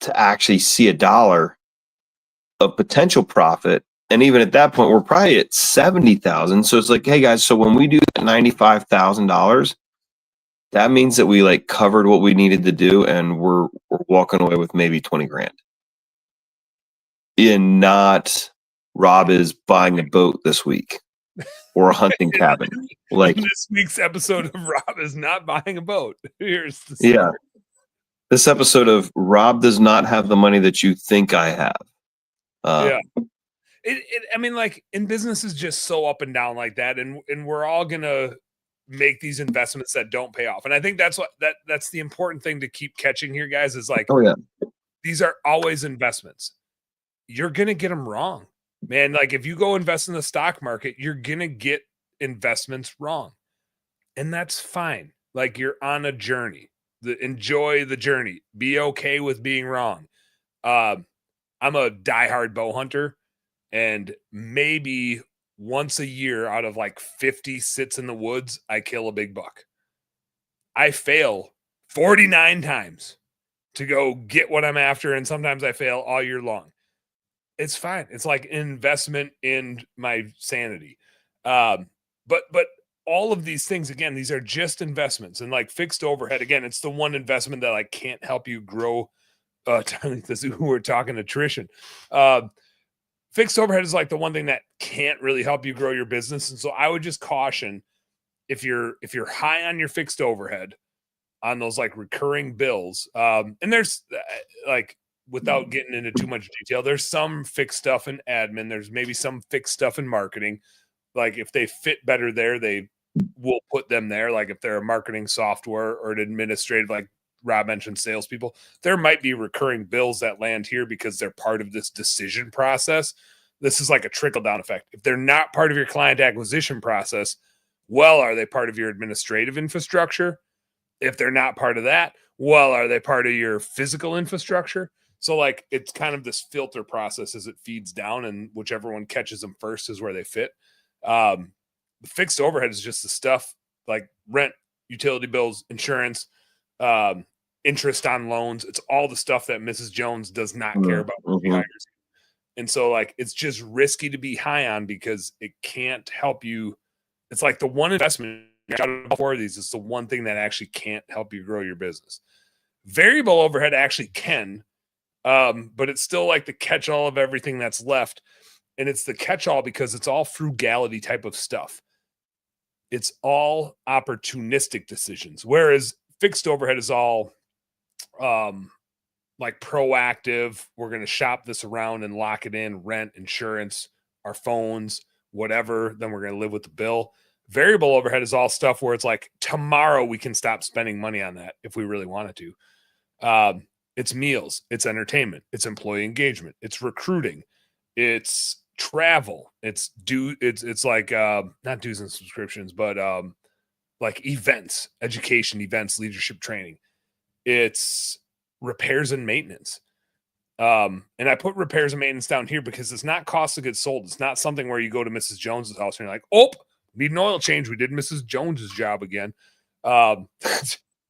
to actually see a dollar of potential profit. And even at that point, we're probably at 70,000. So it's like, hey guys, so when we do that $95,000, that means that we covered what we needed to do, and we're walking away with maybe 20 grand. And not Rob is buying a boat this week or a hunting cabin. This week's episode of Rob is not buying a boat. Here's the story. Yeah. This episode of Rob does not have the money that you think I have. Yeah. I mean, in business is just so up and down like that. And we're all going to make these investments that don't pay off. And I think that's the important thing to keep catching here, guys, is oh yeah, these are always investments. You're going to get them wrong, man. If you go invest in the stock market, you're going to get investments wrong, and that's fine. You're on a journey. Enjoy the journey. Be okay with being wrong. I'm a diehard bow hunter, and maybe once a year out of 50 sits in the woods, I kill a big buck. I fail 49 times to go get what I'm after, and sometimes I fail all year long. It's fine. It's like an investment in my sanity. But all of these things, again, these are just investments, and fixed overhead. Again, it's the one investment that can't help you grow. This is who we're talking attrition. Fixed overhead is the one thing that can't really help you grow your business. And so I would just caution, if you're high on your fixed overhead on those recurring bills, and there's without getting into too much detail, there's some fixed stuff in admin. There's maybe some fixed stuff in marketing. If they fit better there, they will put them there. If they're a marketing software or an administrative, Rob mentioned salespeople, there might be recurring bills that land here because they're part of this decision process. This is a trickle down effect. If they're not part of your client acquisition process, well, are they part of your administrative infrastructure? If they're not part of that, well, are they part of your physical infrastructure? So it's kind of this filter process as it feeds down, and whichever one catches them first is where they fit. The fixed overhead is just the stuff like rent, utility bills, insurance, interest on loans. It's all the stuff that Mrs. Jones does not care about when she hires you. And so it's just risky to be high on because it can't help you. It's the one investment out of all 4 of these. It's the one thing that actually can't help you grow your business. Variable overhead actually can, but it's still the catch-all of everything that's left. And it's the catch-all because it's all frugality type of stuff. It's all opportunistic decisions. Whereas fixed overhead is all proactive. We're going to shop this around and lock it in, rent, insurance, our phones, whatever. Then we're going to live with the bill. Variable overhead is all stuff where it's tomorrow we can stop spending money on that if we really wanted to. It's meals, it's entertainment, it's employee engagement, it's recruiting, it's travel, it's not dues and subscriptions, but events, education, events, leadership training. It's repairs and maintenance. And I put repairs and maintenance down here because it's not cost of goods sold. It's not something where you go to Mrs. Jones's house and you're like, oh, need an oil change. We did Mrs. Jones's job again.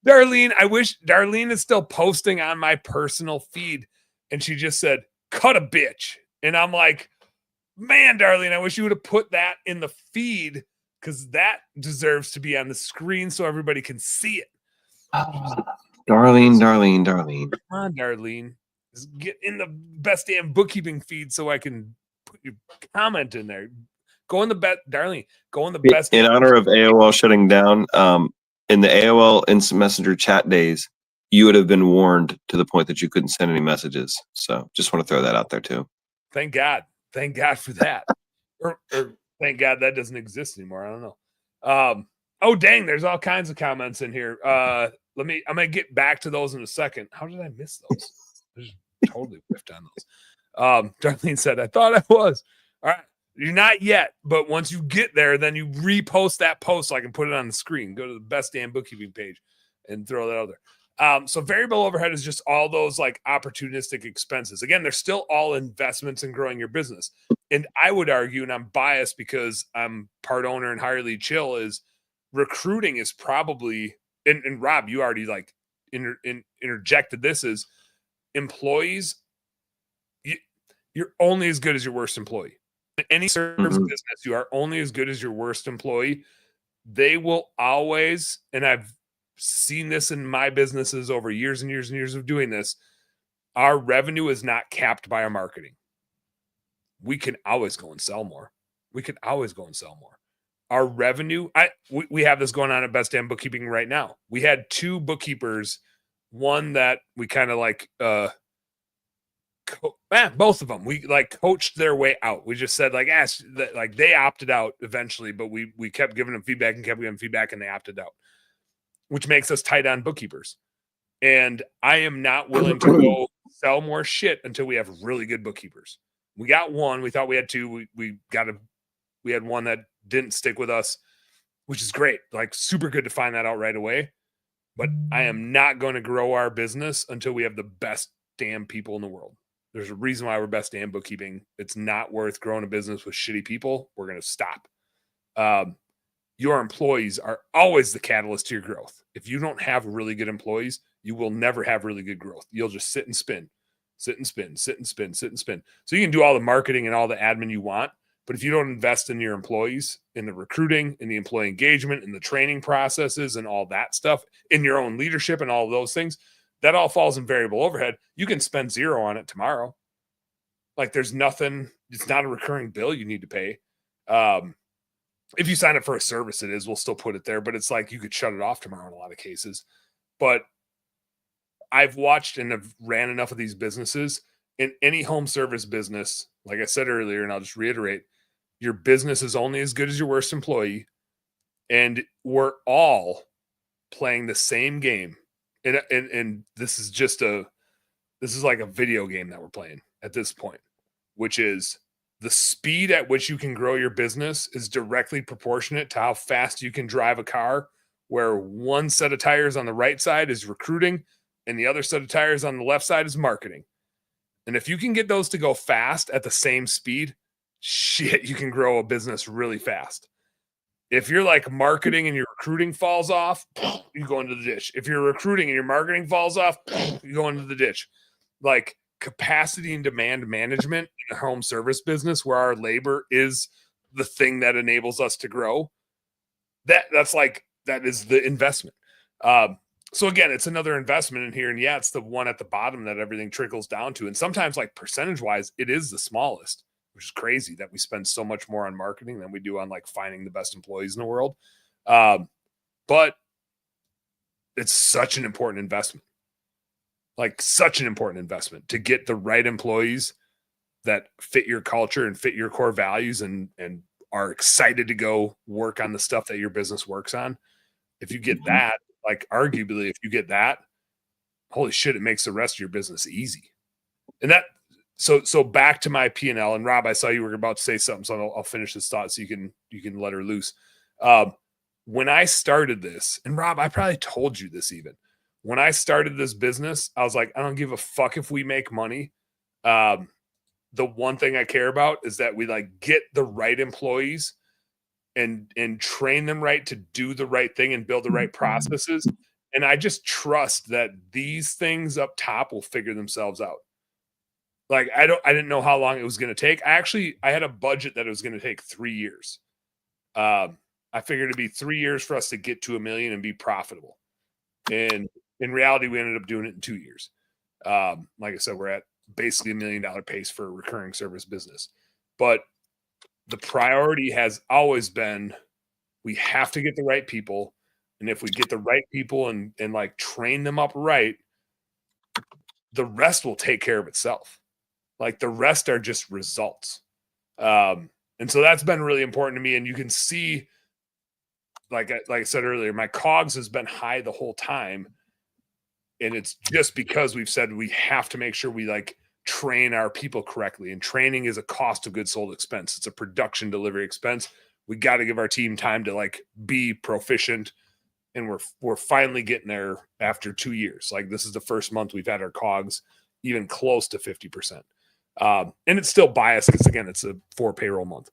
Darlene, I wish Darlene is still posting on my personal feed, and she just said, cut a bitch. And I'm like, man, Darlene, I wish you would have put that in the feed because that deserves to be on the screen so everybody can see it. Darlene. Come on, Darlene. Get in the best damn bookkeeping feed so I can put your comment in there. Go in the best, Darlene. Go in the In- best. In honor of AOL shutting down, in the AOL Instant Messenger chat days, you would have been warned to the point that you couldn't send any messages. So just want to throw that out there too. Thank God for that. or thank God that doesn't exist anymore. I don't know. Oh dang, there's all kinds of comments in here. I'm gonna get back to those in a second. How did I miss those? I just totally whiffed on those. Darlene said, I thought I was. All right. You're not yet, but once you get there, then you repost that post so I can put it on the screen. Go to the Best Damn Bookkeeping page and throw that out there. So variable overhead is just all those like opportunistic expenses. Again, they're still all investments in growing your business. And I would argue, and I'm biased because I'm part owner and Hire Lead Chill, is recruiting is probably, and Rob, you already like interjected this, is employees. You're only as good as your worst employee. In any service business, you are only as good as your worst employee. They will always, and I've seen this in my businesses over years and years and years of doing this, our revenue is not capped by our marketing. We can always go and sell more. Our revenue, we have this going on at Best Damn Bookkeeping right now. We had 2 bookkeepers, one that we kind of like, both of them, we like coached their way out. We just said like, like they opted out eventually, but we kept giving them feedback and they opted out, which makes us tight on bookkeepers. And I am not willing to go sell more shit until we have really good bookkeepers. We got one. We thought we had 2. We had one that didn't stick with us, which is great. Like super good to find that out right away. But I am not going to grow our business until we have the best damn people in the world. There's a reason why we're Best Damn Bookkeeping. It's not worth growing a business with shitty people. We're going to stop. Your employees are always the catalyst to your growth. If you don't have really good employees, you will never have really good growth. You'll just sit and spin. So you can do all the marketing and all the admin you want, but if you don't invest in your employees, in the recruiting, in the employee engagement, in the training processes and all that stuff, in your own leadership and all of those things, that all falls in variable overhead. You can spend 0 on it tomorrow. Like there's nothing, it's not a recurring bill you need to pay. If you sign up for a service, it is, we'll still put it there, but it's like you could shut it off tomorrow in a lot of cases. But I've watched and have ran enough of these businesses. In any home service business, like I said earlier, and I'll just reiterate, your business is only as good as your worst employee. And we're all playing the same game. And this is like a video game that we're playing at this point, which is the speed at which you can grow your business is directly proportionate to how fast you can drive a car, where one set of tires on the right side is recruiting and the other set of tires on the left side is marketing. And if you can get those to go fast at the same speed, shit, you can grow a business really fast. If you're like marketing and your recruiting falls off, you go into the ditch. If you're recruiting and your marketing falls off, you go into the ditch. Like capacity and demand management in a home service business where our labor is the thing that enables us to grow. That is the investment. So again, it's another investment in here. And yeah, it's the one at the bottom that everything trickles down to. And sometimes like percentage wise, it is the smallest, which is crazy that we spend so much more on marketing than we do on like finding the best employees in the world. But it's such an important investment, to get the right employees that fit your culture and fit your core values and are excited to go work on the stuff that your business works on. If you get that, like arguably, if you get that, holy shit, it makes the rest of your business easy. And that, so back to my P&L, and Rob, I saw you were about to say something, so I'll finish this thought so you can let her loose. When I started this, and Rob, I probably told you this even, when I started this business, I was like, I don't give a fuck if we make money. The one thing I care about is that we like get the right employees and train them right to do the right thing and build the right processes. And I just trust that these things up top will figure themselves out. Like, I didn't know how long it was going to take. I had a budget that it was going to take 3 years. I figured it'd be 3 years for us to get to $1 million and be profitable. And in reality, we ended up doing it in 2 years. Like I said, we're at basically $1 million pace for a recurring service business. But the priority has always been, we have to get the right people. And if we get the right people and like train them up right, the rest will take care of itself. Like the rest are just results. And so that's been really important to me. And you can see, like I said earlier, my COGS has been high the whole time. And it's just because we've said we have to make sure we like train our people correctly. And training is a cost of goods sold expense. It's a production delivery expense. We got to give our team time to like be proficient. And we're finally getting there after 2 years. Like this is the first month we've had our COGS even close to 50%. And it's still biased because again, it's a 4 payroll month.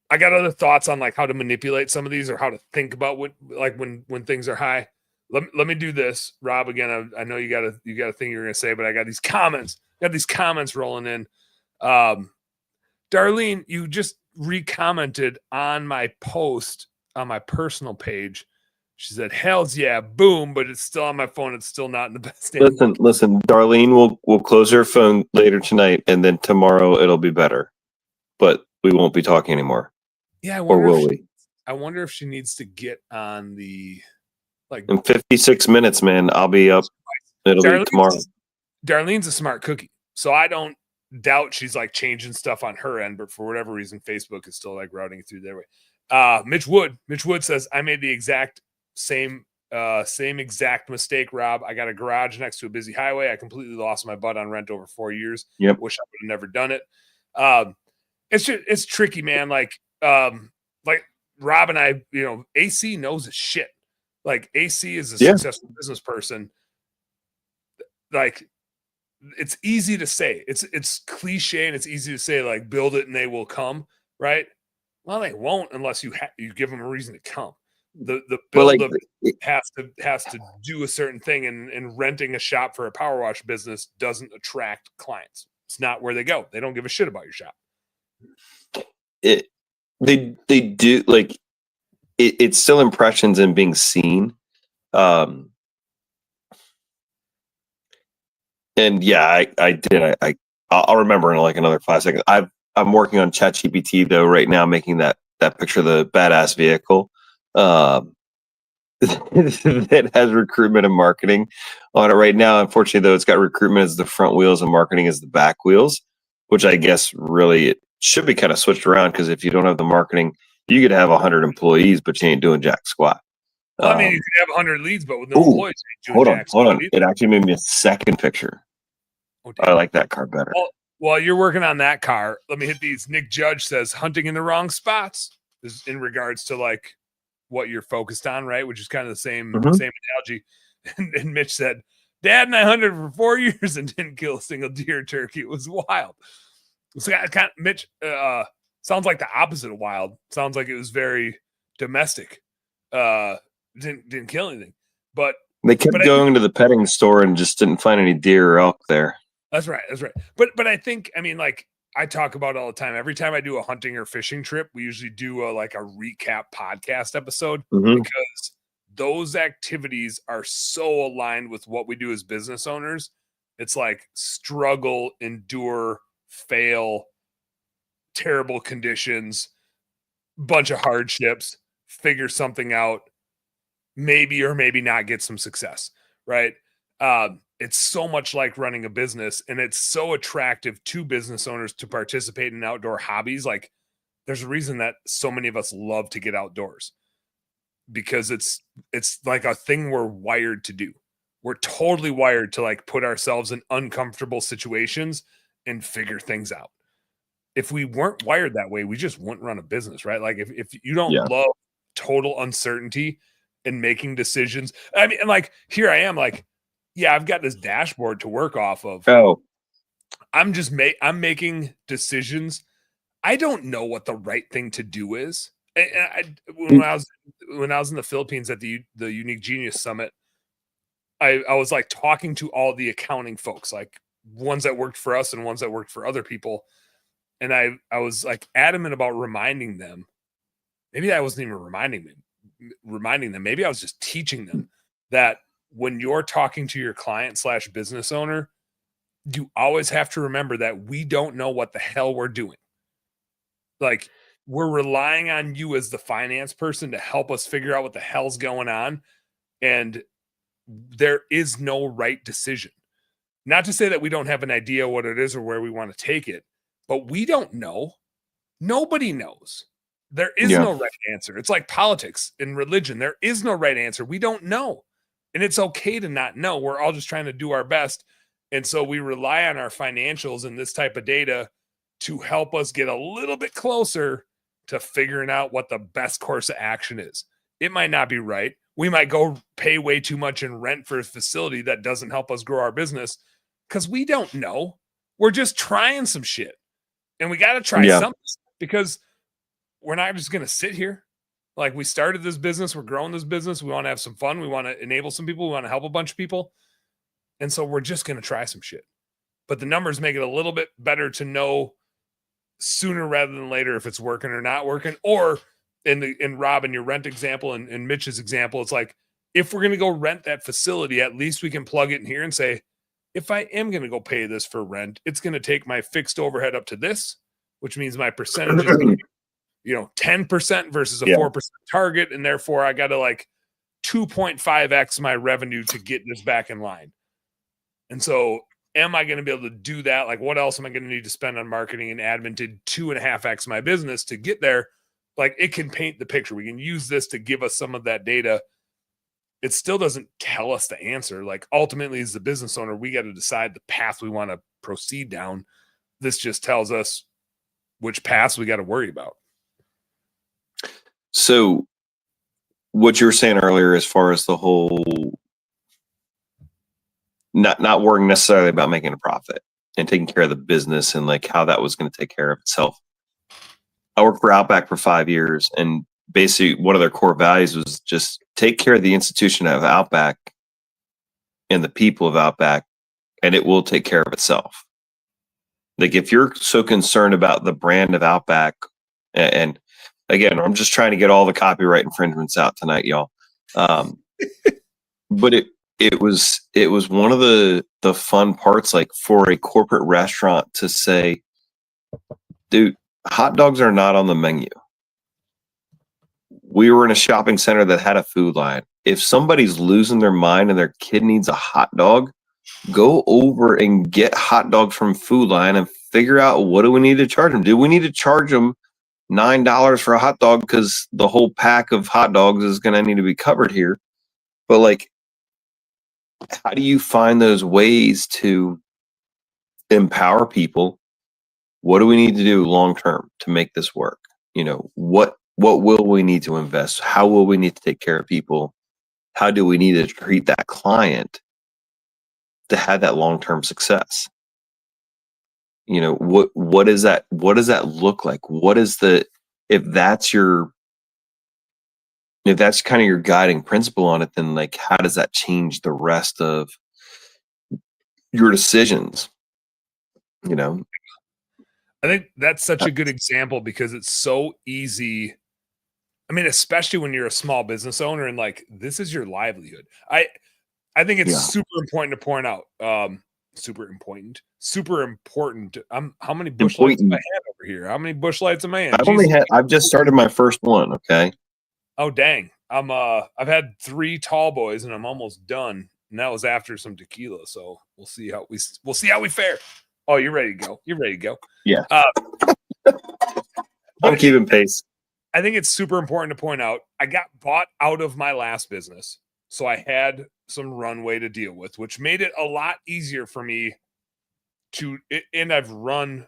I got other thoughts on like how to manipulate some of these or how to think about when things are high. Let me do this, Rob. Again, I know you got a thing you're gonna say, but I got these comments. Rolling in. Darlene, you just recommented on my post on my personal page. She said, "Hell's yeah, boom!" But it's still on my phone. It's still not in the best. Listen. Darlene will close her phone later tonight, and then tomorrow it'll be better. But we won't be talking anymore. Yeah, or will we? I wonder if she needs to get on the like in 56 minutes, man. I'll be up. It'll be tomorrow. Darlene's a smart cookie, so I don't doubt she's like changing stuff on her end, but for whatever reason, Facebook is still like routing it through their way. Mitch Wood says, I made the exact same exact mistake, Rob. I got a garage next to a busy highway. I completely lost my butt on rent over 4 years. Yep. Wish I would have never done it. It's tricky, man. Like Rob and I, AC knows his shit. Like AC is a successful business person. Like it's easy to say, it's cliche and it's easy to say like build it and they will come, right? Well, they won't unless you give them a reason to come. The build of it has to do a certain thing, and renting a shop for a power wash business doesn't attract clients. It's not where they go. They don't give a shit about your shop. They do, like it's still impressions and being seen. And yeah, I did. I'll remember in like another 5 seconds. I'm working on ChatGPT though right now, making that picture of the badass vehicle that has recruitment and marketing on it right now. Unfortunately, though, it's got recruitment as the front wheels and marketing as the back wheels, which I guess really it should be kind of switched around, because if you don't have the marketing, you could have 100 employees, but you ain't doing jack squat. Well, I mean, you could have 100 leads, but with no employees, you ain't doing jack hold on. either. It actually made me a second picture. Oh, I like that car better. Well, while you're working on that car, let me hit these. Nick Judge says hunting in the wrong spots is in regards to like what you're focused on, right? Which is kind of the same analogy. And Mitch said, Dad and I hunted for 4 years and didn't kill a single deer or turkey. It was wild. So kind of, Mitch sounds like the opposite of wild. Sounds like it was very domestic. Didn't kill anything. But they kept going to the petting store and just didn't find any deer or elk there. That's right. But I think, I mean, like I talk about all the time. Every time I do a hunting or fishing trip, we usually do a recap podcast episode, because those activities are so aligned with what we do as business owners. It's like struggle, endure, fail, terrible conditions, bunch of hardships, figure something out, maybe or maybe not get some success, right? It's so much like running a business, and it's so attractive to business owners to participate in outdoor hobbies. Like there's a reason that so many of us love to get outdoors, because it's like a thing we're wired to do. We're totally wired to like put ourselves in uncomfortable situations and figure things out. If we weren't wired that way, we just wouldn't run a business, right? Like if you don't love total uncertainty and making decisions. I mean, like here I am, like, yeah, I've got this dashboard to work off of. Oh, I'm making decisions. I don't know what the right thing to do is. And when I was in the Philippines at the Unique Genius Summit, I was like talking to all the accounting folks, like ones that worked for us and ones that worked for other people. And I was like adamant about reminding them. Maybe I wasn't even reminding them. Maybe I was just teaching them that when you're talking to your client / business owner, you always have to remember that we don't know what the hell we're doing. Like, we're relying on you as the finance person to help us figure out what the hell's going on. And there is no right decision. Not to say that we don't have an idea what it is or where we want to take it, but we don't know. Nobody knows. There is no right answer. It's like politics and religion. There is no right answer. We don't know. And it's okay to not know. We're all just trying to do our best. And so we rely on our financials and this type of data to help us get a little bit closer to figuring out what the best course of action is. It might not be right. We might go pay way too much in rent for a facility that doesn't help us grow our business because we don't know. We're just trying some shit. And we got to try something because we're not just going to sit here. Like, we started this business. We're growing this business. We want to have some fun. We want to enable some people. We want to help a bunch of people. And so we're just going to try some shit. But the numbers make it a little bit better to know sooner rather than later if it's working or not working. Or in Rob and your rent example and Mitch's example, it's like, if we're going to go rent that facility, at least we can plug it in here and say, if I am going to go pay this for rent, it's going to take my fixed overhead up to this, which means my percentage is going to be, 10% versus a 4% target. And therefore I got to like 2.5x my revenue to get this back in line. And so am I going to be able to do that? Like, what else am I going to need to spend on marketing and admin to 2.5x my business to get there? Like, it can paint the picture. We can use this to give us some of that data. It still doesn't tell us the answer. Like, ultimately, as the business owner, we got to decide the path we want to proceed down. This just tells us which paths we got to worry about. So what you were saying earlier, as far as the whole not worrying necessarily about making a profit and taking care of the business and like how that was going to take care of itself. I worked for Outback for 5 years, and basically one of their core values was just take care of the institution of Outback and the people of Outback, and it will take care of itself. Like, if you're so concerned about the brand of Outback, and again, I'm just trying to get all the copyright infringements out tonight, y'all. But it was one of the fun parts, like, for a corporate restaurant to say, dude, hot dogs are not on the menu. We were in a shopping center that had a food line. If somebody's losing their mind and their kid needs a hot dog, go over and get hot dogs from Food Line and figure out, what do we need to charge them? Do we need to charge them $9 for a hot dog because the whole pack of hot dogs is going to need to be covered here? But like, how do you find those ways to empower people? What do we need to do long term to make this work? What will we need to invest? How will we need to take care of people? How do we need to treat that client to have that long-term success? What does that look like? If that's kind of your guiding principle on it, then like, how does that change the rest of your decisions? I think that's such a good example because it's so easy. I mean, especially when you're a small business owner and like, this is your livelihood. I think it's super important to point out. Super important. How many bush lights am I had over here? How many bush lights am I in? I've just started my first one. Okay. Oh, dang. I've had 3 tall boys and I'm almost done. And that was after some tequila. So we'll see how we fare. Oh, you're ready to go. You're ready to go. Yeah. I'm keeping pace. I think it's super important to point out, I got bought out of my last business. So I had some runway to deal with, which made it a lot easier for me and I've run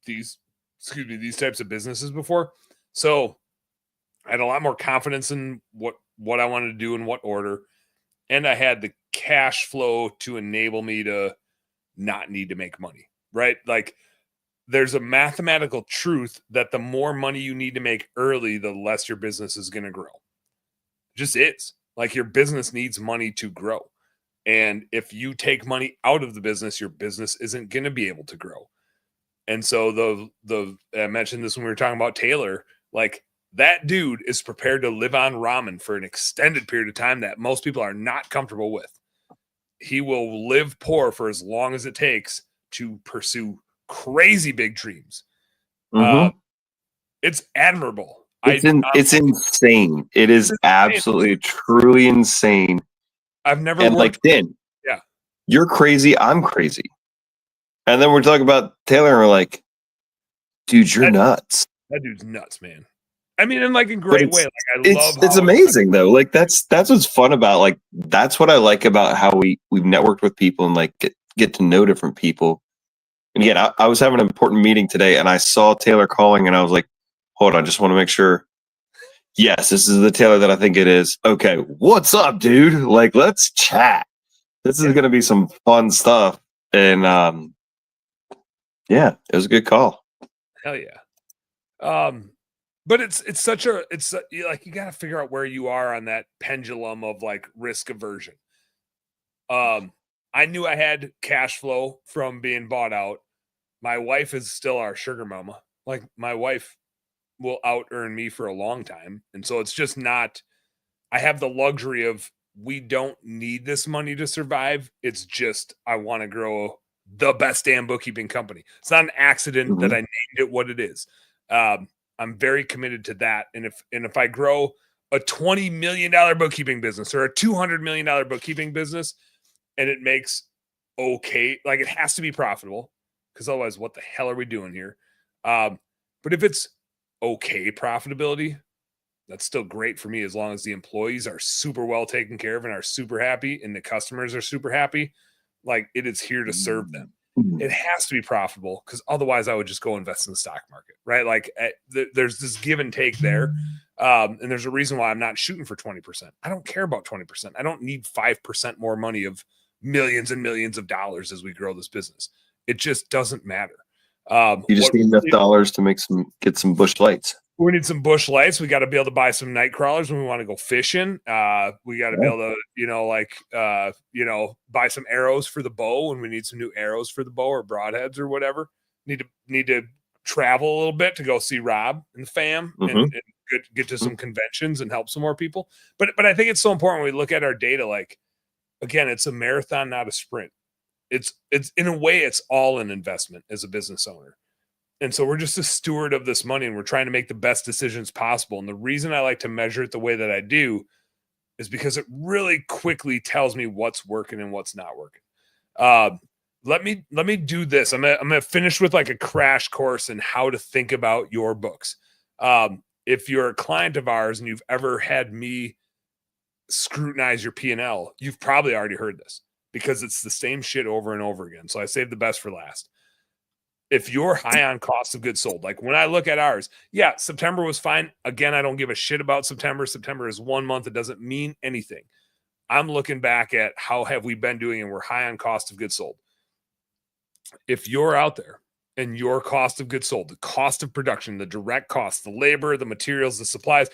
these types of businesses before. So I had a lot more confidence in what I wanted to do in what order. And I had the cash flow to enable me to not need to make money, right? Like, there's a mathematical truth that the more money you need to make early, the less your business is going to grow. It just is. Like, your business needs money to grow. And if you take money out of the business, your business isn't going to be able to grow. And so I mentioned this when we were talking about Taylor, like, that dude is prepared to live on ramen for an extended period of time that most people are not comfortable with. he will live poor for as long as it takes to pursue crazy big dreams. It's admirable. It's insane. It is absolutely, truly insane. I've never and worked. Like, Dan, yeah, you're crazy. I'm crazy. And then we're talking about Taylor, and we're like, dude, you're nuts. That dude's nuts, man. I mean, in like a great way. Like, it's amazing though. Like that's what's fun about, like, that's what I like about how we've networked with people and like get to know different people. And again, I was having an important meeting today, and I saw Taylor calling, and I was like, hold on, just want to make sure. Yes, this is the Taylor that I think it is. Okay, what's up, dude? Like, let's chat. This is going to be some fun stuff. And yeah, it was a good call. Hell yeah. But it's like, you got to figure out where you are on that pendulum of like risk aversion. I knew I had cash flow from being bought out. My wife is still our sugar mama. Like, my wife will out earn me for a long time. And so it's just not, I have the luxury of, we don't need this money to survive. It's just, I want to grow the best damn bookkeeping company. It's not an accident that I named it what it is. I'm very committed to that. And if I grow a $20 million bookkeeping business or a $200 million bookkeeping business, and it makes okay, like, it has to be profitable, because otherwise, what the hell are we doing here? But if it's okay profitability, that's still great for me, as long as the employees are super well taken care of and are super happy, and the customers are super happy. Like, it is here to serve them. It has to be profitable, because otherwise I would just go invest in the stock market, right? Like, there's this give and take there. And there's a reason why I'm not shooting for 20%. I don't care about 20%. I don't need 5% more money of millions and millions of dollars as we grow this business. It just doesn't matter. You just need enough dollars to get some bush lights. We need some bush lights. We got to be able to buy some night crawlers when we want to go fishing. We got to be able to, buy some arrows for the bow when we need some new arrows for the bow, or broadheads or whatever. Need to travel a little bit to go see Rob and the fam and get to some conventions and help some more people. But I think it's so important when we look at our data. Like, again, it's a marathon, not a sprint. It's in a way, it's all an investment as a business owner. And so we're just a steward of this money, and we're trying to make the best decisions possible. And the reason I like to measure it the way that I do is because it really quickly tells me what's working and what's not working. Let me do this. I'm gonna finish with like a crash course in how to think about your books. If you're a client of ours and you've ever had me scrutinize your P&L, you've probably already heard this, because it's the same shit over and over again. So I saved the best for last. If you're high on cost of goods sold, like when I look at ours, yeah, September was fine. Again, I don't give a shit about September. September is 1 month. It doesn't mean anything. I'm looking back at how have we been doing, and we're high on cost of goods sold. If you're out there and your cost of goods sold, the cost of production, the direct costs, the labor, the materials, the supplies,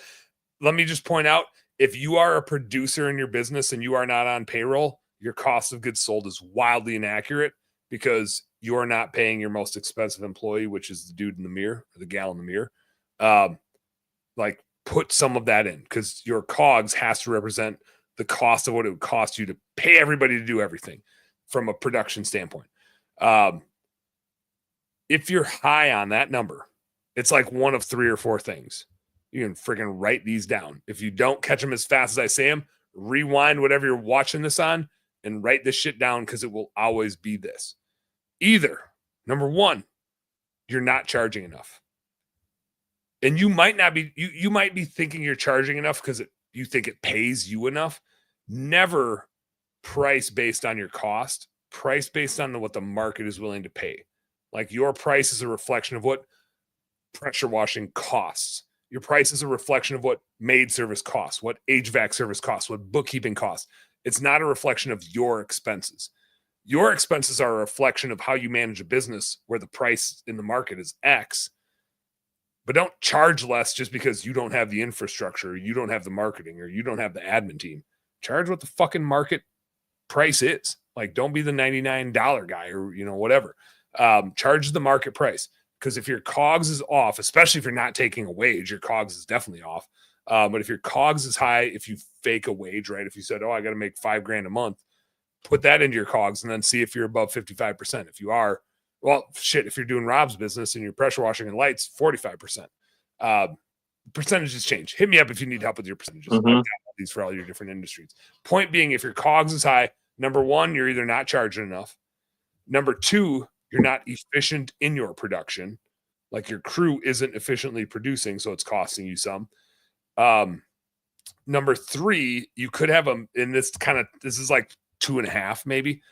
let me just point out, if you are a producer in your business and you are not on payroll, your cost of goods sold is wildly inaccurate, because you're not paying your most expensive employee, which is the dude in the mirror, or the gal in the mirror. Like, put some of that in, because your COGS has to represent the cost of what it would cost you to pay everybody to do everything from a production standpoint. If you're high on that number, it's like one of 3 or 4 things. You can freaking write these down. If you don't catch them as fast as I say them, rewind whatever you're watching this on and write this shit down, because it will always be this. Either, number 1, you're not charging enough. And you might not be, you might be thinking you're charging enough because you think it pays you enough. Never price based on your cost. Price based on what the market is willing to pay. Like, your price is a reflection of what pressure washing costs. Your price is a reflection of what maid service costs, what HVAC service costs, what bookkeeping costs. It's not a reflection of your expenses. Your expenses are a reflection of how you manage a business where the price in the market is X. But don't charge less just because you don't have the infrastructure, or you don't have the marketing, or you don't have the admin team. Charge what the fucking market price is. Like, don't be the $99 guy, or, whatever. Charge the market price. Because if your COGS is off, especially if you're not taking a wage, your COGS is definitely off. But if your COGS is high, if you fake a wage, right? If you said, I got to make $5,000 a month, put that into your COGS and then see if you're above 55%. If you are, well, shit, if you're doing Rob's business and you're pressure washing and lights, 45%. Percentages change. Hit me up if you need help with your percentages. I've got all these for all your different industries. Point being, if your COGS is high, number one, you're either not charging enough. Number two, you're not efficient in your production. Like your crew isn't efficiently producing, so it's costing you some. Number three, you could have this is like 2.5 maybe,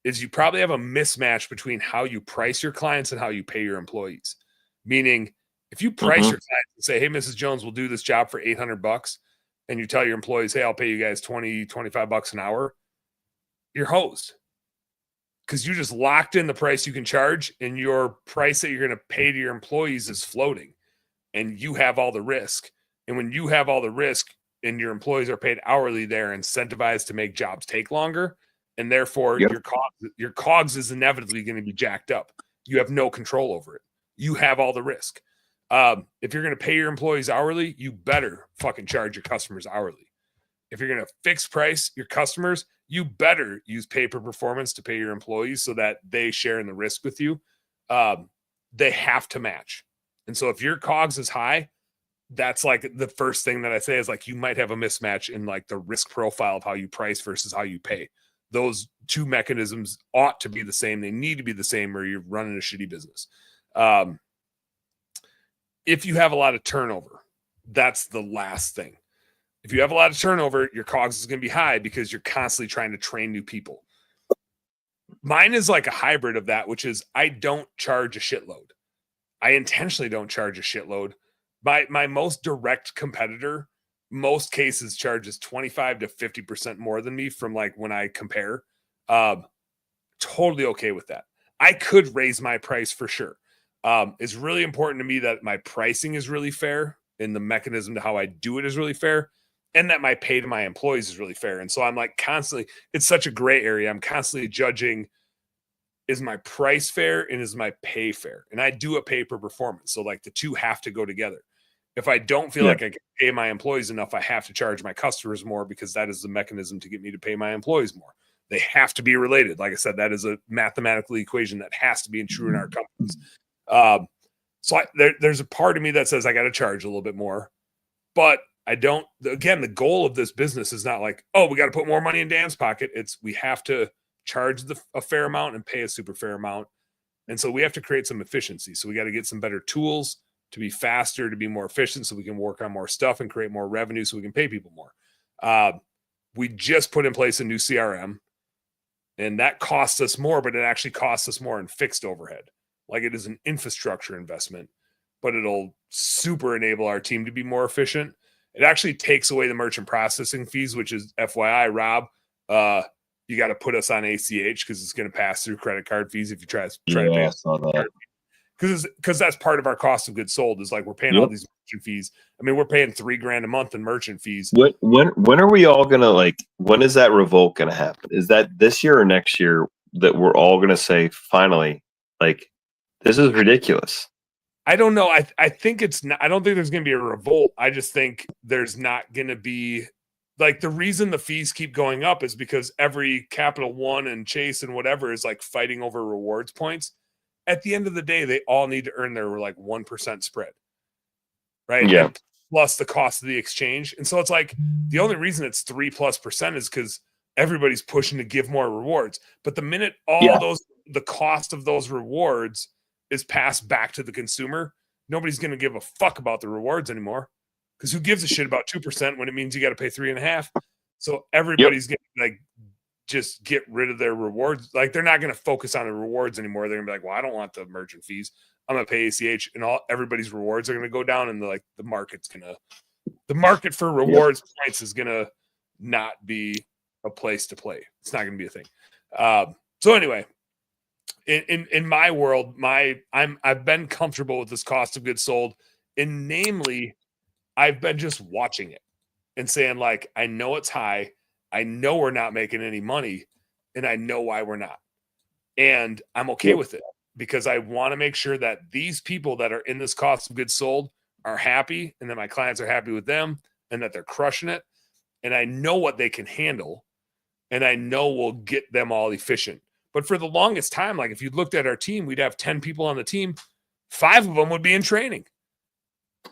is you probably have a mismatch between how you price your clients and how you pay your employees. Meaning, if you price your clients and say, hey, Mrs. Jones, we'll do this job for $800, and you tell your employees, hey, I'll pay you guys $20-$25 an hour, you're hosed. Because you just locked in the price you can charge, and your price that you're going to pay to your employees is floating, and you have all the risk. And when you have all the risk and your employees are paid hourly, they're incentivized to make jobs take longer, and therefore your COGS is inevitably going to be jacked up. You have no control over it. You have all the risk. If you're going to pay your employees hourly, you better fucking charge your customers hourly. If you're going to fix price your customers, you better use pay per performance to pay your employees so that they share in the risk with you. They have to match. And so if your COGS is high, that's like the first thing that I say is like, you might have a mismatch in like the risk profile of how you price versus how you pay. Those two mechanisms ought to be the same. They need to be the same, or you're running a shitty business. If you have a lot of turnover, that's the last thing. If you have a lot of turnover, your COGS is going to be high because you're constantly trying to train new people. Mine is like a hybrid of that, which is I don't charge a shitload. I intentionally don't charge a shitload. My most direct competitor, most cases, charges 25 to 50% more than me from like when I compare. Totally okay with that. I could raise my price for sure. It's really important to me that my pricing is really fair and the mechanism to how I do it is really fair, and that my pay to my employees is really fair. And so I'm like constantly, it's such a gray area. I'm constantly judging, is my price fair and is my pay fair? And I do a pay per performance. So like the two have to go together. If I don't feel like I can pay my employees enough, I have to charge my customers more because that is the mechanism to get me to pay my employees more. They have to be related. Like I said, that is a mathematical equation that has to be true in our companies. So there's a part of me that says I got to charge a little bit more, but I don't. Again, the goal of this business is not like, oh, we got to put more money in Dan's pocket. It's we have to charge a fair amount and pay a super fair amount. And so we have to create some efficiency. So we got to get some better tools to be faster, to be more efficient, so we can work on more stuff and create more revenue so we can pay people more. We just put in place a new CRM, and that costs us more, but it actually costs us more in fixed overhead. Like it is an infrastructure investment, but it'll super enable our team to be more efficient. It actually takes away the merchant processing fees, which is FYI, Rob, you got to put us on ACH because it's going to pass through credit card fees if you try to pay us. Because that's part of our cost of goods sold is like we're paying all these merchant fees. I mean, we're paying $3,000 a month in merchant fees. When are we all gonna like? When is that revolt gonna happen? Is that this year or next year that we're all gonna say finally, like, this is ridiculous? I don't know. I think it's not. I don't think there's gonna be a revolt. I just think there's not gonna be like the reason the fees keep going up is because every Capital One and Chase and whatever is like fighting over rewards points. At the end of the day, they all need to earn their like 1% spread, right? Yeah. And plus the cost of the exchange. And so it's like the only reason it's 3+% is because everybody's pushing to give more rewards. But the minute the cost of those rewards is passed back to the consumer, nobody's going to give a fuck about the rewards anymore. Because who gives a shit about 2% when it means you got to pay 3.5%? So everybody's getting like just get rid of their rewards. Like they're not going to focus on the rewards anymore. They're gonna be like, well, I don't want the merchant fees. I'm gonna pay ACH, and everybody's rewards are gonna go down, and the market for rewards points is gonna not be a place to play. It's not gonna be a thing. So anyway, in my world, I've been comfortable with this cost of goods sold, and namely, I've been just watching it and saying like, I know it's high. I know we're not making any money, and I know why we're not. And I'm okay with it because I want to make sure that these people that are in this cost of goods sold are happy, and that my clients are happy with them, and that they're crushing it. And I know what they can handle. and I know we'll get them all efficient. But for the longest time, like if you looked at our team, we'd have 10 people on the team. 5 of them would be in training.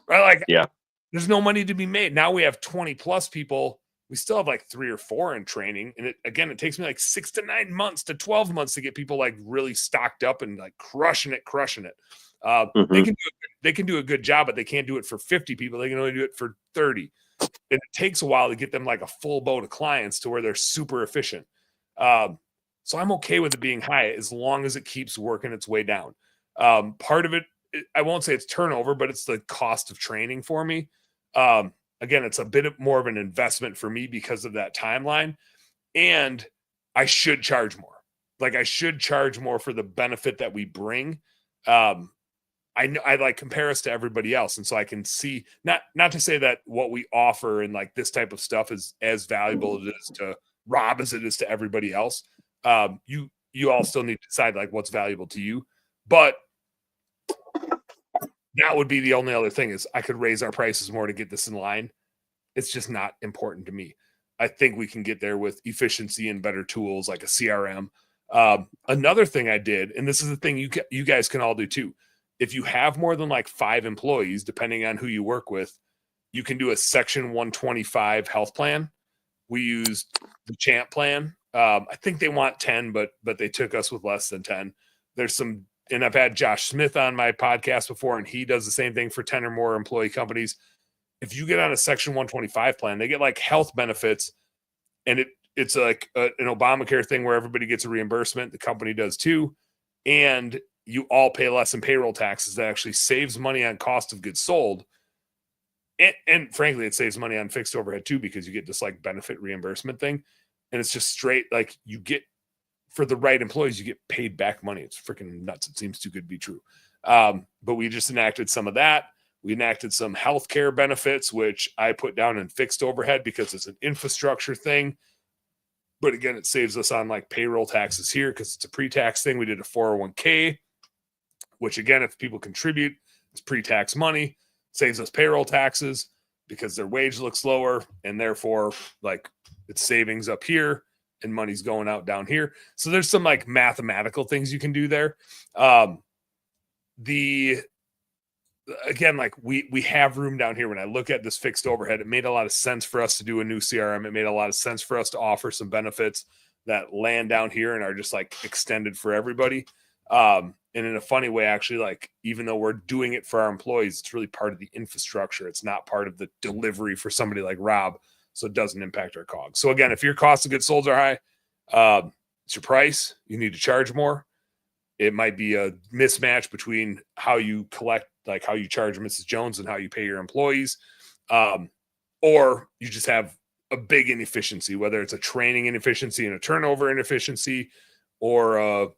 Right? Like, yeah, there's no money to be made. Now we have 20 plus people. We still have like 3 or 4 in training. And it takes me like 6 to 9 months to 12 months to get people like really stocked up and like crushing it. They can do a good job, but they can't do it for 50 people. They can only do it for 30. And it takes a while to get them like a full boat of clients to where they're super efficient. So I'm okay with it being high as long as it keeps working its way down. Part of it, I won't say it's turnover, but it's the cost of training for me. Again, it's a bit more of an investment for me because of that timeline. And I should charge more. Like I should charge more for the benefit that we bring. I know I like compare us to everybody else. And so I can see not to say that what we offer and like this type of stuff is as valuable as it is to Rob as it is to everybody else. You all still need to decide like what's valuable to you, but that would be the only other thing is I could raise our prices more to get this in line. It's just not important to me. I think we can get there with efficiency and better tools like a CRM. Another thing I did, and this is the thing you guys can all do too. If you have more than like 5 employees, depending on who you work with, you can do a Section 125 health plan. We used the Champ plan. I think they want 10, but they took us with less than 10. There's some, and I've had Josh Smith on my podcast before, and he does the same thing for 10 or more employee companies. If you get on a Section 125 plan, they get like health benefits, and it's like an Obamacare thing where everybody gets a reimbursement. The company does too. And you all pay less in payroll taxes. That actually saves money on cost of goods sold. And frankly, it saves money on fixed overhead too, because you get this like benefit reimbursement thing. And it's just straight, like you get, for the right employees, you get paid back money. It's freaking nuts. It seems too good to be true. But we just enacted some of that. We enacted some healthcare benefits, which I put down in fixed overhead because it's an infrastructure thing. But again, it saves us on like payroll taxes here because it's a pre-tax thing. We did a 401k, which again, if people contribute, it's pre-tax money, saves us payroll taxes because their wage looks lower, and therefore like it's savings up here and money's going out down here. So there's some like mathematical things you can do there. Again, like we have room down here. When I look at this fixed overhead, it made a lot of sense for us to do a new CRM. It made a lot of sense for us to offer some benefits that land down here and are just like extended for everybody. And in a funny way, actually, like even though we're doing it for our employees, it's really part of the infrastructure. It's not part of the delivery for somebody like Rob. So it doesn't impact our COGS. So again, if your cost of goods sold are high, it's your price. You need to charge more. It might be a mismatch between how you collect, like how you charge Mrs. Jones and how you pay your employees. Or you just have a big inefficiency, whether it's a training inefficiency and a turnover inefficiency, or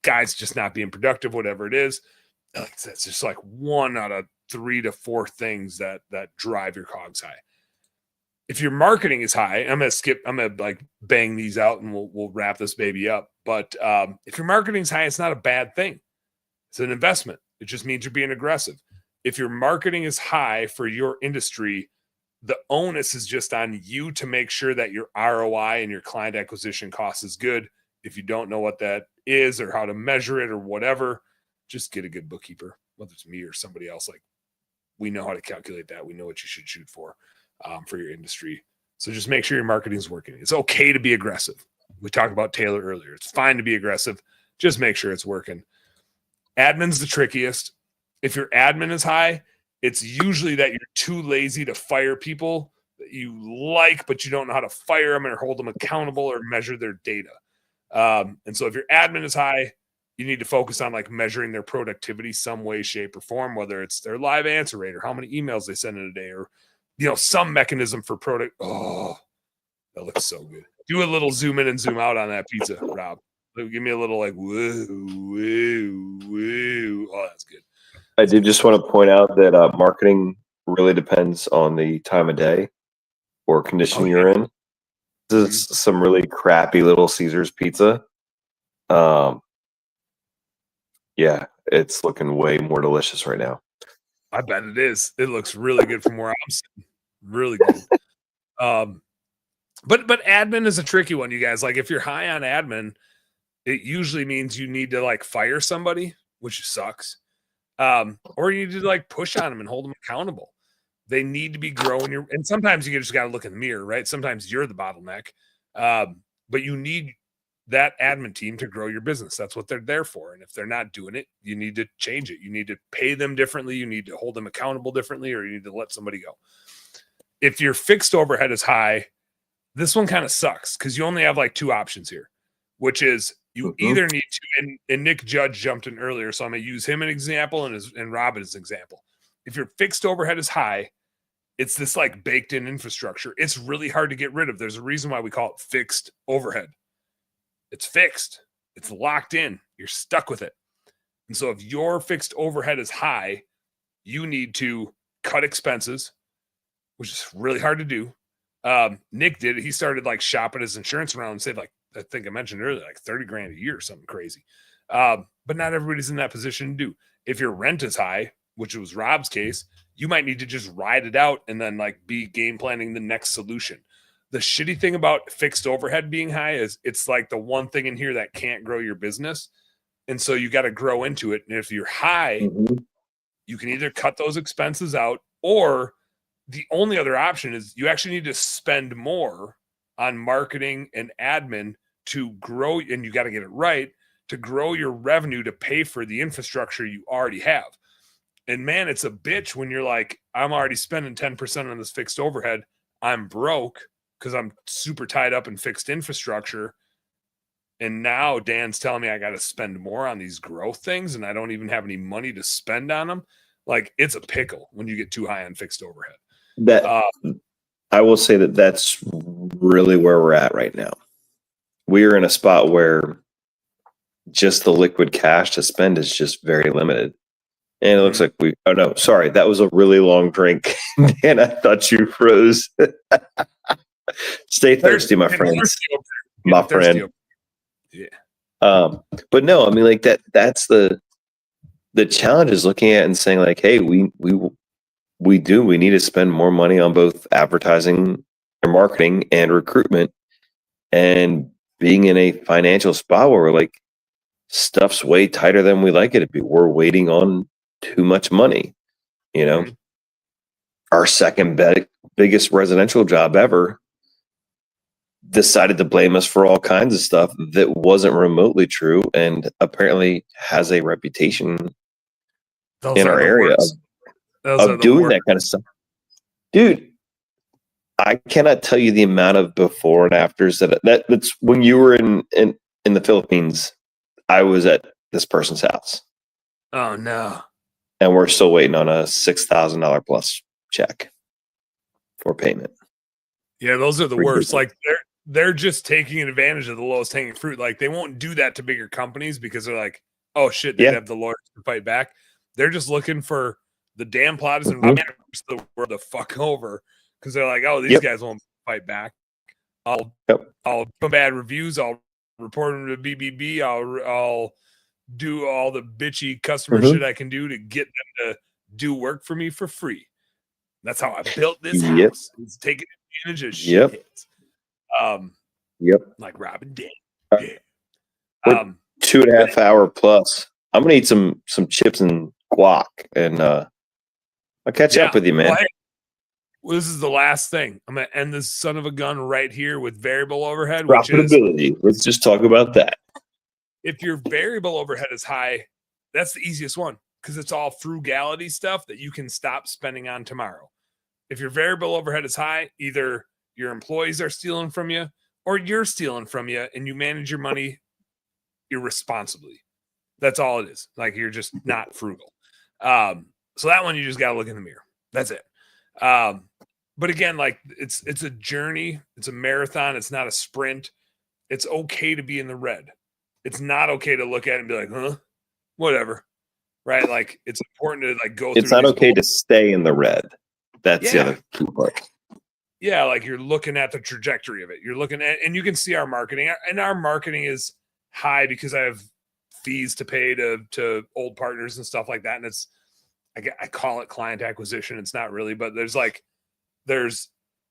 guys just not being productive, whatever it is. Like it's just like 1 out of 3 to 4 things that drive your COGS high. If your marketing is high, I'm gonna like bang these out and we'll wrap this baby up. But if your marketing is high, it's not a bad thing. It's an investment. It just means you're being aggressive. If your marketing is high for your industry, the onus is just on you to make sure that your ROI and your client acquisition cost is good. If you don't know what that is or how to measure it or whatever, just get a good bookkeeper, whether it's me or somebody else. Like, we know how to calculate that. We know what you should shoot for your industry. So just make sure your marketing is working. It's okay to be aggressive. We talked about Taylor earlier. It's fine to be aggressive. Just make sure it's working. Admin's the trickiest. If your admin is high, it's usually that you're too lazy to fire people that you like, but you don't know how to fire them or hold them accountable or measure their data. And so if your admin is high, you need to focus on like measuring their productivity some way, shape, or form, whether it's their live answer rate or how many emails they send in a day, or some mechanism for product. Oh, that looks so good. Do a little zoom in and zoom out on that pizza, Rob. Give me a little like woo, woo, woo. Oh, that's good. I did just want to point out that marketing really depends on the time of day or condition you're in. This is some really crappy Little Caesars pizza. Yeah, it's looking way more delicious right now. I bet it is. It looks really good from where I'm sitting. Really good. But admin is a tricky one, you guys. Like if you're high on admin, it usually means you need to like fire somebody, which sucks. Or you need to like push on them and hold them accountable. They need to be growing and sometimes you just got to look in the mirror, right? Sometimes you're the bottleneck. But you need that admin team to grow your business. That's what they're there for. And if they're not doing it, you need to change it. You need to pay them differently. You need to hold them accountable differently, or you need to let somebody go. If your fixed overhead is high, this one kind of sucks because you only have like two options here, which is you either need to, and Nick Judge jumped in earlier, so I'm going to use him as an example and Rob as an example. If your fixed overhead is high, it's this like baked in infrastructure. It's really hard to get rid of. There's a reason why we call it fixed overhead. It's fixed. It's locked in. You're stuck with it. And so if your fixed overhead is high, you need to cut expenses, which is really hard to do. Nick did it. He started like shopping his insurance around and saved like, I think I mentioned earlier, like 30 grand a year or something crazy. But not everybody's in that position to do. If your rent is high, which was Rob's case, you might need to just ride it out and then like be game planning the next solution. The shitty thing about fixed overhead being high is it's like the one thing in here that can't grow your business. And so you got to grow into it. And if you're high, you can either cut those expenses out, or the only other option is you actually need to spend more on marketing and admin to grow. And you got to get it right to grow your revenue to pay for the infrastructure you already have. And man, it's a bitch when you're like, I'm already spending 10% on this fixed overhead. I'm broke because I'm super tied up in fixed infrastructure. And now Dan's telling me I got to spend more on these growth things and I don't even have any money to spend on them. Like it's a pickle when you get too high on fixed overhead. That I will say that that's really where we're at right now. We are in a spot where just the liquid cash to spend is just very limited. And it looks like oh no, sorry, that was a really long drink. And I thought you froze. Stay thirsty, my friends. My friend. Yeah. But no, I mean, like that's the challenge is looking at it and saying like, hey, we need to spend more money on both advertising and marketing and recruitment, and being in a financial spot where we're like, stuff's way tighter than we like it to be. We're waiting on too much money, you know. Our second biggest residential job ever decided to blame us for all kinds of stuff that wasn't remotely true, and apparently has a reputation in our area of doing that kind of stuff. Dude, I cannot tell you the amount of before and afters that's when you were in the Philippines. I was at this person's house. Oh no. And we're still waiting on a $6,000 plus check for payment. Yeah, those are the worst. Like they're just taking advantage of the lowest hanging fruit. Like they won't do that to bigger companies because they're like, oh shit, they have the lawyers to fight back. They're just looking for the damn plotters and the world to fuck over because they're like, oh, these guys won't fight back. I'll put bad reviews. I'll report them to BBB. I'll do all the bitchy customer shit I can do to get them to do work for me for free. That's how I built this house. It's taking advantage of shit. Like Robin did. Yeah. 2.5 hour plus. I'm gonna eat some chips and guac, and I'll catch up with you, man. Well, this is the last thing. I'm gonna end this son of a gun right here with variable overhead. Profitability. Let's just talk about that. If your variable overhead is high, that's the easiest one because it's all frugality stuff that you can stop spending on tomorrow. If your variable overhead is high, either your employees are stealing from you or you're stealing from you, and you manage your money irresponsibly. That's all it is. Like you're just not frugal. So that one, you just got to look in the mirror. That's it. But again, like it's a journey. It's a marathon. It's not a sprint. It's okay to be in the red. It's not okay to look at it and be like, huh, whatever. Right. Like it's important to like go through. It's not okay to stay in the red. That's the other key part. Yeah. Like you're looking at the trajectory of it. You're looking at, and you can see our marketing, and our marketing is high because I have fees to pay to old partners and stuff like that. And it's, I call it client acquisition. It's not really, but there's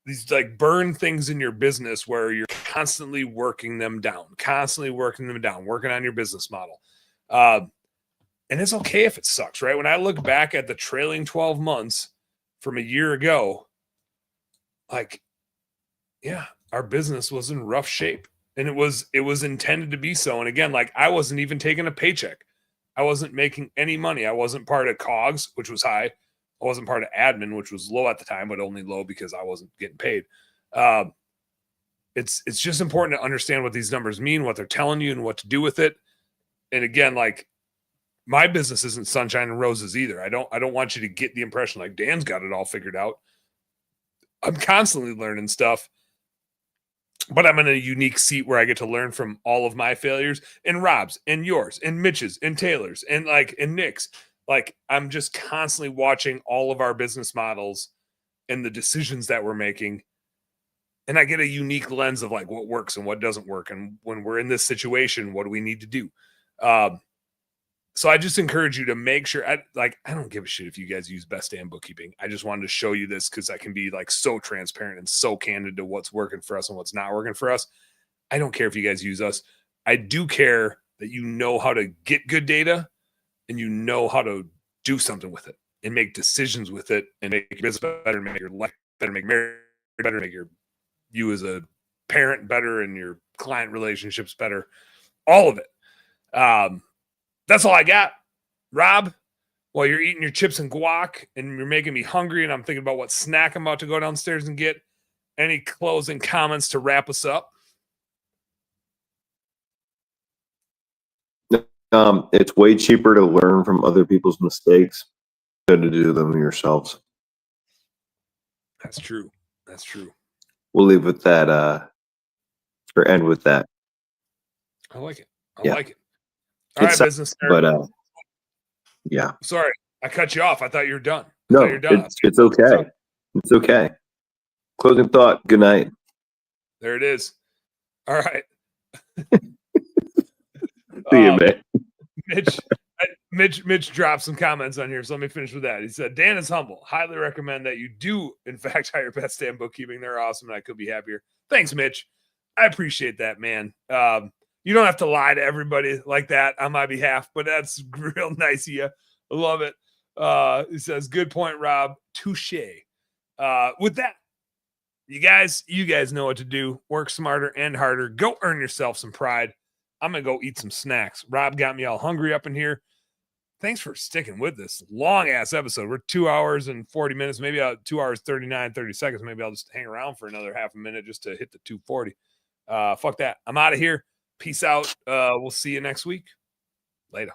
these like burn things in your business where you're constantly working them down, working on your business model. And it's okay if it sucks, right? When I look back at the trailing 12 months from a year ago, like, yeah, our business was in rough shape, and it was intended to be so. And again, like, I wasn't even taking a paycheck. I wasn't making any money. I wasn't part of COGS, which was high. I wasn't part of admin, which was low at the time, but only low because I wasn't getting paid. It's just important to understand what these numbers mean, what they're telling you, and what to do with it. And again, like, my business isn't sunshine and roses either. I don't want you to get the impression like Dan's got it all figured out. I'm constantly learning stuff, but I'm in a unique seat where I get to learn from all of my failures, and Rob's and yours and Mitch's and Taylor's and Nick's. Like, I'm just constantly watching all of our business models and the decisions that we're making. And I get a unique lens of like what works and what doesn't work. And when we're in this situation, what do we need to do? So I just encourage you to make sure, I don't give a shit if you guys use Best Damn Bookkeeping. I just wanted to show you this because I can be like so transparent and so candid to what's working for us and what's not working for us. I don't care if you guys use us. I do care that you know how to get good data and you know how to do something with it and make decisions with it and make your business better, make your life better, make marriage better, make you as a parent better and your client relationships better. All of it. That's all I got. Rob, while you're eating your chips and guac and you're making me hungry and I'm thinking about what snack I'm about to go downstairs and get, any closing comments to wrap us up? It's way cheaper to learn from other people's mistakes than to do them yourselves. That's true. That's true. We'll leave with that, or end with that. I like it. I Yeah. like it. All right, business nerd. But yeah. Sorry, I cut you off. I thought you were done. No, you're done. it's okay. It's okay. Closing thought. Good night. There it is. All right. See you, man. Mitch dropped some comments on here, so let me finish with that. He said, Dan is humble. Highly recommend that you do, in fact, hire Best Damn Bookkeeping. They're awesome, and I could be happier. Thanks, Mitch. I appreciate that, man. You don't have to lie to everybody like that on my behalf, but that's real nice of you. I love it. He says, good point, Rob. Touche. With that, you guys know what to do. Work smarter and harder. Go earn yourself some pride. I'm going to go eat some snacks. Rob got me all hungry up in here. Thanks for sticking with this long-ass episode. We're 2 hours and 40 minutes, maybe 2 hours, 30 seconds. Maybe I'll just hang around for another half a minute just to hit the 240. Fuck that. I'm out of here. Peace out. We'll see you next week. Later.